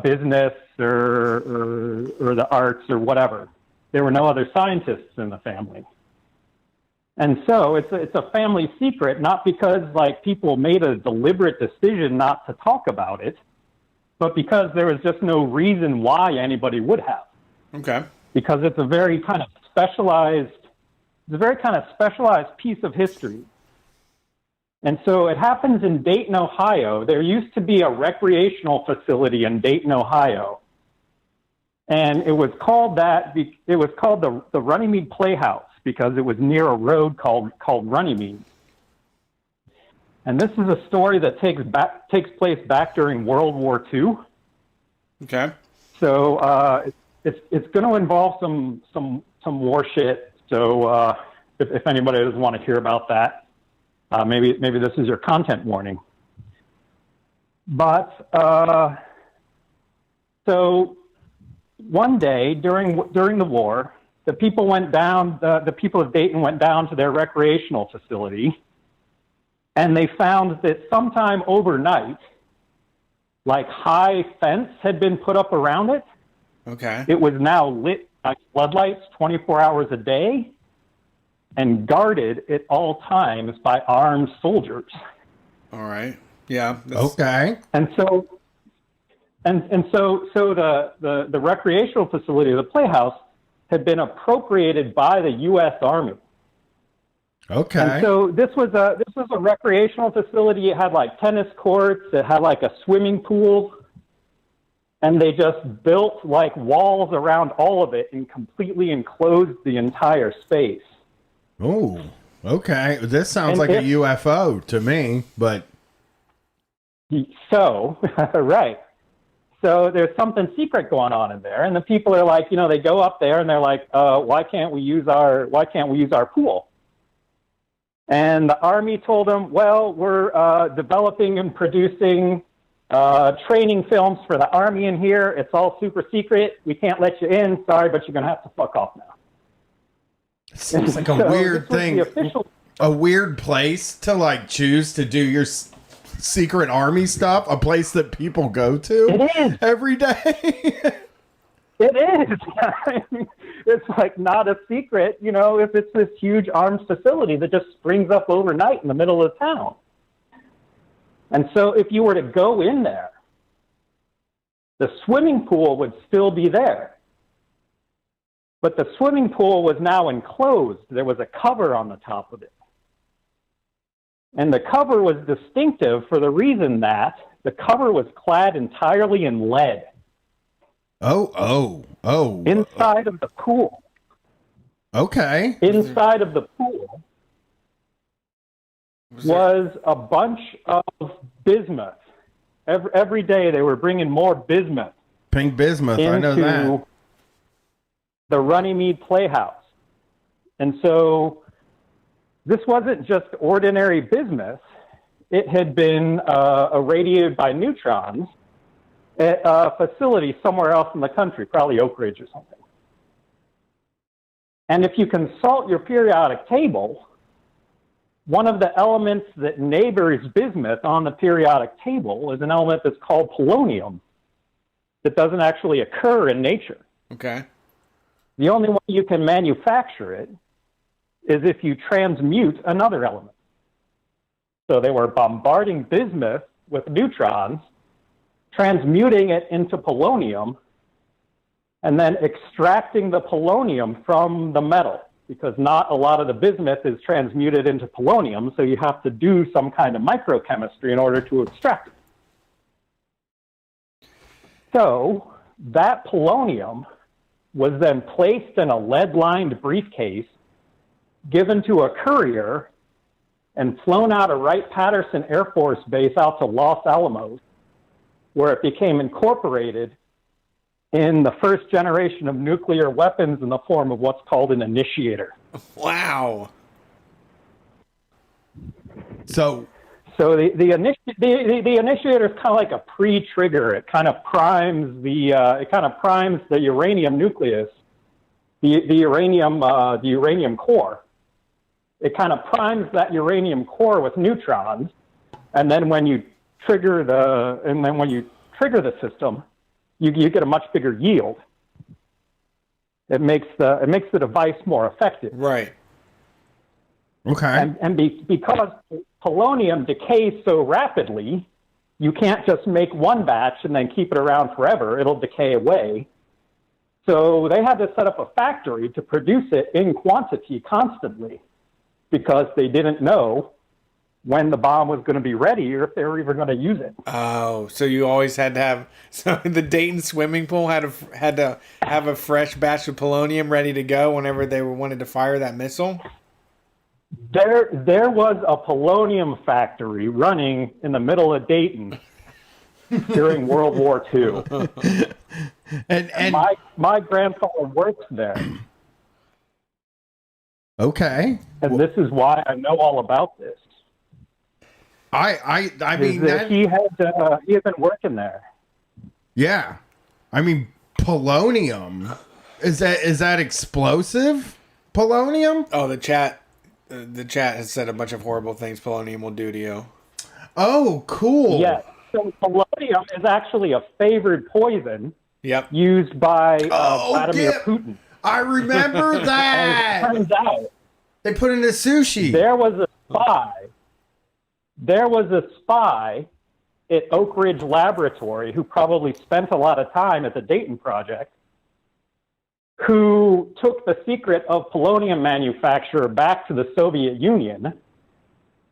business or the arts or whatever. There were no other scientists in the family. And so it's a family secret, not because people made a deliberate decision not to talk about it, but because there was just no reason why anybody would have. Okay. Because it's a very kind of specialized piece of history. And so it happens in Dayton, Ohio. There used to be a recreational facility in Dayton, Ohio. And it was called the Runnymede Playhouse because it was near a road called Runnymede. And this is a story that takes place back during World War II. Okay. So it's going to involve some war shit. So if anybody doesn't want to hear about that, maybe this is your content warning. But so one day during the war, the people went down. The people of Dayton went down to their recreational facility, and they found that sometime overnight, high fence had been put up around it. Okay. It was now lit by floodlights 24 hours a day and guarded at all times by armed soldiers. All right. Yeah. Okay. And so the recreational facility, the Playhouse, had been appropriated by the U.S. Army. Okay. And so this was a recreational facility. It had tennis courts. It had a swimming pool. And they just built walls around all of it and completely enclosed the entire space. Oh, okay. This sounds like a UFO to me, but... So, right. So there's something secret going on in there, and the people are like, they go up there and they're like, why can't we use our pool? And the Army told them, well, we're developing and producing training films for the Army in here. It's all super secret. We can't let you in. Sorry, but you're going to have to fuck off now. It seems like a weird thing, a weird place to like choose to do your secret Army stuff, a place that people go to every day. It is. It's like not a secret, if it's this huge arms facility that just springs up overnight in the middle of town. And so if you were to go in there, the swimming pool would still be there. But the swimming pool was now enclosed. There was a cover on the top of it. And the cover was distinctive for the reason that the cover was clad entirely in lead. Oh. Inside of the pool. Okay. Inside of the pool was a bunch of bismuth. Every day they were bringing more bismuth. Pink bismuth, I know that. The Runnymede Playhouse. And so this wasn't just ordinary bismuth. It had been irradiated by neutrons at a facility somewhere else in the country, probably Oak Ridge or something. And if you consult your periodic table, one of the elements that neighbors bismuth on the periodic table is an element that's called polonium that doesn't actually occur in nature. Okay. The only way you can manufacture it is if you transmute another element. So they were bombarding bismuth with neutrons, transmuting it into polonium, and then extracting the polonium from the metal, because not a lot of the bismuth is transmuted into polonium, so you have to do some kind of microchemistry in order to extract it. So that polonium was then placed in a lead-lined briefcase, given to a courier, and flown out of Wright-Patterson Air Force Base out to Los Alamos, where it became incorporated in the first generation of nuclear weapons in the form of what's called an initiator. Wow. So the initiator is kind of like a pre-trigger. It kind of primes the uranium nucleus, the uranium core. It kind of primes that uranium core with neutrons, and then when you trigger the system, you get a much bigger yield. It makes the device more effective. Right. Okay. And because polonium decays so rapidly, you can't just make one batch and then keep it around forever. It'll decay away. So they had to set up a factory to produce it in quantity constantly, because they didn't know when the bomb was going to be ready or if they were even going to use it. Oh, so you always had to have... So the Dayton swimming pool had to have a fresh batch of polonium ready to go whenever they wanted to fire that missile? There was a polonium factory running in the middle of Dayton during World War II. and my grandfather works there. Okay. And this is why I know all about this. I mean that he had been working there. Yeah. I mean, polonium, is that explosive? Polonium? Oh, the chat has said a bunch of horrible things polonium will do to you. Oh, cool. Yes. So polonium is actually a favored poison. Yep. Used by Vladimir Putin. I remember that. And it turns out they put it in the sushi. There was a spy at Oak Ridge Laboratory who probably spent a lot of time at the Dayton Project, who took the secret of polonium manufacture back to the Soviet Union.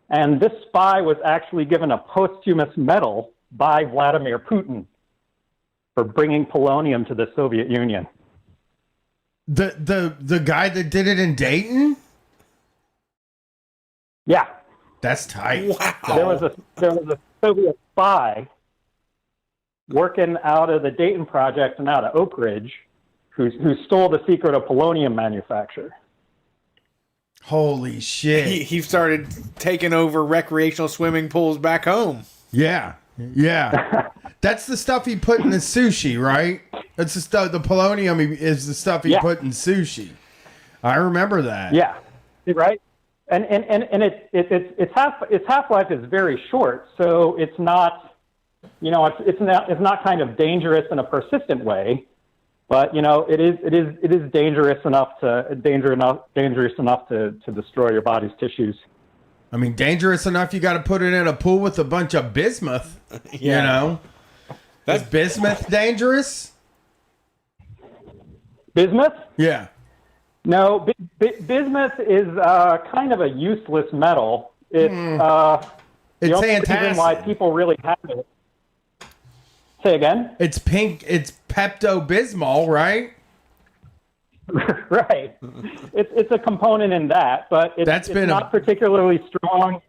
And this spy was actually given a posthumous medal by Vladimir Putin for bringing polonium to the Soviet Union. The guy that did it in Dayton? Yeah. That's tight. Wow. There was a Soviet spy working out of the Dayton project and out of Oak Ridge who stole the secret of polonium manufacture. Holy shit. He started taking over recreational swimming pools back home. Yeah. Yeah. That's the stuff he put in the sushi, right? That's the stuff. The polonium is the stuff he put in sushi. I remember that. Yeah. Right. And its half-life is very short, so it's not, it's not kind of dangerous in a persistent way, but it is dangerous enough to destroy your body's tissues. I mean, dangerous enough. You got to put it in a pool with a bunch of bismuth. That's bismuth dangerous. Bismuth? Yeah. No, bismuth is kind of a useless metal. It's the only reason why people really have it. Say again? It's pink. It's Pepto-Bismol, right? Right. It's a component in that, but it's not particularly strong.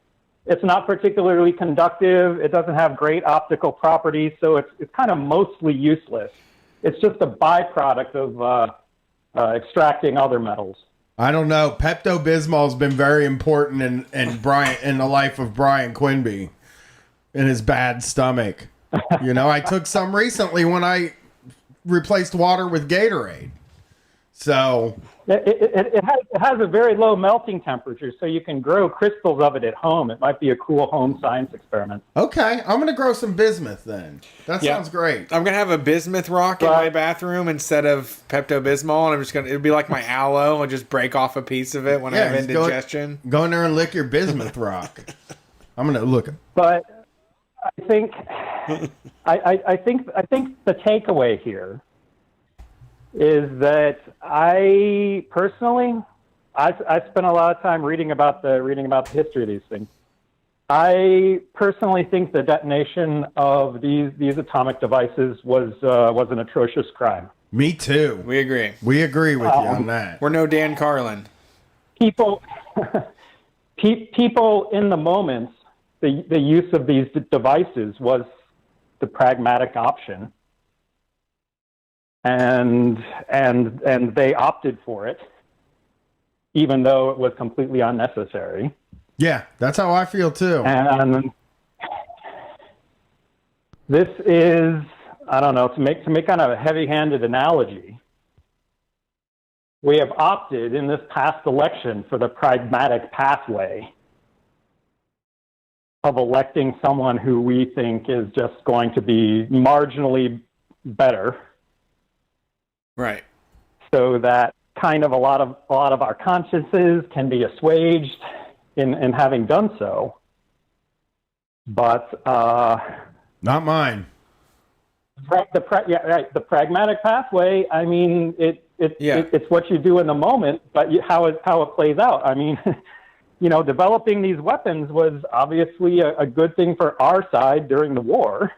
It's not particularly conductive. It doesn't have great optical properties, so it's kind of mostly useless. It's just a byproduct of extracting other metals. I don't know. Pepto-Bismol has been very important in the life of Brian Quinby in his bad stomach. I took some recently when I replaced water with Gatorade. So it has a very low melting temperature, so you can grow crystals of it at home. It might be a cool home science experiment. Okay, I'm gonna grow some bismuth then. That sounds great. I'm gonna have a bismuth rock in my bathroom instead of Pepto-Bismol, and it'll be like my aloe. I'll just break off a piece of it when I have indigestion. Go in there and lick your bismuth rock. I'm gonna look. But I think I think the takeaway here is that I personally, I spent a lot of time reading about the history of these things. I personally think the detonation of these atomic devices was an atrocious crime. Me too. We agree. We agree with you on that. We're no Dan Carlin. People in the moments, the use of these devices was the pragmatic option. And they opted for it, even though it was completely unnecessary. Yeah, that's how I feel too. And this is, I don't know, to make kind of a heavy-handed analogy. We have opted in this past election for the pragmatic pathway of electing someone who we think is just going to be marginally better. Right. So that kind of a lot of our consciences can be assuaged in having done so. But not mine. The pragmatic pathway. I mean, it's what you do in the moment, but how it plays out. I mean, developing these weapons was obviously a good thing for our side during the war.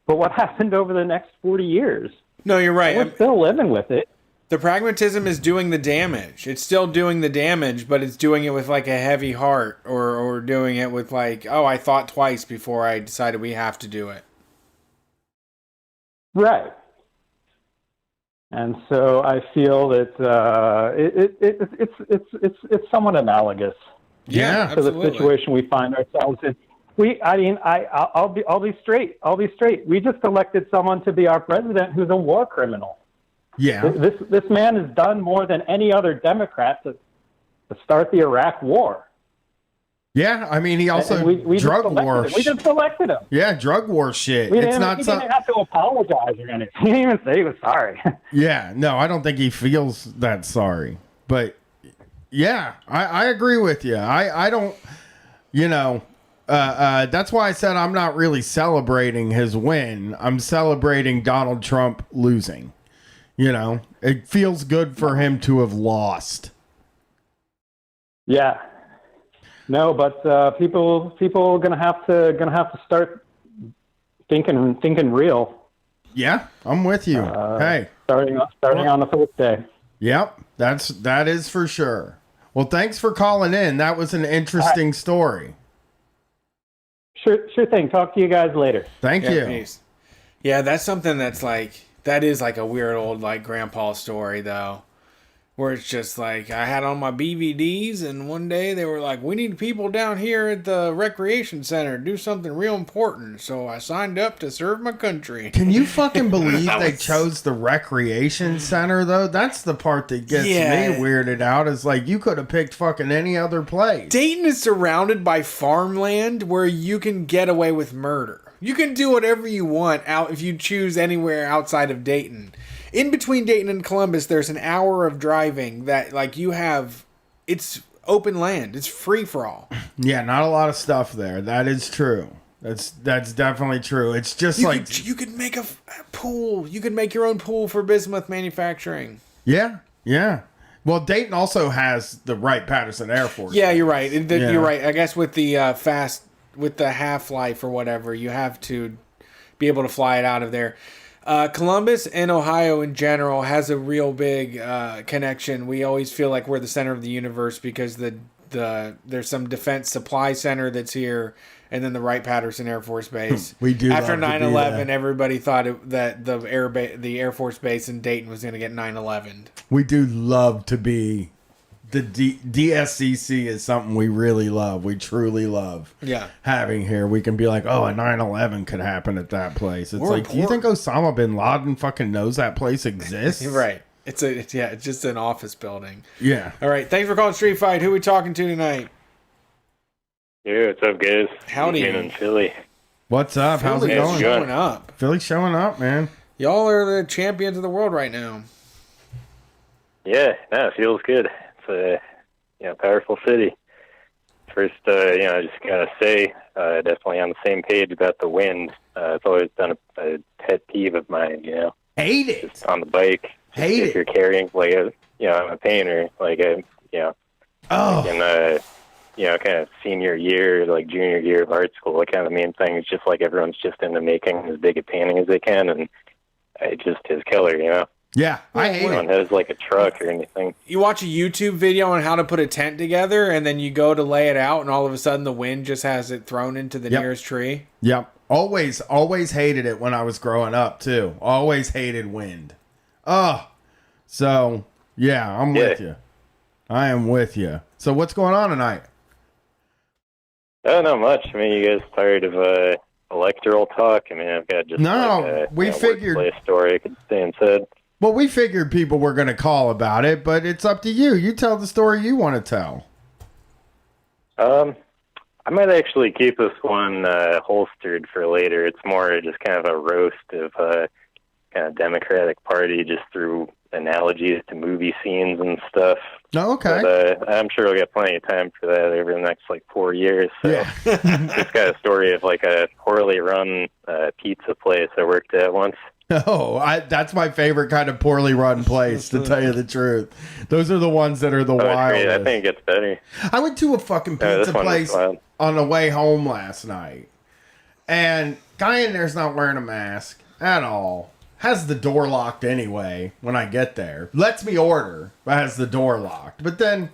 But what happened over the next 40 years? No, you're right. We're still living with it. The pragmatism is doing the damage. It's still doing the damage, but it's doing it with like a heavy heart or doing it with like, oh, I thought twice before I decided we have to do it. Right. And so I feel that it's somewhat analogous. Yeah, to the situation we find ourselves in. I'll be straight. We just elected someone to be our president who's a war criminal. Yeah. This man has done more than any other Democrat to start the Iraq War. Yeah, I mean, he also drug war. We just elected him. Yeah, drug war shit. He didn't have to apologize or anything. He didn't even say he was sorry. Yeah, no, I don't think he feels that sorry. But yeah, I agree with you. I don't, that's why I said I'm not really celebrating his win. I'm celebrating Donald Trump losing. It feels good for him to have lost. Yeah. No, but people gonna have to start thinking real. Yeah, I'm with you. Hey, starting on the fourth day. Yep, that is for sure. Well, thanks for calling in. That was an interesting story. Sure thing. Talk to you guys later. Thank you. Peace. Yeah, that's something that is like a weird old like grandpa story though. Where it's just like, I had on my BVDs, and one day they were like, we need people down here at the recreation center to do something real important. So I signed up to serve my country. Can you fucking believe they chose the recreation center, though? That's the part that gets me weirded out. Is like, you could have picked fucking any other place. Dayton is surrounded by farmland where you can get away with murder. You can do whatever you want out if you choose anywhere outside of Dayton. In between Dayton and Columbus, there's an hour of driving that, like, it's open land. It's free for all. Yeah, not a lot of stuff there. That is true. That's definitely true. It's just you could make a pool. You could make your own pool for bismuth manufacturing. Yeah. Well, Dayton also has the Wright-Patterson Air Force. Yeah, you're right. You're right. I guess with the with the half-life or whatever, you have to be able to fly it out of there. Columbus and Ohio in general has a real big connection. We always feel like we're the center of the universe because there's some defense supply center that's here, and then the Wright-Patterson Air Force Base. We do. After 9/11, everybody thought that the Air Force Base in Dayton was going to get 9/11. We do love to be. The DSCC is something we really love. We truly love having here. We can be like, oh, a 9/11 could happen at that place. It's do you think Osama bin Laden fucking knows that place exists? Right. It's just an office building. Yeah. All right. Thanks for calling Street Fight. Who are we talking to tonight? Yeah, what's up, guys? Howdy. In Philly. What's up? How's it going? Showing up. Philly's showing up, man. Y'all are the champions of the world right now. Yeah, it feels good. It's a powerful city. First, I just gotta say, definitely on the same page about the wind. It's always been a pet peeve of mine. Hate it. Just on the bike. If you're carrying I'm a painter. In kind of senior year, like junior year of art school, kind of the main thing is just like everyone's just into making as big a painting as they can, and it just is killer. Yeah, I hate it. Has like a truck or anything. You watch a YouTube video on how to put a tent together, and then you go to lay it out, and all of a sudden the wind just has it thrown into the nearest tree. Yep. Always hated it when I was growing up too. Always hated wind. So yeah, I'm with you. I am with you. So what's going on tonight? Oh, not much. I mean, you guys tired of electoral talk? I mean, I've got just we figured workplace story I could stay and said. Well, we figured people were going to call about it, but it's up to you. You tell the story you want to tell. I might actually keep this one holstered for later. It's more just kind of a roast of kind of Democratic Party just through analogies to movie scenes and stuff. Oh, okay. But, I'm sure we'll get plenty of time for that over the next 4 years. So just got a story of a poorly run pizza place I worked at once. Oh, that's my favorite kind of poorly run place, to tell you the truth. Those are the ones that are the wildest. I think it gets better. I went to a fucking pizza place on the way home last night, and guy in there's not wearing a mask at all. Has the door locked anyway when I get there. Lets me order, but has the door locked. But then,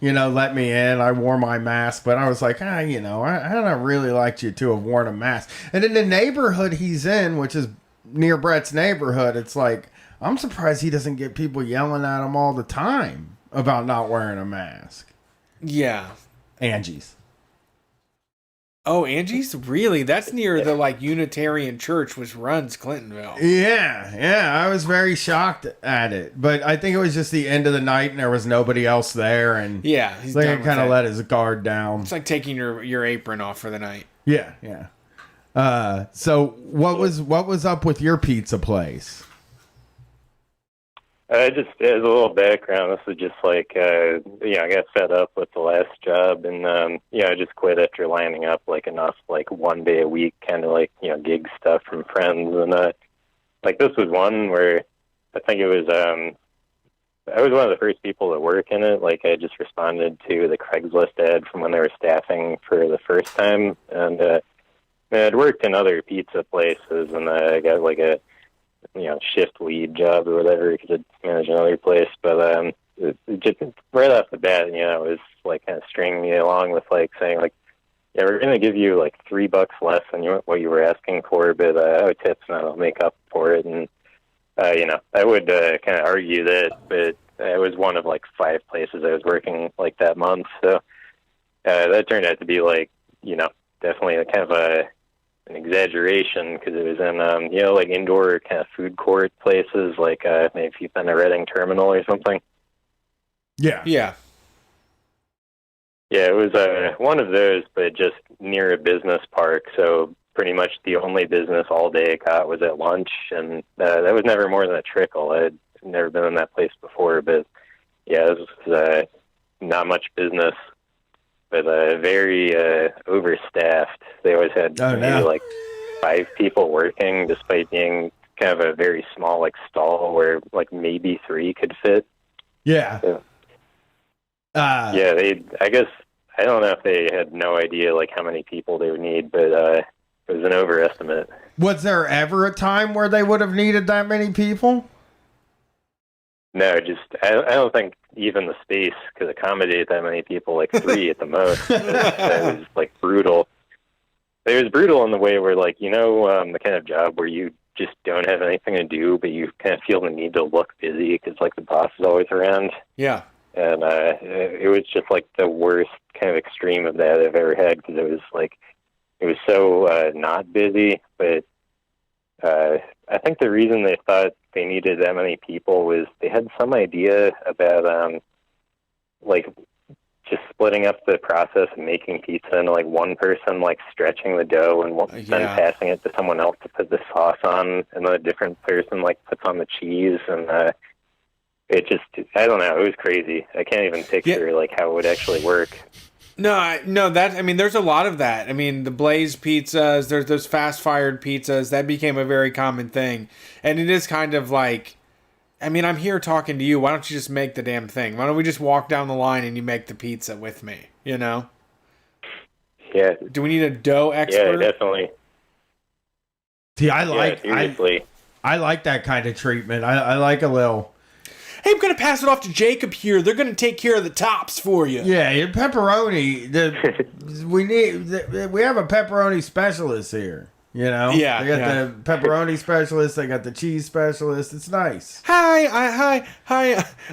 let me in. I wore my mask, but I was like, I don't really like you to have worn a mask. And in the neighborhood he's in, which is near Brett's neighborhood, it's like, I'm surprised he doesn't get people yelling at him all the time about not wearing a mask. Yeah. Angie's. Oh, Angie's? Really? That's near the Unitarian Church, which runs Clintonville. Yeah. I was very shocked at it, but I think it was just the end of the night and there was nobody else there, and yeah, he's kind of let his guard down. It's like taking your apron off for the night. Yeah. So what was up with your pizza place? Just as a little background, this was just I got fed up with the last job, and I just quit after lining up enough 1 day a week, kind of gig stuff from friends, and this was one where I think it was I was one of the first people to work in it. I just responded to the Craigslist ad from when they were staffing for the first time, and I'd worked in other pizza places, and I got a shift lead job or whatever. You could manage another place, but it just right off the bat, it was kind of stringing me along with saying yeah, we're gonna give you like $3 less than what you were asking for, but tips and that'll make up for it. And I would kind of argue that, but it was one of like 5 places I was working like that month, so that turned out to be like definitely kind of an exaggeration, because it was in like indoor kind of food court places, like maybe if you've been to Reading Terminal or something. Yeah. Yeah. Yeah, it was one of those, but just near a business park. So pretty much the only business all day I got was at lunch, and that was never more than a trickle. I'd never been in that place before, but yeah, this was not much business, but very overstaffed. They always had maybe like 5 people working, despite being kind of a very small like stall where like maybe 3 could fit. Yeah. So, I guess, I don't know if they had no idea like how many people they would need, but it was an overestimate. Was there ever a time where they would have needed that many people? No, just I don't think even the space could accommodate that many people, like 3 at the most. It was like brutal. It was brutal in the way where, like, the kind of job where you just don't have anything to do, but you kind of feel the need to look busy because like the boss is always around. Yeah. And it was just like the worst kind of extreme of that I've ever had, because it was so not busy. But I think the reason they thought they needed that many people was they had some idea about like just splitting up the process and making pizza into like one person like stretching the dough and then passing it to someone else to put the sauce on, and then a different person like puts on the cheese, and it just, I don't know, it was crazy. I can't even picture like how it would actually work. No, there's a lot of that. I mean, the Blaze pizzas, there's those fast-fired pizzas, that became a very common thing. And it is kind of like, I mean, I'm here talking to you. Why don't you just make the damn thing? Why don't we just walk down the line and you make the pizza with me, Yeah. Do we need a dough expert? Yeah, definitely. See, I like that kind of treatment. I like a little... Hey, I'm going to pass it off to Jacob here. They're going to take care of the tops for you. Yeah, your pepperoni. We have a pepperoni specialist here. Yeah. They got the pepperoni specialist. They got the cheese specialist. It's nice. Hi.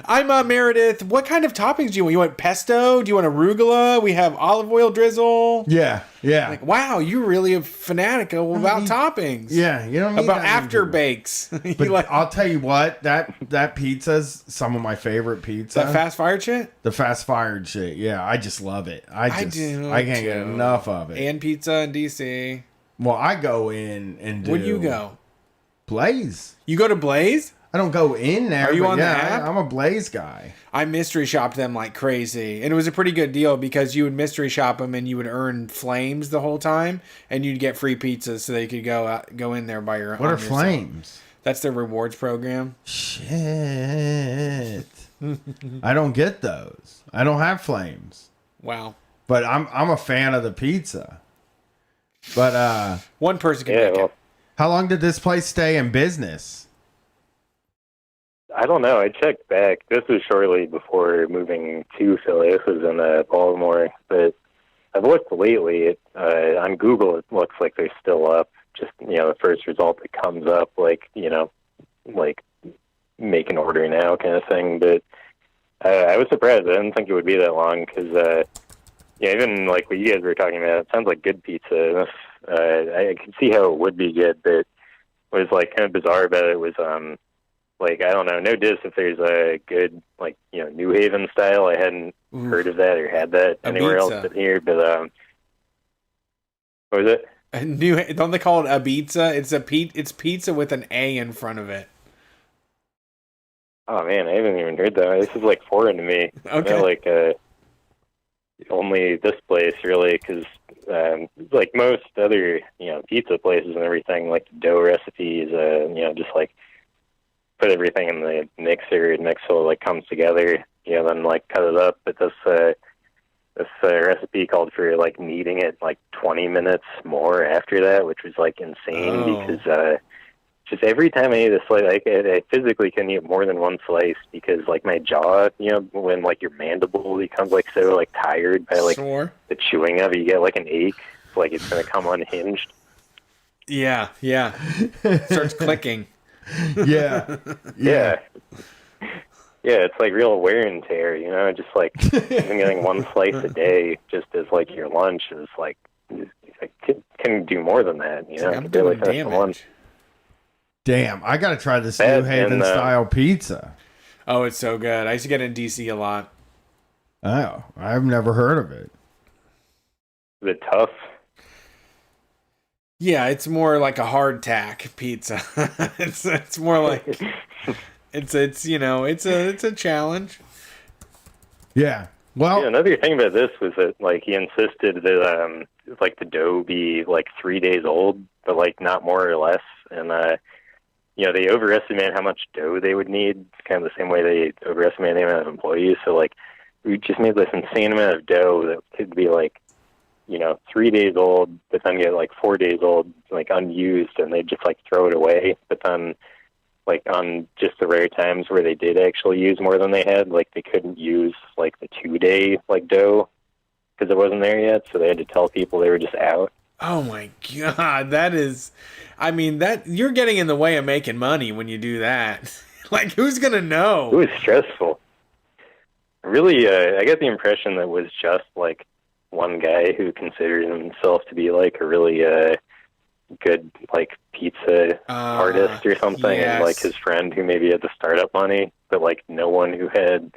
I'm Meredith. What kind of toppings do you want? You want pesto? Do you want arugula? We have olive oil drizzle. Yeah. Like, wow, you're really a fanatic about toppings. Yeah, you don't need about that after bakes. But I'll tell you what, that pizza's some of my favorite pizza. That fast fired shit? The fast fired shit. Yeah, I just love it. I can't get enough of it. And pizza in DC. Well, I go in and do... Where do you go? Blaze. You go to Blaze? I don't go in there. Are you on the app? I'm a Blaze guy. I mystery shopped them like crazy. And it was a pretty good deal because you would mystery shop them and you would earn flames the whole time. And you'd get free pizzas so that you could go in there by your own. What are flames? That's their rewards program. Shit. I don't get those. I don't have flames. Wow. But I'm a fan of the pizza. But one person can make it. How long did this place stay in business? I don't know. I checked back. This was shortly before moving to Philly. This was in Baltimore. But I've looked lately. On Google, it looks like they're still up. Just, the first result that comes up, like make an order now kind of thing. But I was surprised. I didn't think it would be that long because... even like what you guys were talking about, it sounds like good pizza. I could see how it would be good, but what was like kind of bizarre about it was I don't know, no diss if there's a good New Haven style. I hadn't heard of that or had that anywhere else but here. But what was it? Don't they call it a pizza? It's pizza with an A in front of it. Oh man, I haven't even heard that. This is like foreign to me. Okay. Only this place really, because like most other pizza places and everything, like the dough recipes, just like put everything in the mixer and mix so it like comes together, then like cut it up. But this recipe called for like kneading it like 20 minutes more after that, which was like insane because just every time I eat a slice, I physically can eat more than one slice because, like, my jaw, you know, when, like, your mandible becomes, like, so, like, tired by, like, Sore. the chewing of it, you get, like, an ache. It's like it's going to come unhinged. Yeah. Starts clicking. Yeah. Yeah. Yeah, it's like real wear and tear, you know, just like even getting one slice a day just as, like, your lunch is, like, I can do more than that, you know. I'm I barely doing finish the lunch. Damn, I got to try this That New Haven and, style pizza. Oh, it's so good. I used to get it in DC a lot. Oh, I've never heard of it. Is it tough? Yeah, it's more like a hardtack pizza. it's more like it's you know, it's a challenge. Yeah. Well, yeah, another thing about this was that, like, he insisted that like the dough be like 3 days old, but, like, not more or less. And you know, they overestimate how much dough they would need, kind of the same way they overestimate the amount of employees. So, like, we just made this insane amount of dough that could be, like, you know, 3 days old, but then get, like, 4 days old, like, unused, and they just, like, throw it away. But then, like, on just the rare times where they did actually use more than they had, like, they couldn't use, like, the 2 day, like, dough because it wasn't there yet, so they had to tell people they were just out. Oh my God, that is, I mean, that you're getting in the way of making money when you do that. Like, who's gonna know? It was stressful. Really, I get the impression that it was just, like, one guy who considered himself to be, like, a really good, like, pizza artist or something, yes. and, like, his friend who maybe had the startup money, but, like, no one who had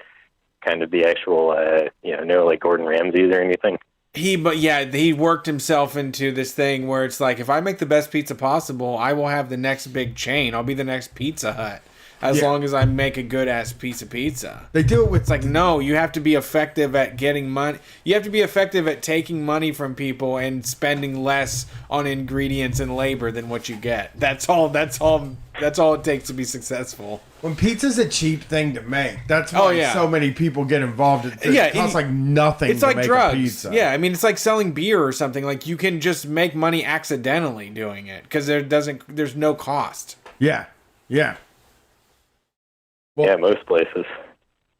kind of the actual, you know, no, like, Gordon Ramsay's or anything. He worked himself into this thing where it's like, if I make the best pizza possible, I will have the next big chain. I'll be the next Pizza Hut. As long as I make a good-ass piece of pizza. They do it with... It's like, no, you have to be effective at getting money. You have to be effective at taking money from people and spending less on ingredients and labor than what you get. That's all it takes to be successful. When pizza's a cheap thing to make, that's why so many people get involved. It costs like nothing it's to like make drugs. a pizza. Yeah, I mean, it's like selling beer or something. Like, you can just make money accidentally doing it because there's no cost. Yeah. Well, yeah, most places.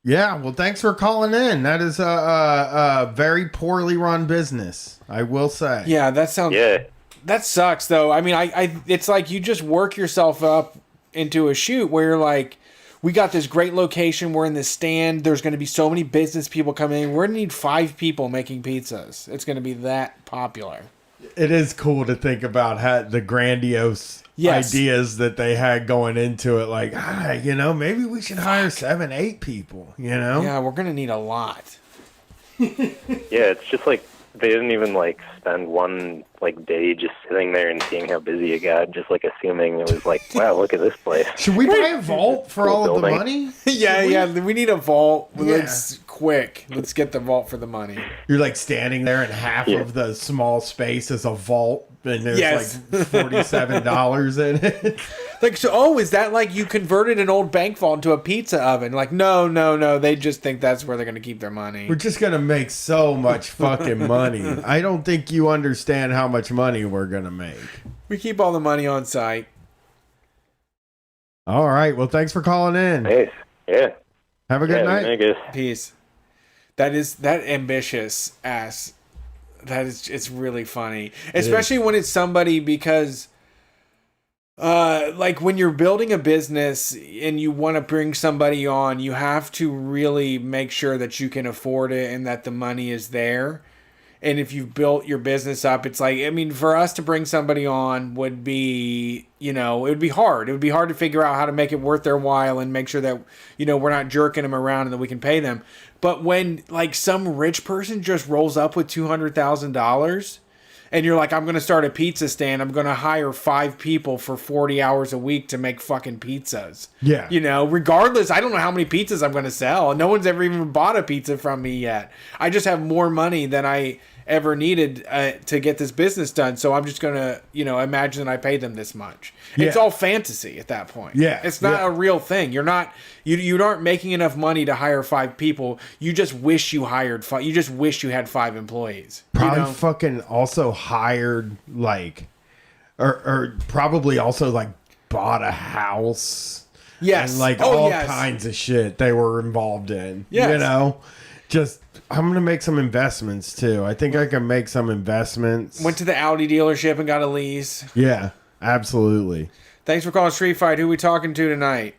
Yeah, well, thanks for calling in. That is a very poorly run business, I will say. Yeah, that sounds... Yeah. That sucks, though. I mean, it's like you just work yourself up into a shoot where you're like, we got this great location, we're in this stand, there's going to be so many business people coming in, we're going to need 5 people making pizzas. It's going to be that popular. It is cool to think about how the grandiose ideas that they had going into it. Like, you know, maybe we should hire 7, 8 people, you know? Yeah, we're going to need a lot. Yeah, it's just like they didn't even, like, spend one, like, day just sitting there and seeing how busy it got, just, like, assuming it was like, wow, look at this place. Should we buy a vault for all of the money? We need a vault. Let's quick. Let's get the vault for the money. You're, like, standing there and half of the small space is a vault. And there's like $47 in it. Like, so, is that like you converted an old bank vault into a pizza oven? Like, no. They just think that's where they're going to keep their money. We're just going to make so much fucking money. I don't think you understand how much money we're going to make. We keep all the money on site. All right. Well, thanks for calling in. Nice. Yeah. Have a good night. Peace. That ambitious ass. It's really funny, especially when it's somebody, because like when you're building a business and you want to bring somebody on, you have to really make sure that you can afford it and that the money is there. And if you've built your business up, it's like, I mean, for us to bring somebody on would be, you know, it would be hard. It would be hard to figure out how to make it worth their while and make sure that, you know, we're not jerking them around and that we can pay them. But when, like, some rich person just rolls up with $200,000 and you're like, I'm going to start a pizza stand, I'm going to hire 5 people for 40 hours a week to make fucking pizzas. Yeah. You know, regardless, I don't know how many pizzas I'm going to sell. No one's ever even bought a pizza from me yet. I just have more money than I ever needed to get this business done. So I'm just going to, you know, imagine I pay them this much. Yeah. It's all fantasy at that point. Yeah. It's not a real thing. You aren't making enough money to hire 5 people. You just wish you hired 5. You just wish you had 5 employees. Probably fucking also hired, like, or probably also, like, bought a house. Yes. And like all kinds of shit they were involved in. Yes. You know? Just, I'm going to make some investments too. I think I can make some investments. Went to the Audi dealership and got a lease. Yeah, absolutely. Thanks for calling Street Fight. Who we talking to tonight?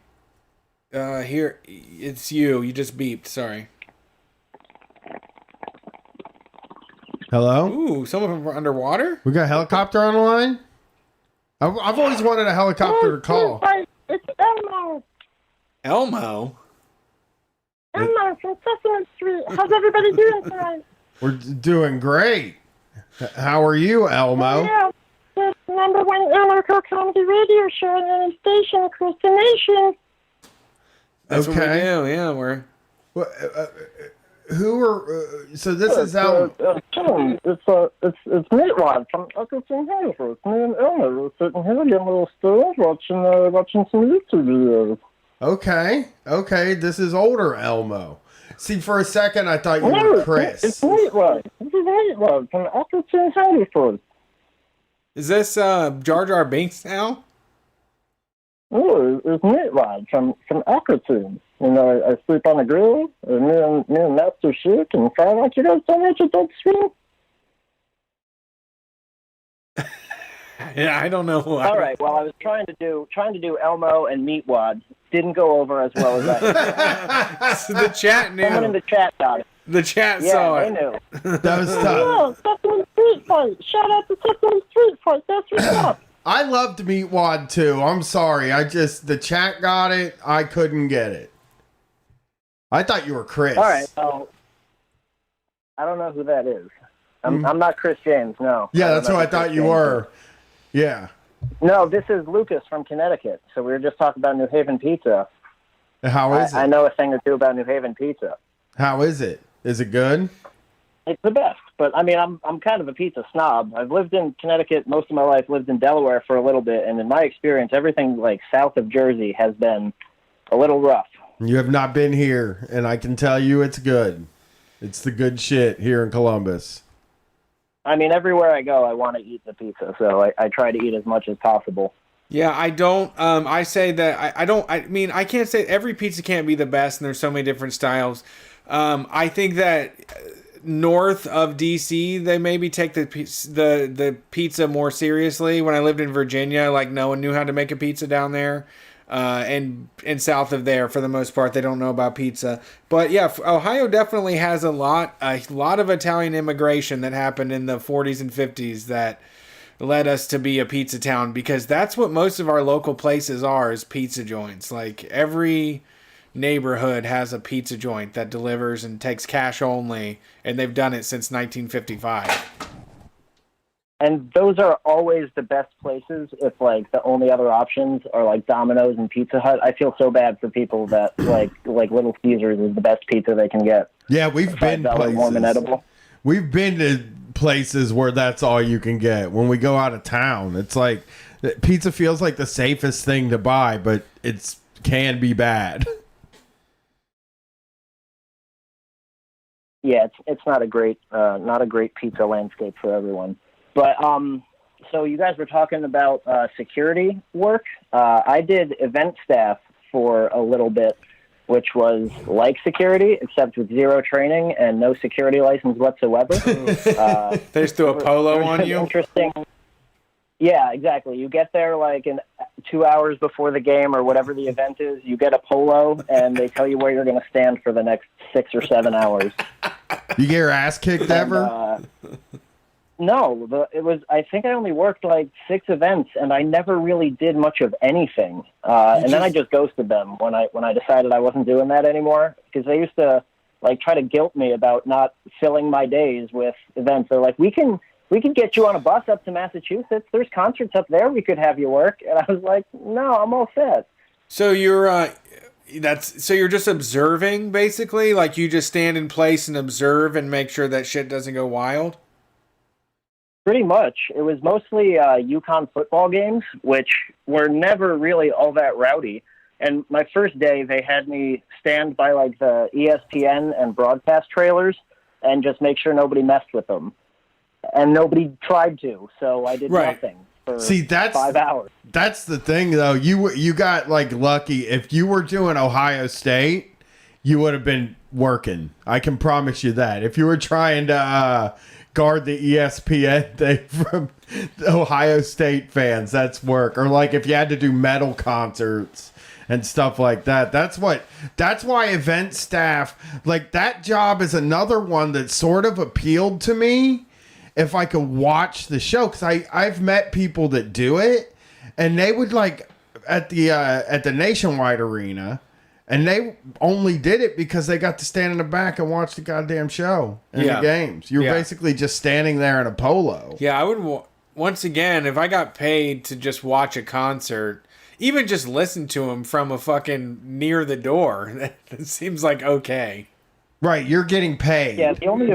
Here, it's you. You just beeped. Sorry. Hello? Ooh, some of them are underwater? We got a helicopter on the line? I've always wanted a helicopter to call. It's Elmo. Elmo? Elmo from Sesame Street. How's everybody doing tonight? We're doing great. How are you, Elmo? Yeah, the #1 local comedy radio show and station across the nation. That's what we do. Yeah, we're... Who are... so this is Elmo. It's Meatwad from Activism. It's me and Elmo. We're sitting here getting a little stoned watching some YouTube videos. Okay. This is older Elmo. See, for a second, I thought you were Chris. It's Meatwad. This is Meatwad from Activism. Is this Jar Jar Binks now? Oh, it's Meatwad from Activism. You know, I sleep on the grill, and me and Master Shake and Fry like you guys don't watch Adult Swim. Yeah, I don't know. All right. Well, I was trying to do Elmo and Meatwad. Didn't go over as well as I. The chat knew. Someone in the chat got it. The chat Yeah, saw they it. knew. That was tough. Yeah, Sesame Street Fight. Shout out to Sesame Street Fight. That's what's up. I loved Meatwad too. I'm sorry. The chat got it. I couldn't get it. I thought you were Chris. All right. So I don't know who that is. I'm not Chris James. No. Yeah, that's who I thought you were. Yeah. No, this is Lucas from Connecticut. So we were just talking about New Haven pizza. How is it? I know a thing or two about New Haven pizza. How is it? Is it good? It's the best, but I mean, I'm kind of a pizza snob. I've lived in Connecticut most of my life, lived in Delaware for a little bit, and in my experience, everything like south of Jersey has been a little rough. You have not been here, and I can tell you it's good. It's the good shit here in Columbus. I mean, everywhere I go, I want to eat the pizza, so I try to eat as much as possible. Yeah, I don't. I say that I don't. I mean, I can't say every pizza can't be the best, and there's so many different styles. I think that north of DC, they maybe take the pizza more seriously. When I lived in Virginia, like no one knew how to make a pizza down there. And south of there, for the most part, they don't know about pizza. But yeah, Ohio definitely has a lot of Italian immigration that happened in the 40s and 50s that led us to be a pizza town, because that's what most of our local places are, is pizza joints. Like every neighborhood has a pizza joint that delivers and takes cash only, and they've done it since 1955. And those are always the best places if, like, the only other options are, like, Domino's and Pizza Hut. I feel so bad for people that, like Little Caesars is the best pizza they can get. Yeah, we've been places. We've been to places where that's all you can get. When we go out of town, it's like, pizza feels like the safest thing to buy, but it can be bad. Yeah, it's not a great pizza landscape for everyone. But so you guys were talking about security work. I did event staff for a little bit, which was like security, except with zero training and no security license whatsoever. They just threw a polo on you? Interesting. Yeah, exactly. You get there like 2 hours before the game or whatever the event is. You get a polo, and they tell you where you're going to stand for the next 6 or 7 hours. You get your ass kicked ever? No, I think I only worked like 6 events, and I never really did much of anything. Then I just ghosted them when I decided I wasn't doing that anymore, because they used to like try to guilt me about not filling my days with events. They're like, we can get you on a bus up to Massachusetts. There's concerts up there. We could have you work. And I was like, no, I'm all set. So you're you're just observing, basically? Like you just stand in place and observe and make sure that shit doesn't go wild? Pretty much. It was mostly UConn football games, which were never really all that rowdy. And my first day, they had me stand by like the ESPN and broadcast trailers and just make sure nobody messed with them. And nobody tried to, so I did nothing for that's 5 hours. That's the thing, though. You got like lucky. If you were doing Ohio State, you would have been working. I can promise you that. If you were trying to guard the ESPN thing from Ohio State fans, that's work. Or like if you had to do metal concerts and stuff like that. That's why event staff, like that job is another one that sort of appealed to me if I could watch the show. Because I've met people that do it, and they would like at the Nationwide Arena, and they only did it because they got to stand in the back and watch the goddamn show and the games. You're basically just standing there in a polo. Yeah, I would, once again, if I got paid to just watch a concert, even just listen to them from a fucking near the door, that seems like okay. Right, you're getting paid. Yeah, the only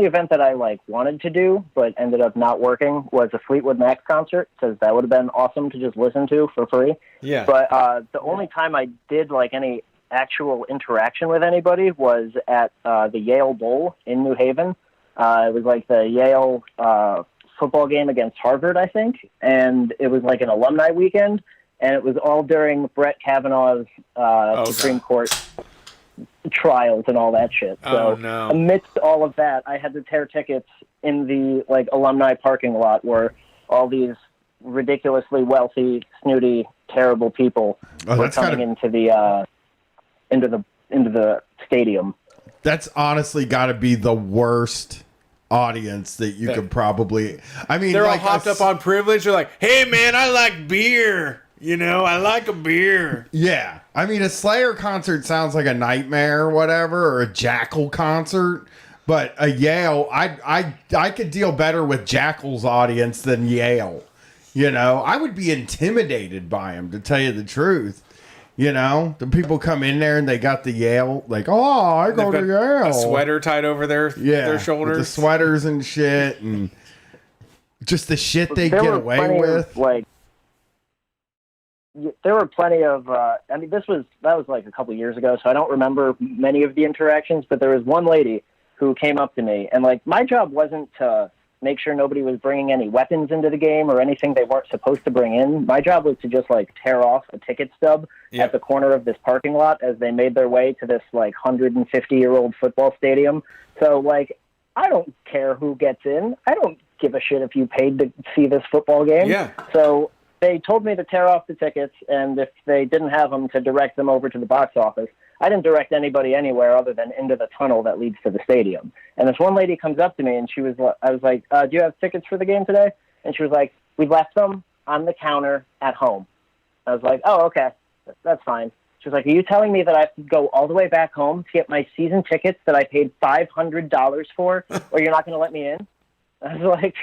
event that I like wanted to do but ended up not working was a Fleetwood Mac concert, because that would have been awesome to just listen to for free. Yeah. But the only time I did like any actual interaction with anybody was at the Yale Bowl in New Haven. It was like the Yale football game against Harvard, I think, and it was like an alumni weekend, and it was all during Brett Kavanaugh's Supreme Court trials and all that shit. So amidst all of that, I had to tear tickets in the like alumni parking lot where all these ridiculously wealthy, snooty, terrible people were coming into the stadium. That's honestly got to be the worst audience that you could probably. I mean, they're like all hopped up on privilege. They're like, "Hey, man, I like beer. You know, I like a beer." Yeah, I mean, a Slayer concert sounds like a nightmare or whatever, or a Jackal concert. But a Yale, I could deal better with Jackal's audience than Yale. You know, I would be intimidated by him, to tell you the truth. You know, the people come in there and they got the Yale, like, oh, I go to Yale. A sweater tied over their shoulders. With the sweaters and shit, and just the shit they get away with. There were plenty of, I mean, that was like a couple years ago, so I don't remember many of the interactions, but there was one lady who came up to me, and like, my job wasn't to make sure nobody was bringing any weapons into the game or anything they weren't supposed to bring in. My job was to just like tear off a ticket stub at the corner of this parking lot as they made their way to this like 150-year-old football stadium. So like, I don't care who gets in. I don't give a shit if you paid to see this football game. Yeah. So they told me to tear off the tickets, and if they didn't have them, to direct them over to the box office. I didn't direct anybody anywhere other than into the tunnel that leads to the stadium. And this one lady comes up to me, and I was like, do you have tickets for the game today? And she was like, we left them on the counter at home. I was like, oh, okay, that's fine. She was like, are you telling me that I have to go all the way back home to get my season tickets that I paid $500 for, or you're not going to let me in? I was like,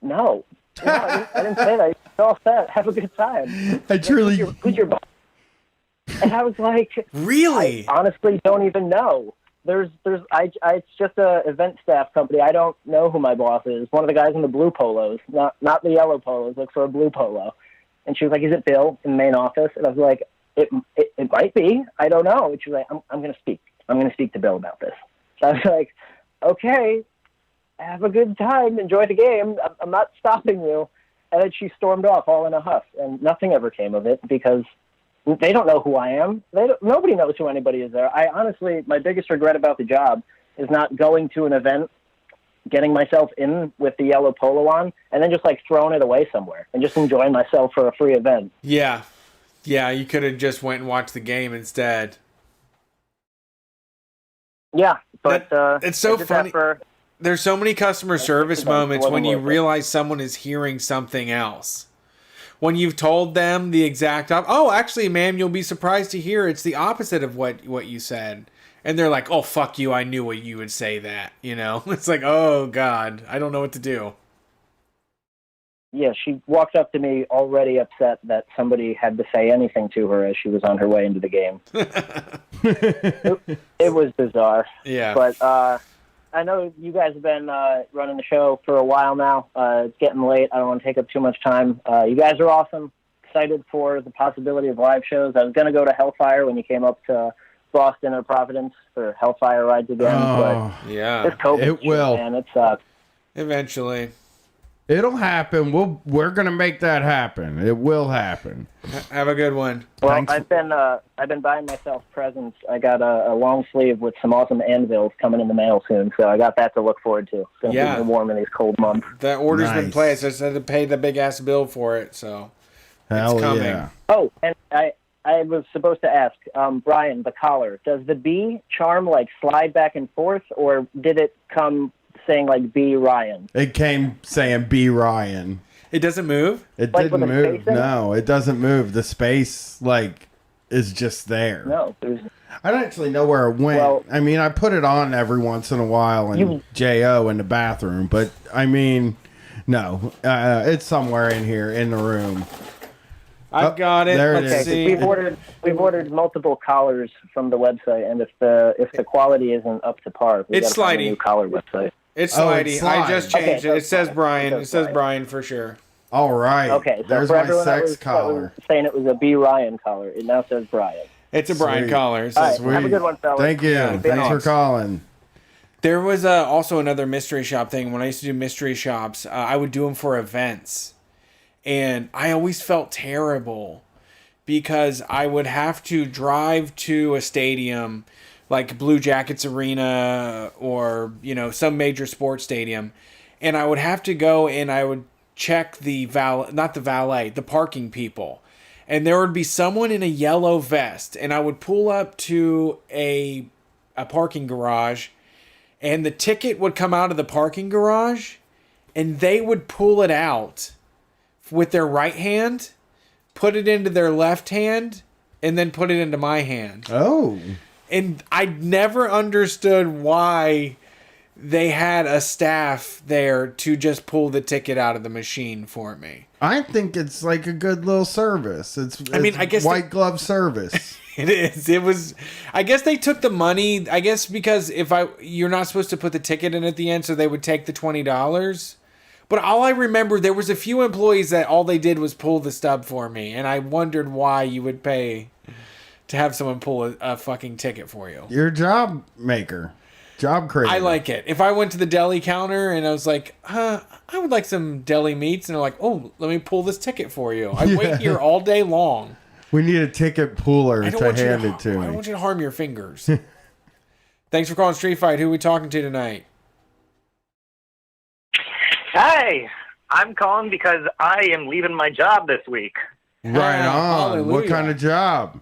no, I didn't say that. It's all set. Have a good time. I truly... Who's your boss? And I was like, really? I honestly don't even know. It's just a event staff company. I don't know who my boss is. One of the guys in the blue polos, not the yellow polos. Look for a blue polo. And she was like, is it Bill in the main office? And I was like, it might be. I don't know. And she was like, I'm going to speak. I'm going to speak to Bill about this. So I was like, okay, have a good time. Enjoy the game. I'm not stopping you. And then she stormed off all in a huff, and nothing ever came of it because they don't know who I am. Nobody knows who anybody is there. I honestly, my biggest regret about the job is not going to an event, getting myself in with the yellow polo on, and then just like throwing it away somewhere and just enjoying myself for a free event. Yeah. Yeah, you could have just went and watched the game instead. Yeah, but it's so funny. There's so many customer service moments when you realize someone is hearing something else. When you've told them the exact oh, actually, ma'am, you'll be surprised to hear it's the opposite of what you said. And they're like, oh, fuck you, I knew what you would say that, you know? It's like, oh, God, I don't know what to do. Yeah, she walked up to me already upset that somebody had to say anything to her as she was on her way into the game. It was bizarre. Yeah. But I know you guys have been running the show for a while now. It's getting late. I don't want to take up too much time. You guys are awesome. Excited for the possibility of live shows. I was going to go to Hellfire when you came up to Boston or Providence for Hellfire rides again. Oh, but yeah. this COVID it will. Man, it sucks. Eventually. It'll happen. We're gonna make that happen. It will happen. Have a good one. Well, Thanks. I've been buying myself presents. I got a long sleeve with some awesome anvils coming in the mail soon, so I got that to look forward to. It's gonna Yeah. keep me warm in these cold months. That order's been Nice. placed. I just had to pay the big ass bill for it, so Hell it's coming. yeah. Oh, and I was supposed to ask, Brian, the collar. Does the B charm like slide back and forth, or did it come saying like B Ryan? It came saying B Ryan. It doesn't move? It Like didn't with a move. space in it? No, it doesn't move. The space is just there. No, there's. I don't actually know where it went. Well- I mean, I put it on every once in a while in JO in the bathroom, but I mean, no, it's somewhere in here in the room. I've got it. There it Let's is. see. We've ordered multiple collars from the website, and if the quality isn't up to par, we It's gotta find a slidey. new collar website. It's Oh, it's slidey. I just slide. changed Okay, it. It says Brian. so It says slide. Brian for sure. All right. Okay, so There's for my everyone that sex was collar. saying it was a B Ryan collar, it now says Brian. It's a Brian Sweet. collar. It All says right, have a good one, fellas. Thank you. Yeah, Thanks for calling. There was also another mystery shop thing. When I used to do mystery shops, I would do them for events. And I always felt terrible because I would have to drive to a stadium like Blue Jackets Arena or, some major sports stadium. And I would have to go and I would check the parking people. And there would be someone in a yellow vest. And I would pull up to a parking garage, and the ticket would come out of the parking garage, and they would pull it out with their right hand, put it into their left hand, and then put it into my hand. Oh. And I never understood why they had a staff there to just pull the ticket out of the machine for me. I think it's like a good little service. I guess white glove service. It is. It was. I guess they took the money. I guess because you're not supposed to put the ticket in at the end, so they would take the $20. But all I remember, there was a few employees that all they did was pull the stub for me, and I wondered why you would pay to have someone pull a fucking ticket for you. You're a job maker, job creator. I like it. If I went to the deli counter and I was like, I would like some deli meats, and they're like, oh, let me pull this ticket for you. I wait here all day long. We need a ticket puller to hand it to I me. don't want you to harm your fingers. Thanks for calling Street Fight. Who are we talking to tonight? Hi, I'm calling because I am leaving my job this week. Right on. hallelujah. What kind of job?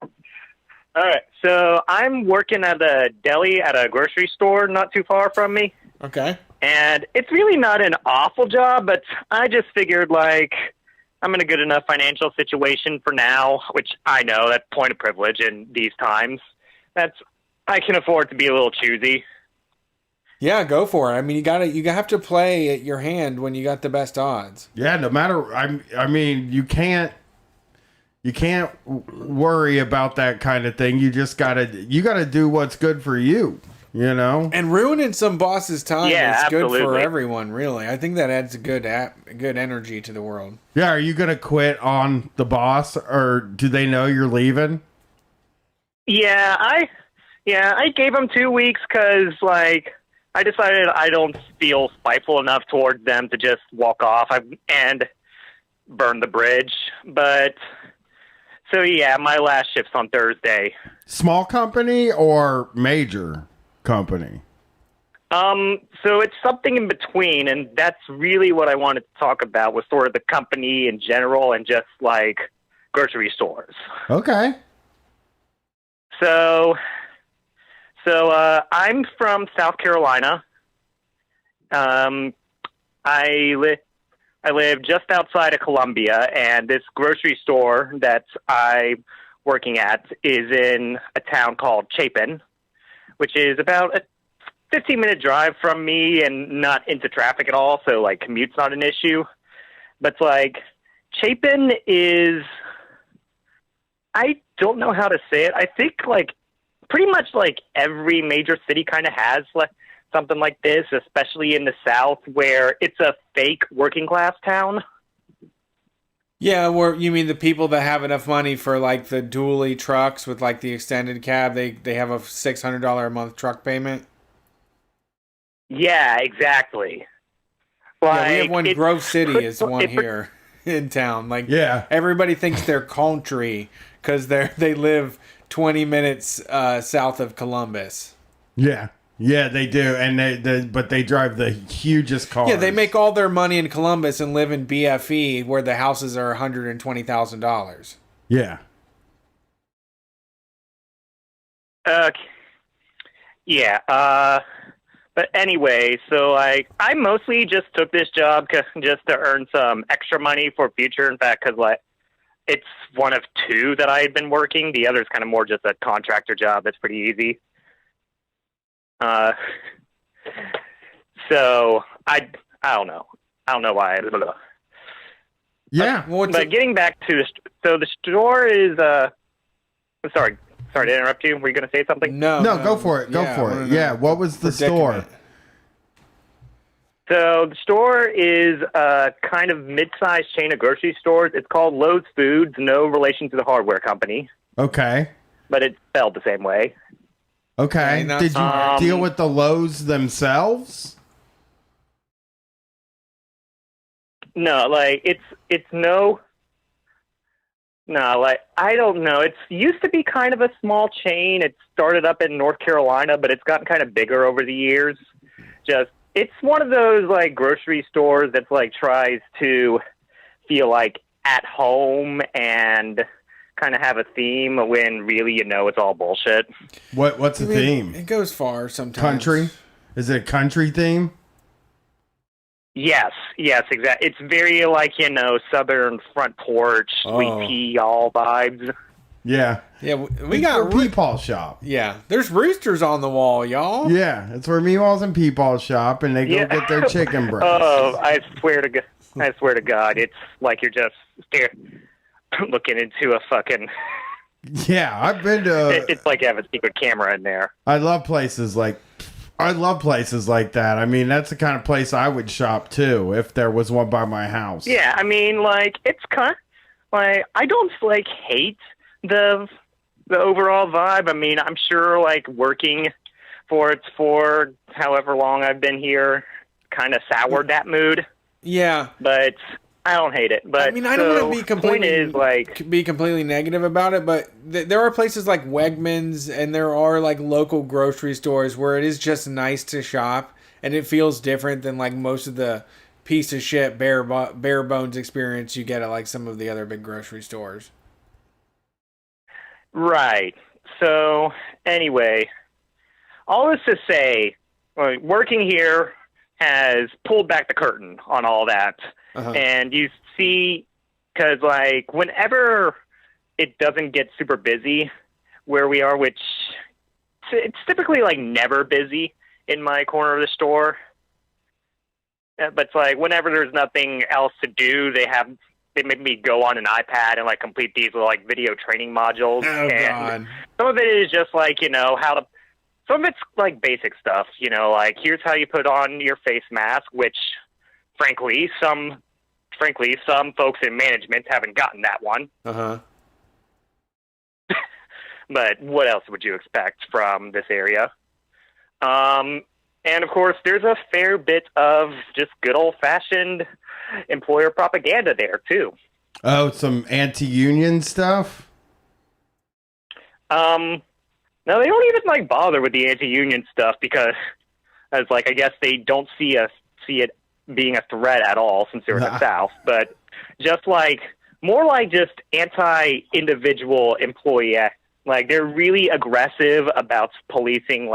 All right, so I'm working at a deli at a grocery store not too far from me. Okay. And it's really not an awful job, but I just figured, I'm in a good enough financial situation for now, which I know that's point of privilege in these times. I can afford to be a little choosy. Yeah, go for it. I mean, you have to play at your hand when you got the best odds. Yeah, no matter. I mean, you can't worry about that kind of thing. You just gotta do what's good for you. And ruining some boss's time Yeah, is good for absolutely. everyone, really. I think that adds a good energy to the world. Yeah, are you gonna quit on the boss, or do they know you're leaving? Yeah, I gave them 2 weeks because, I decided I don't feel spiteful enough towards them to just walk off and burn the bridge. But, so yeah, my last shift's on Thursday. Small company or major company? So it's something in between, and that's really what I wanted to talk about, was sort of the company in general and just, grocery stores. Okay. So I'm from South Carolina. I live just outside of Columbia, and this grocery store that I'm working at is in a town called Chapin, which is about a 15-minute drive from me and not into traffic at all, so commute's not an issue. But Chapin is, I don't know how to say it. I think pretty much every major city kind of has something like this, especially in the South, where it's a fake working class town. Yeah, where you mean the people that have enough money for the dually trucks with the extended cab, they have a $600 a month truck payment? Yeah, exactly. Yeah, we have one. Grove City is one here in town. Like, everybody thinks they're country because they live 20 minutes south of Columbus. Yeah. Yeah, they do, and but they drive the hugest cars. Yeah, they make all their money in Columbus and live in BFE, where the houses are $120,000. Yeah. Yeah. But anyway, so I mostly just took this job just to earn some extra money for future. In fact, because it's one of two that I had been working. The other's kind of more just a contractor job. That's pretty easy. So I don't know. I don't know why. Yeah. But getting back to the store is sorry to interrupt you. Were you going to say something? No, go for it. Go for it. Yeah. What was the store? So the store is a kind of mid-sized chain of grocery stores. It's called Lowe's Foods, no relation to the hardware company. Okay. But it's spelled the same way. Okay. Did you deal with the Lowe's themselves? No, it's no, I don't know. It used to be kind of a small chain. It started up in North Carolina, but it's gotten kind of bigger over the years. It's one of those grocery stores that's tries to feel at home and kind of have a theme when really it's all bullshit. What's the theme? It goes far sometimes. Country? Is it a country theme? Yes, exactly. It's very southern front porch, sweet pea, all vibes. Yeah. Yeah, we got Peepaw shop. Yeah, there's roosters on the wall, y'all. Yeah, it's where Meewalls and Peepaw shop, and they go get their chicken breast. Oh, I swear to God, it's like you're just looking into a fucking. Yeah, I've been to. It's like you have a secret camera in there. I love places like that. I mean, that's the kind of place I would shop too if there was one by my house. Yeah, I mean, it's kind of I don't hate the overall vibe. I mean, I'm sure working for however long I've been here kind of soured that mood. Yeah, but I don't hate it. But I mean, I don't want to be completely negative about it, but there are places like Wegmans and there are local grocery stores where it is just nice to shop and it feels different than most of the piece of shit bare bones experience you get at some of the other big grocery stores. Right. So anyway, all this to say, working here has pulled back the curtain on all that. Uh-huh. And you see, because whenever it doesn't get super busy where we are, which it's typically never busy in my corner of the store. But it's whenever there's nothing else to do, they make me go on an iPad and complete these video training modules. Oh, and God. Some of it is just how to. Some of it's basic stuff. Here's how you put on your face mask, which. Frankly, some folks in management haven't gotten that one. Uh-huh. But what else would you expect from this area? And of course, there's a fair bit of just good old-fashioned employer propaganda there too. Oh, some anti-union stuff? No, they don't even bother with the anti-union stuff because, I guess they don't see it being a threat at all since they're in the South, but just more just anti-individual employee. They're really aggressive about policing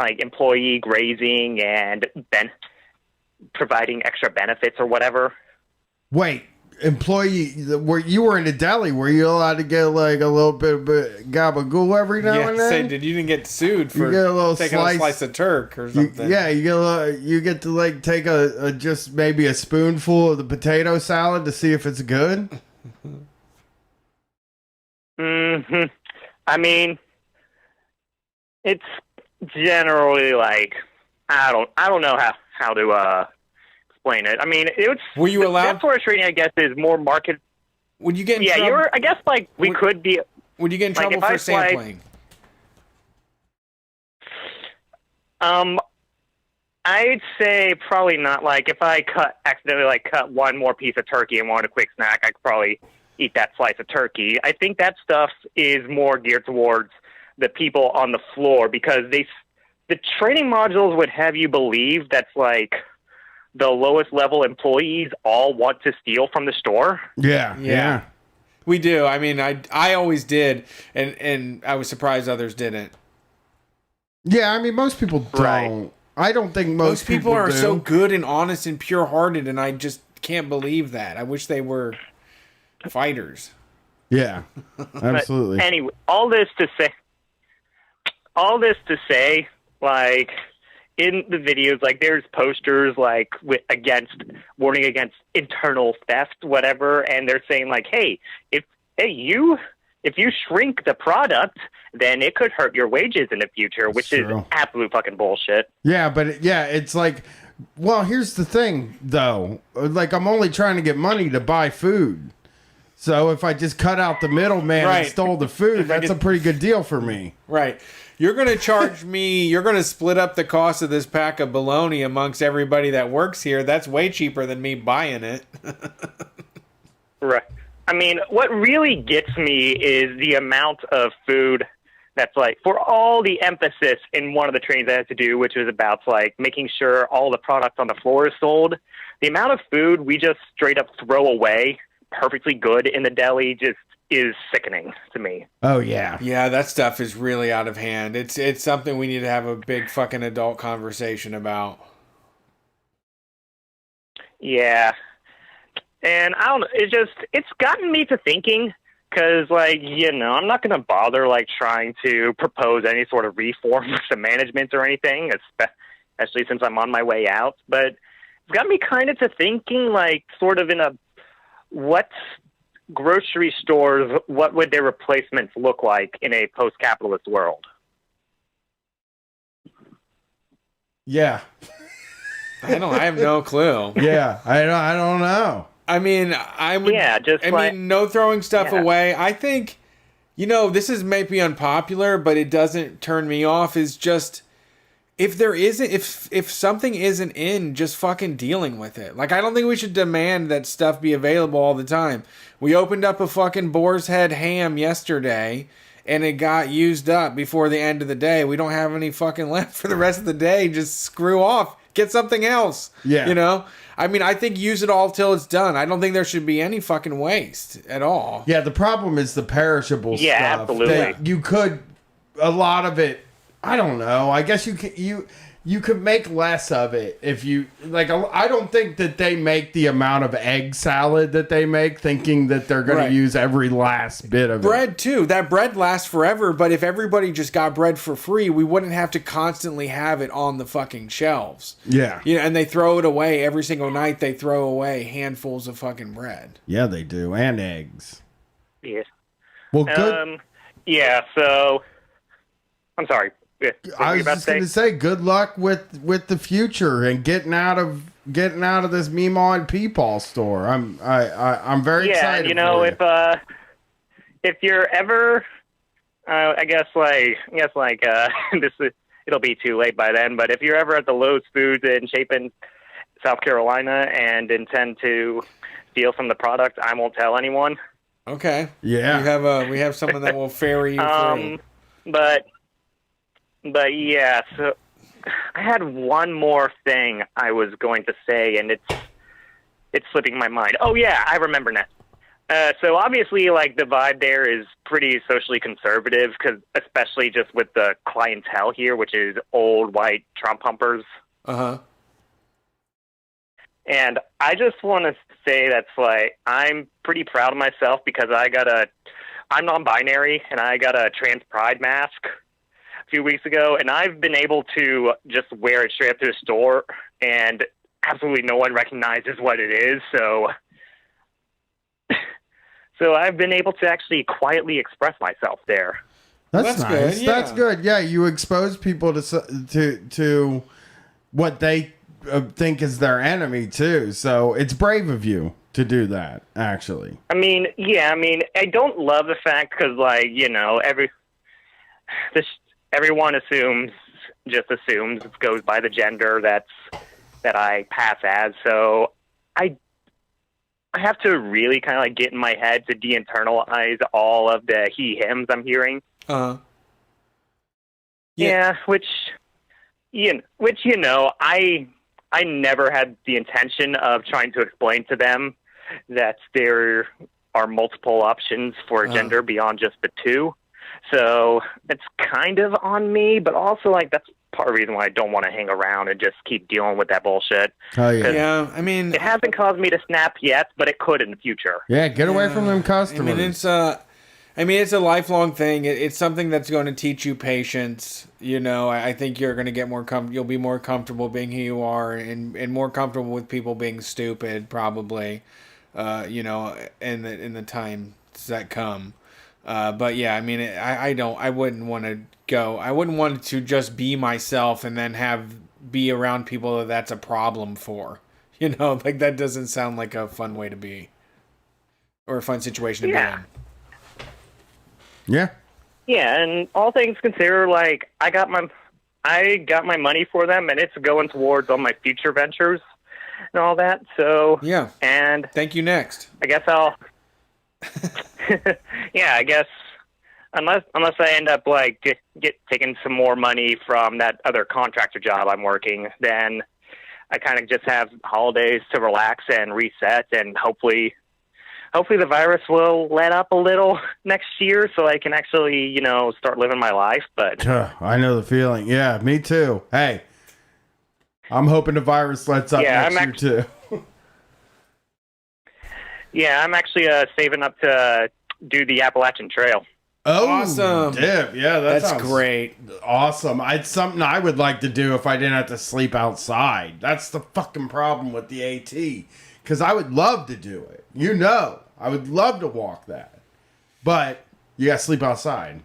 employee grazing and providing extra benefits or whatever. Wait, where you were in a deli, were you allowed to get a little bit of gabagool every now and then? You didn't get sued for taking a slice of Turk or something. You get to take a just maybe a spoonful of the potato salad to see if it's good. Mm-hmm. I mean, it's generally I don't know how to explain it. I mean, were you allowed? That sort of trading, I guess, is more market. Would you get in trouble? Yeah, you're. I guess we could be. Would you get in trouble for sampling? I'd say probably not. Like, if I accidentally cut one more piece of turkey and wanted a quick snack, I could probably eat that slice of turkey. I think that stuff is more geared towards the people on the floor, because the training modules would have you believe that's like the lowest level employees all want to steal from the store. Yeah. We do. I mean, I always did, and I was surprised others didn't. Yeah, I mean, most people don't. Right. I don't think most people are do. so good and honest and pure-hearted, and I just can't believe that. I wish they were fighters. Yeah, absolutely. But anyway, all this to say, like, in the videos, like, there's posters like warning against internal theft, whatever, and they're saying like, hey, if you shrink the product, then it could hurt your wages in the future, which is absolute fucking bullshit. Yeah, but it's like, well, here's the thing though. Like, I'm only trying to get money to buy food. So if I just cut out the middleman and stole the food, that's a pretty good deal for me. Right. You're going to charge me, you're going to split up the cost of this pack of bologna amongst everybody that works here. That's way cheaper than me buying it. Right. I mean, what really gets me is the amount of food that's like, for all the emphasis in one of the trainings I had to do, which was about like making sure all the products on the floor is sold. The amount of food we just straight up throw away, perfectly good in the deli, just is sickening to me. Oh yeah. Yeah, that stuff is really out of hand. It's something we need to have a big fucking adult conversation about. Yeah. And I don't know, it's gotten me to thinking, because, like, you know, I'm not going to bother, like, trying to propose any sort of reform with the management or anything, especially since I'm on my way out. But it's got me kind of to thinking, like, sort of in what grocery stores, what would their replacements look like in a post-capitalist world? Yeah. I have no clue. Yeah, I don't know. I mean, no throwing stuff away. I think, you know, this is maybe unpopular, but it doesn't turn me off, is just, if something isn't in, just fucking dealing with it. Like, I don't think we should demand that stuff be available all the time. We opened up a fucking boar's head ham yesterday, and it got used up before the end of the day. We don't have any fucking left for the rest of the day. Just screw off. Get something else. Yeah. You know? I mean, I think use it all till it's done. I don't think there should be any fucking waste at all. Yeah, the problem is the perishable stuff. Yeah, absolutely. You could, a lot of it, I don't know. I guess you could make less of it if you, like, I don't think that they make the amount of egg salad that they make thinking that they're going to use every last bit of bread too. That bread lasts forever, but if everybody just got bread for free, we wouldn't have to constantly have it on the fucking shelves. Yeah. You know, and they throw it away every single night. They throw away handfuls of fucking bread. Yeah, they do. And eggs. Yeah. Well, good. Yeah, so I'm sorry. Yeah, I was just going to say, good luck with the future and getting out of this Meemaw and Peepaw store. I'm very excited. Yeah, you know, if you're ever, I guess it'll be too late by then. But if you're ever at the Lowe's Foods in Chapin, South Carolina, and intend to steal some of the product, I won't tell anyone. Okay. Yeah. We have someone that will ferry you through. But yeah, so I had one more thing I was going to say, and it's slipping my mind. Oh yeah, I remember now. So obviously, like, the vibe there is pretty socially conservative, because especially just with the clientele here, which is old white Trump humpers. And I just want to say that's like, I'm pretty proud of myself, because I'm non-binary and I got a trans pride mask a few weeks ago, and I've been able to just wear it straight up to the store, and absolutely no one recognizes what it is. So I've been able to actually quietly express myself there. That's nice. Good, yeah. That's good. Yeah, you expose people to what they think is their enemy too. So it's brave of you to do that, actually. I mean, I don't love the fact, because, like, you know, everyone assumes just assumes it goes by the gender that I pass as. So I have to really kind of like get in my head to de-internalize all of the he/hims I'm hearing. Yeah, which I never had the intention of trying to explain to them that there are multiple options for gender beyond just the two. So it's kind of on me, but also like that's part of the reason why I don't want to hang around and just keep dealing with that bullshit. Oh yeah. Yeah, I mean, it hasn't caused me to snap yet, but it could in the future. Yeah, get away from them customers. I mean, it's a lifelong thing. It's something that's going to teach you patience. You know, I think you're going to get more you'll be more comfortable being who you are, and more comfortable with people being stupid, probably. You know, in the times that come. But yeah, I mean, I wouldn't want to go. I wouldn't want to just be myself and then be around people that's a problem for. You know, like that doesn't sound like a fun way to be, or a fun situation to be in. Yeah. Yeah, and all things considered, like I got my money for them, and it's going towards all my future ventures and all that. So yeah, and thank you. Next, I guess I'll. Yeah, I guess unless I end up like get taking some more money from that other contractor job I'm working, then I kind of just have holidays to relax and reset, and hopefully the virus will let up a little next year so I can actually, start living my life. But I know the feeling. Yeah, me too. Hey, I'm hoping the virus lets up next year too. Yeah, I'm actually saving up to do the Appalachian Trail. Oh, awesome. Dip. Yeah, that's great. Awesome. It's something I would like to do if I didn't have to sleep outside. That's the fucking problem with the AT. Because I would love to do it. I would love to walk that. But you got to sleep outside.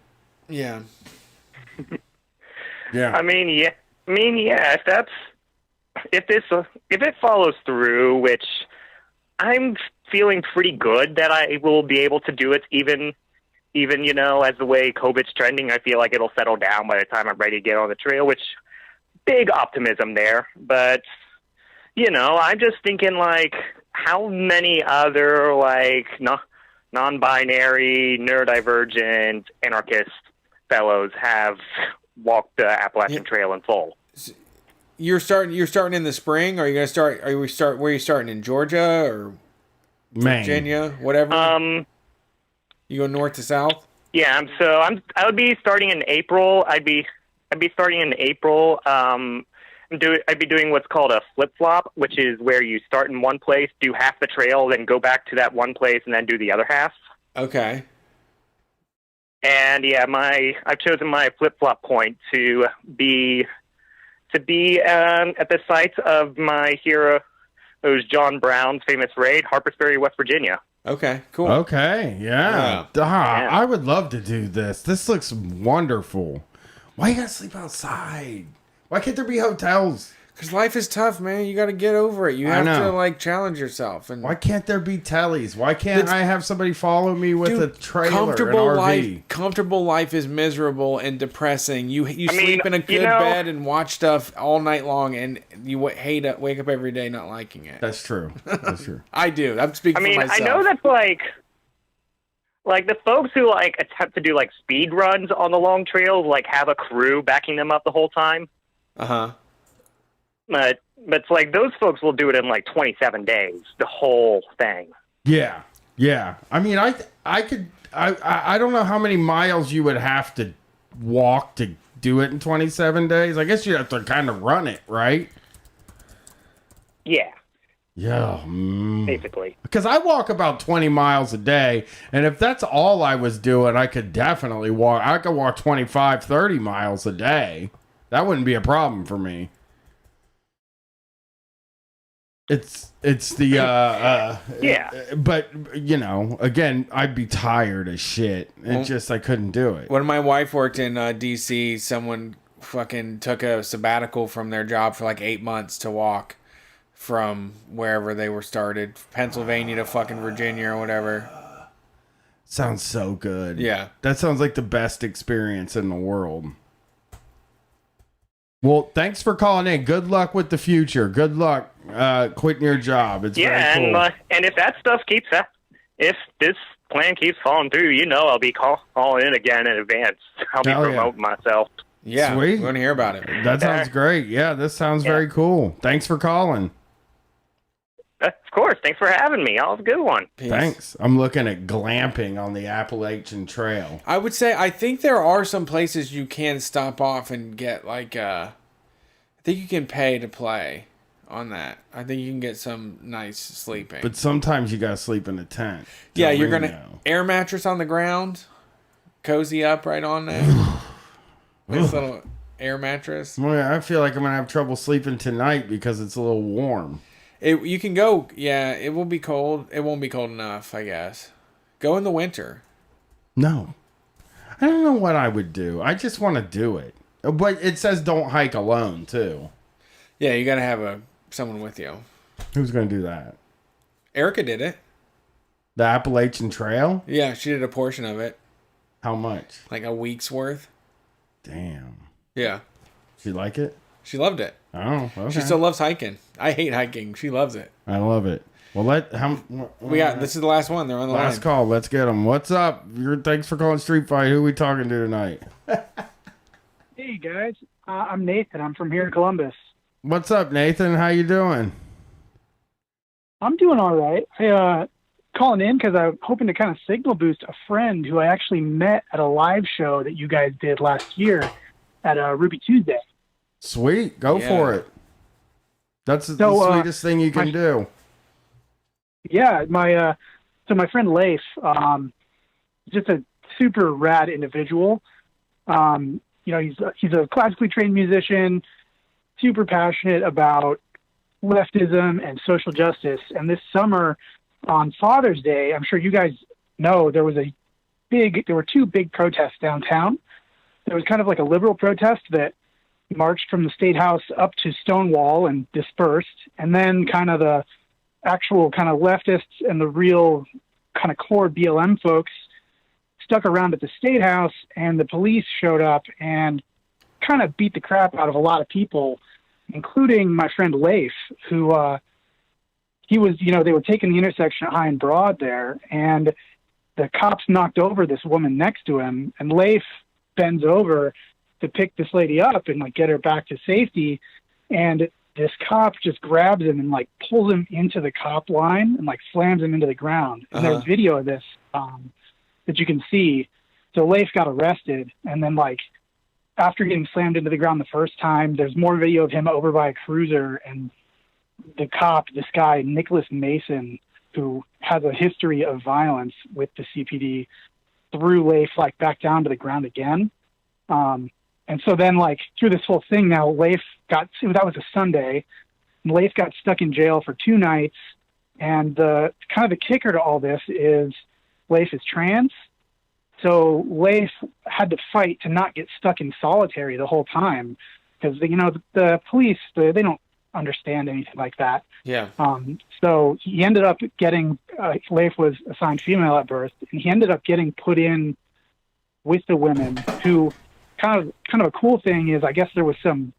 Yeah. Yeah. I mean, yeah. If it follows through, which I'm feeling pretty good that I will be able to do it, even as the way COVID's trending, I feel like it'll settle down by the time I'm ready to get on the trail. Which big optimism there, but I'm just thinking like, how many other like non-binary, neurodivergent, anarchist fellows have walked the Appalachian Trail in full? You're starting in the spring. Are you gonna start? Where are you starting, in Georgia or Virginia, whatever? You go north to south. Yeah, I would be starting in April. I'd be starting in April. I'd be doing what's called a flip-flop, which is where you start in one place, do half the trail, then go back to that one place, and then do the other half. Okay. And yeah, I've chosen my flip-flop point to be at the site of my hero, who's John Brown's famous raid, Harpersferry, West Virginia. Okay, cool. Okay, yeah. I would love to do this. This looks wonderful. Why you gotta sleep outside? Why can't there be hotels? Because life is tough, man. You got to get over it. You have to like challenge yourself. And why can't there be tellies? Why can't I have somebody follow me with a trailer, an RV? Comfortable life is miserable and depressing. You sleep in a good bed and watch stuff all night long, and you wake up every day not liking it. That's true. That's true. I do. I'm speaking for myself. I know that's like the folks who like attempt to do like speed runs on the long trails, like have a crew backing them up the whole time. But it's like those folks will do it in like 27 days, the whole thing. Yeah. I mean, I don't know how many miles you would have to walk to do it in 27 days. I guess you have to kind of run it, right? Yeah. Yeah. Basically. Because I walk about 20 miles a day, and if that's all I was doing, I could definitely walk. I could walk 25, 30 miles a day. That wouldn't be a problem for me. It's the yeah. But again, I'd be tired as shit. I couldn't do it. When my wife worked in DC, someone fucking took a sabbatical from their job for like 8 months to walk from wherever they were started, Pennsylvania to fucking Virginia or whatever. Sounds so good. Yeah. That sounds like the best experience in the world. Well, thanks for calling in. Good luck with the future. Good luck quitting your job. It's very cool. And if that stuff keeps if this plan keeps falling through, I'll be calling in again in advance. I'll be promoting myself. Yeah, Sweet. we want to hear about it. That sounds great. Yeah, this sounds very cool. Thanks for calling. Of course. Thanks for having me. I'll have a good one. Peace. Thanks. I'm looking at glamping on the Appalachian Trail. I would say I think there are some places you can stop off and get like I think you can pay to play on that. I think you can get some nice sleeping. But sometimes you gotta sleep in a tent. Yeah, you're gonna air mattress on the ground, cozy up right on there. Nice little air mattress. Well, I feel like I'm gonna have trouble sleeping tonight because it's a little warm. You can go. Yeah, it will be cold. It won't be cold enough, I guess. Go in the winter. No, I don't know what I would do. I just want to do it. But it says don't hike alone too. Yeah, you gotta have someone with you. Who's gonna do that? Erica did it. The Appalachian Trail? Yeah, she did a portion of it. How much? Like a week's worth. Damn. Yeah. She like it? She loved it. Oh, okay. She still loves hiking. I hate hiking. She loves it. I love it. Well, this is the last one. They're on the last line. call. Let's get them. What's up? Thanks for calling Street Fight. Who are we talking to tonight? Hey guys, I'm Nathan. I'm from here in Columbus. What's up, Nathan? How you doing? I'm doing all right. I calling in because I'm hoping to kind of signal boost a friend who I actually met at a live show that you guys did last year at Ruby Tuesday. Sweet, go for it. That's the sweetest thing you can do. Yeah, my friend Leif, just a super rad individual. He's a classically trained musician, super passionate about leftism and social justice. And this summer on Father's Day, I'm sure you guys know, there were two big protests downtown. There was kind of like a liberal protest that marched from the State House up to Stonewall and dispersed. And then kind of the actual kind of leftists and the real kind of core BLM folks stuck around at the State House, and the police showed up and kind of beat the crap out of a lot of people, including my friend Leif, who they were taking the intersection at High and Broad there, and the cops knocked over this woman next to him, and Leif bends over to pick this lady up and like get her back to safety, and this cop just grabs him and like pulls him into the cop line and like slams him into the ground. And there's video of this that you can see. So Leif got arrested, and then like after getting slammed into the ground the first time, there's more video of him over by a cruiser, and the cop, this guy Nicholas Mason, who has a history of violence with the CPD, threw Leif like back down to the ground again. And so then like through this whole thing now, that was a Sunday, and Leif got stuck in jail for 2 nights. And the kind of the kicker to all this is Leif is trans. So Leif had to fight to not get stuck in solitary the whole time, because the police, they don't understand anything like that. Yeah. So he ended up getting Leif was assigned female at birth, and he ended up getting put in with the women. Who kind of a cool thing is, I guess there was some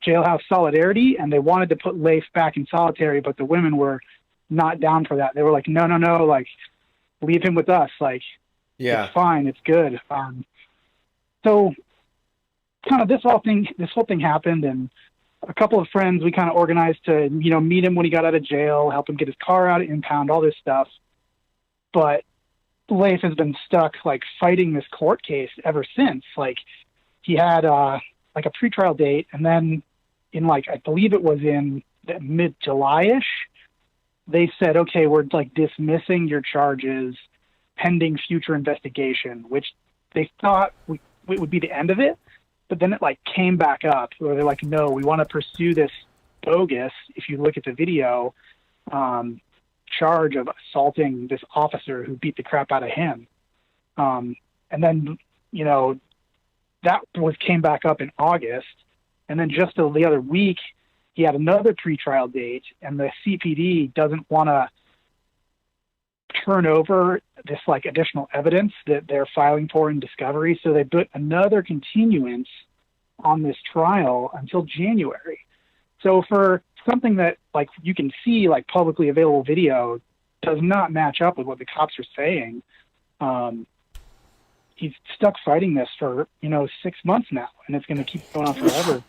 jailhouse solidarity, and they wanted to put Leif back in solitary, but the women were not down for that. They were like, no, like leave him with us, like. Yeah, it's fine. It's good. So kind of this whole thing happened, and a couple of friends, we kind of organized to, meet him when he got out of jail, help him get his car out of impound, all this stuff. But Leif has been stuck like fighting this court case ever since. Like he had like a pretrial date, and then in like, I believe it was in mid-July-ish, they said, okay, we're like dismissing your charges pending future investigation, which they thought it would be the end of it. But then it like came back up where they're like, no, we want to pursue this bogus, if you look at the video, charge of assaulting this officer who beat the crap out of him. And then, that came back up in August. And then just the other week, he had another pretrial date, and the CPD doesn't want to turn over this like additional evidence that they're filing for in discovery. So they put another continuance on this trial until January. So for something that like you can see like publicly available video does not match up with what the cops are saying. He's stuck fighting this for 6 months now, and it's going to keep going on forever.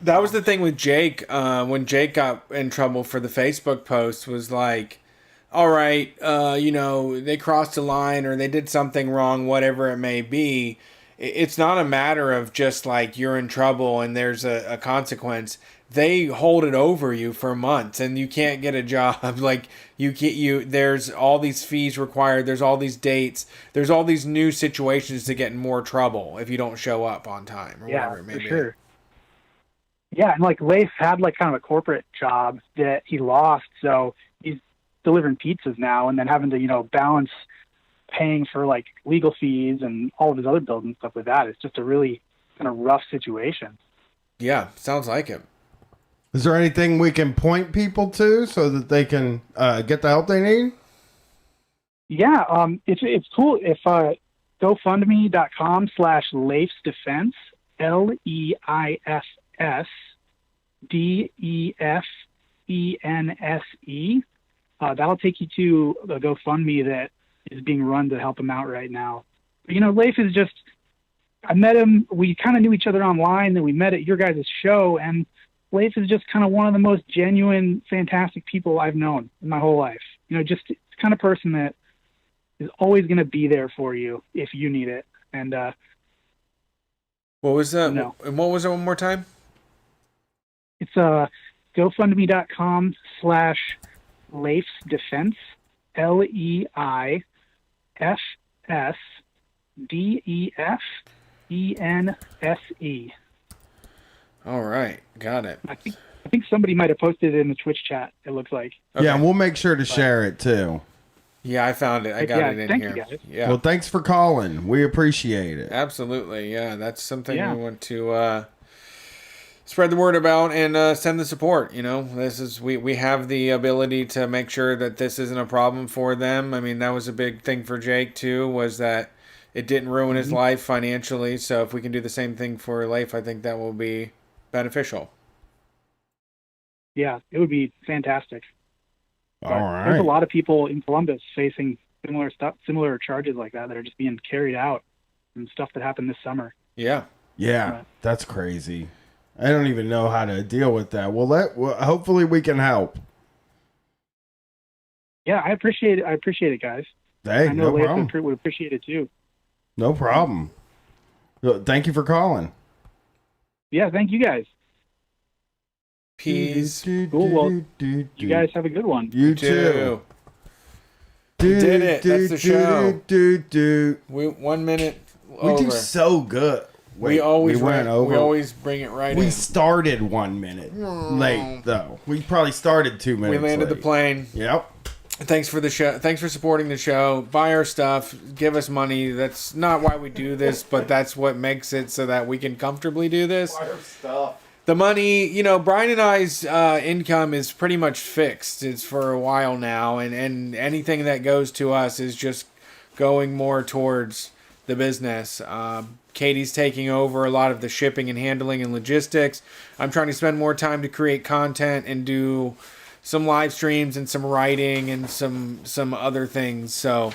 That was the thing with Jake. When Jake got in trouble for the Facebook post, was like, all right, they crossed a line or they did something wrong, whatever it may be. It's not a matter of just like you're in trouble and there's a consequence. They hold it over you for months and you can't get a job. Like there's all these fees required. There's all these dates. There's all these new situations to get in more trouble if you don't show up on time or whatever it may be. Sure. Yeah. And like Leif had like kind of a corporate job that he lost. So he's delivering pizzas now and then having to, balance paying for like legal fees and all of his other bills and stuff like that. It's just a really kind of rough situation. Yeah. Sounds like it. Is there anything we can point people to so that they can get the help they need? Yeah, it's cool if GoFundMe.com/Leif's Defense, LeifDefense. That'll take you to the GoFundMe that is being run to help him out right now. But, Leif is just, I met him, we kind of knew each other online, then we met at your guys' show, and Leif is just kind of one of the most genuine, fantastic people I've known in my whole life. Just the kind of person that is always going to be there for you if you need it. And what was that? And what was it one more time? It's GoFundMe.com/Leif's Defense, LeifDefense. All right, got it. I think somebody might have posted it in the Twitch chat. It looks like. Okay. Yeah, and we'll make sure to share it too. Yeah, I found it. I got it in thank here. You guys. Yeah. Well, thanks for calling. We appreciate it. Absolutely. Yeah, that's something we want to spread the word about and send the support. This is we have the ability to make sure that this isn't a problem for them. I mean, that was a big thing for Jake too. Was that it didn't ruin his life financially. So if we can do the same thing for Leif, I think that will be beneficial. Yeah, it would be fantastic. All right. There's a lot of people in Columbus facing similar charges like that are just being carried out and stuff that happened this summer. Yeah. Yeah, that's crazy. I don't even know how to deal with that. Well, hopefully we can help. Yeah, I appreciate it, guys. Hey, I know no problem. would appreciate it too. No problem. Thank you for calling. Yeah, thank you guys. Peace. Cool. Well, you guys have a good one. You too. We did it. That's the show. We 1 minute over. We do so good. Wait, we always went over. We always bring it right in. We started 1 minute late though. We probably started 2 minutes. We landed late. the plane. Yep. Thanks for the show. Thanks for supporting the show. Buy our stuff. Give us money. That's not why we do this, but that's what makes it so that we can comfortably do this. Buy our stuff. The money, Brian and I's income is pretty much fixed. It's for a while now, and anything that goes to us is just going more towards the business. Katie's taking over a lot of the shipping and handling and logistics. I'm trying to spend more time to create content and do some live streams and some writing and some other things. So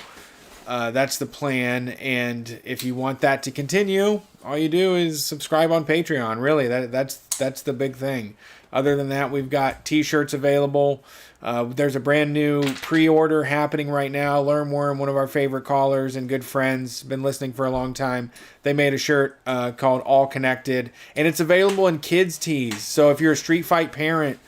that's the plan. And if you want that to continue, all you do is subscribe on Patreon. Really, that's the big thing. Other than that, we've got t-shirts available. There's a brand new pre-order happening right now. Lermworm, one of our favorite callers and good friends, been listening for a long time. They made a shirt called All Connected, and it's available in kids tees. So if you're a Street Fight parent,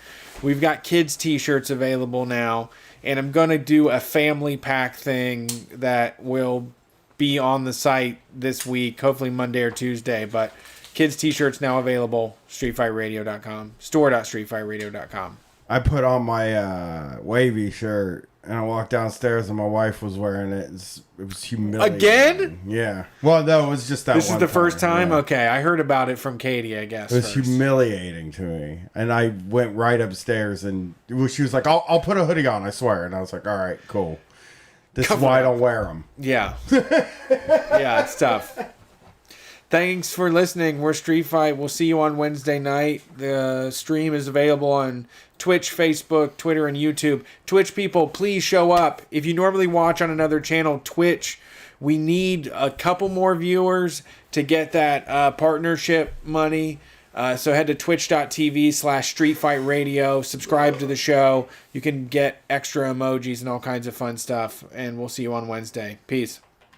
we've got kids t-shirts available now. And I'm going to do a family pack thing that will be on the site this week, hopefully Monday or Tuesday. But kids t-shirts now available, streetfightradio.com, store.streetfightradio.com. I put on my wavy shirt and I walked downstairs and my wife was wearing it. It was humiliating. Again? Yeah. Well, no, it was just that This one is the first time? Yeah. Okay, I heard about it from Katie, I guess. It was humiliating to me. And I went right upstairs and she was like, I'll put a hoodie on, I swear. And I was like, all right, cool. This is why I don't wear them. Yeah. Yeah, it's tough. Thanks for listening. We're Street Fight. We'll see you on Wednesday night. The stream is available on Twitch, Facebook, Twitter, and YouTube. Twitch people, please show up. If you normally watch on another channel, Twitch, we need a couple more viewers to get that partnership money. So head to twitch.tv/streetfightradio. Subscribe to the show. You can get extra emojis and all kinds of fun stuff. And we'll see you on Wednesday. Peace.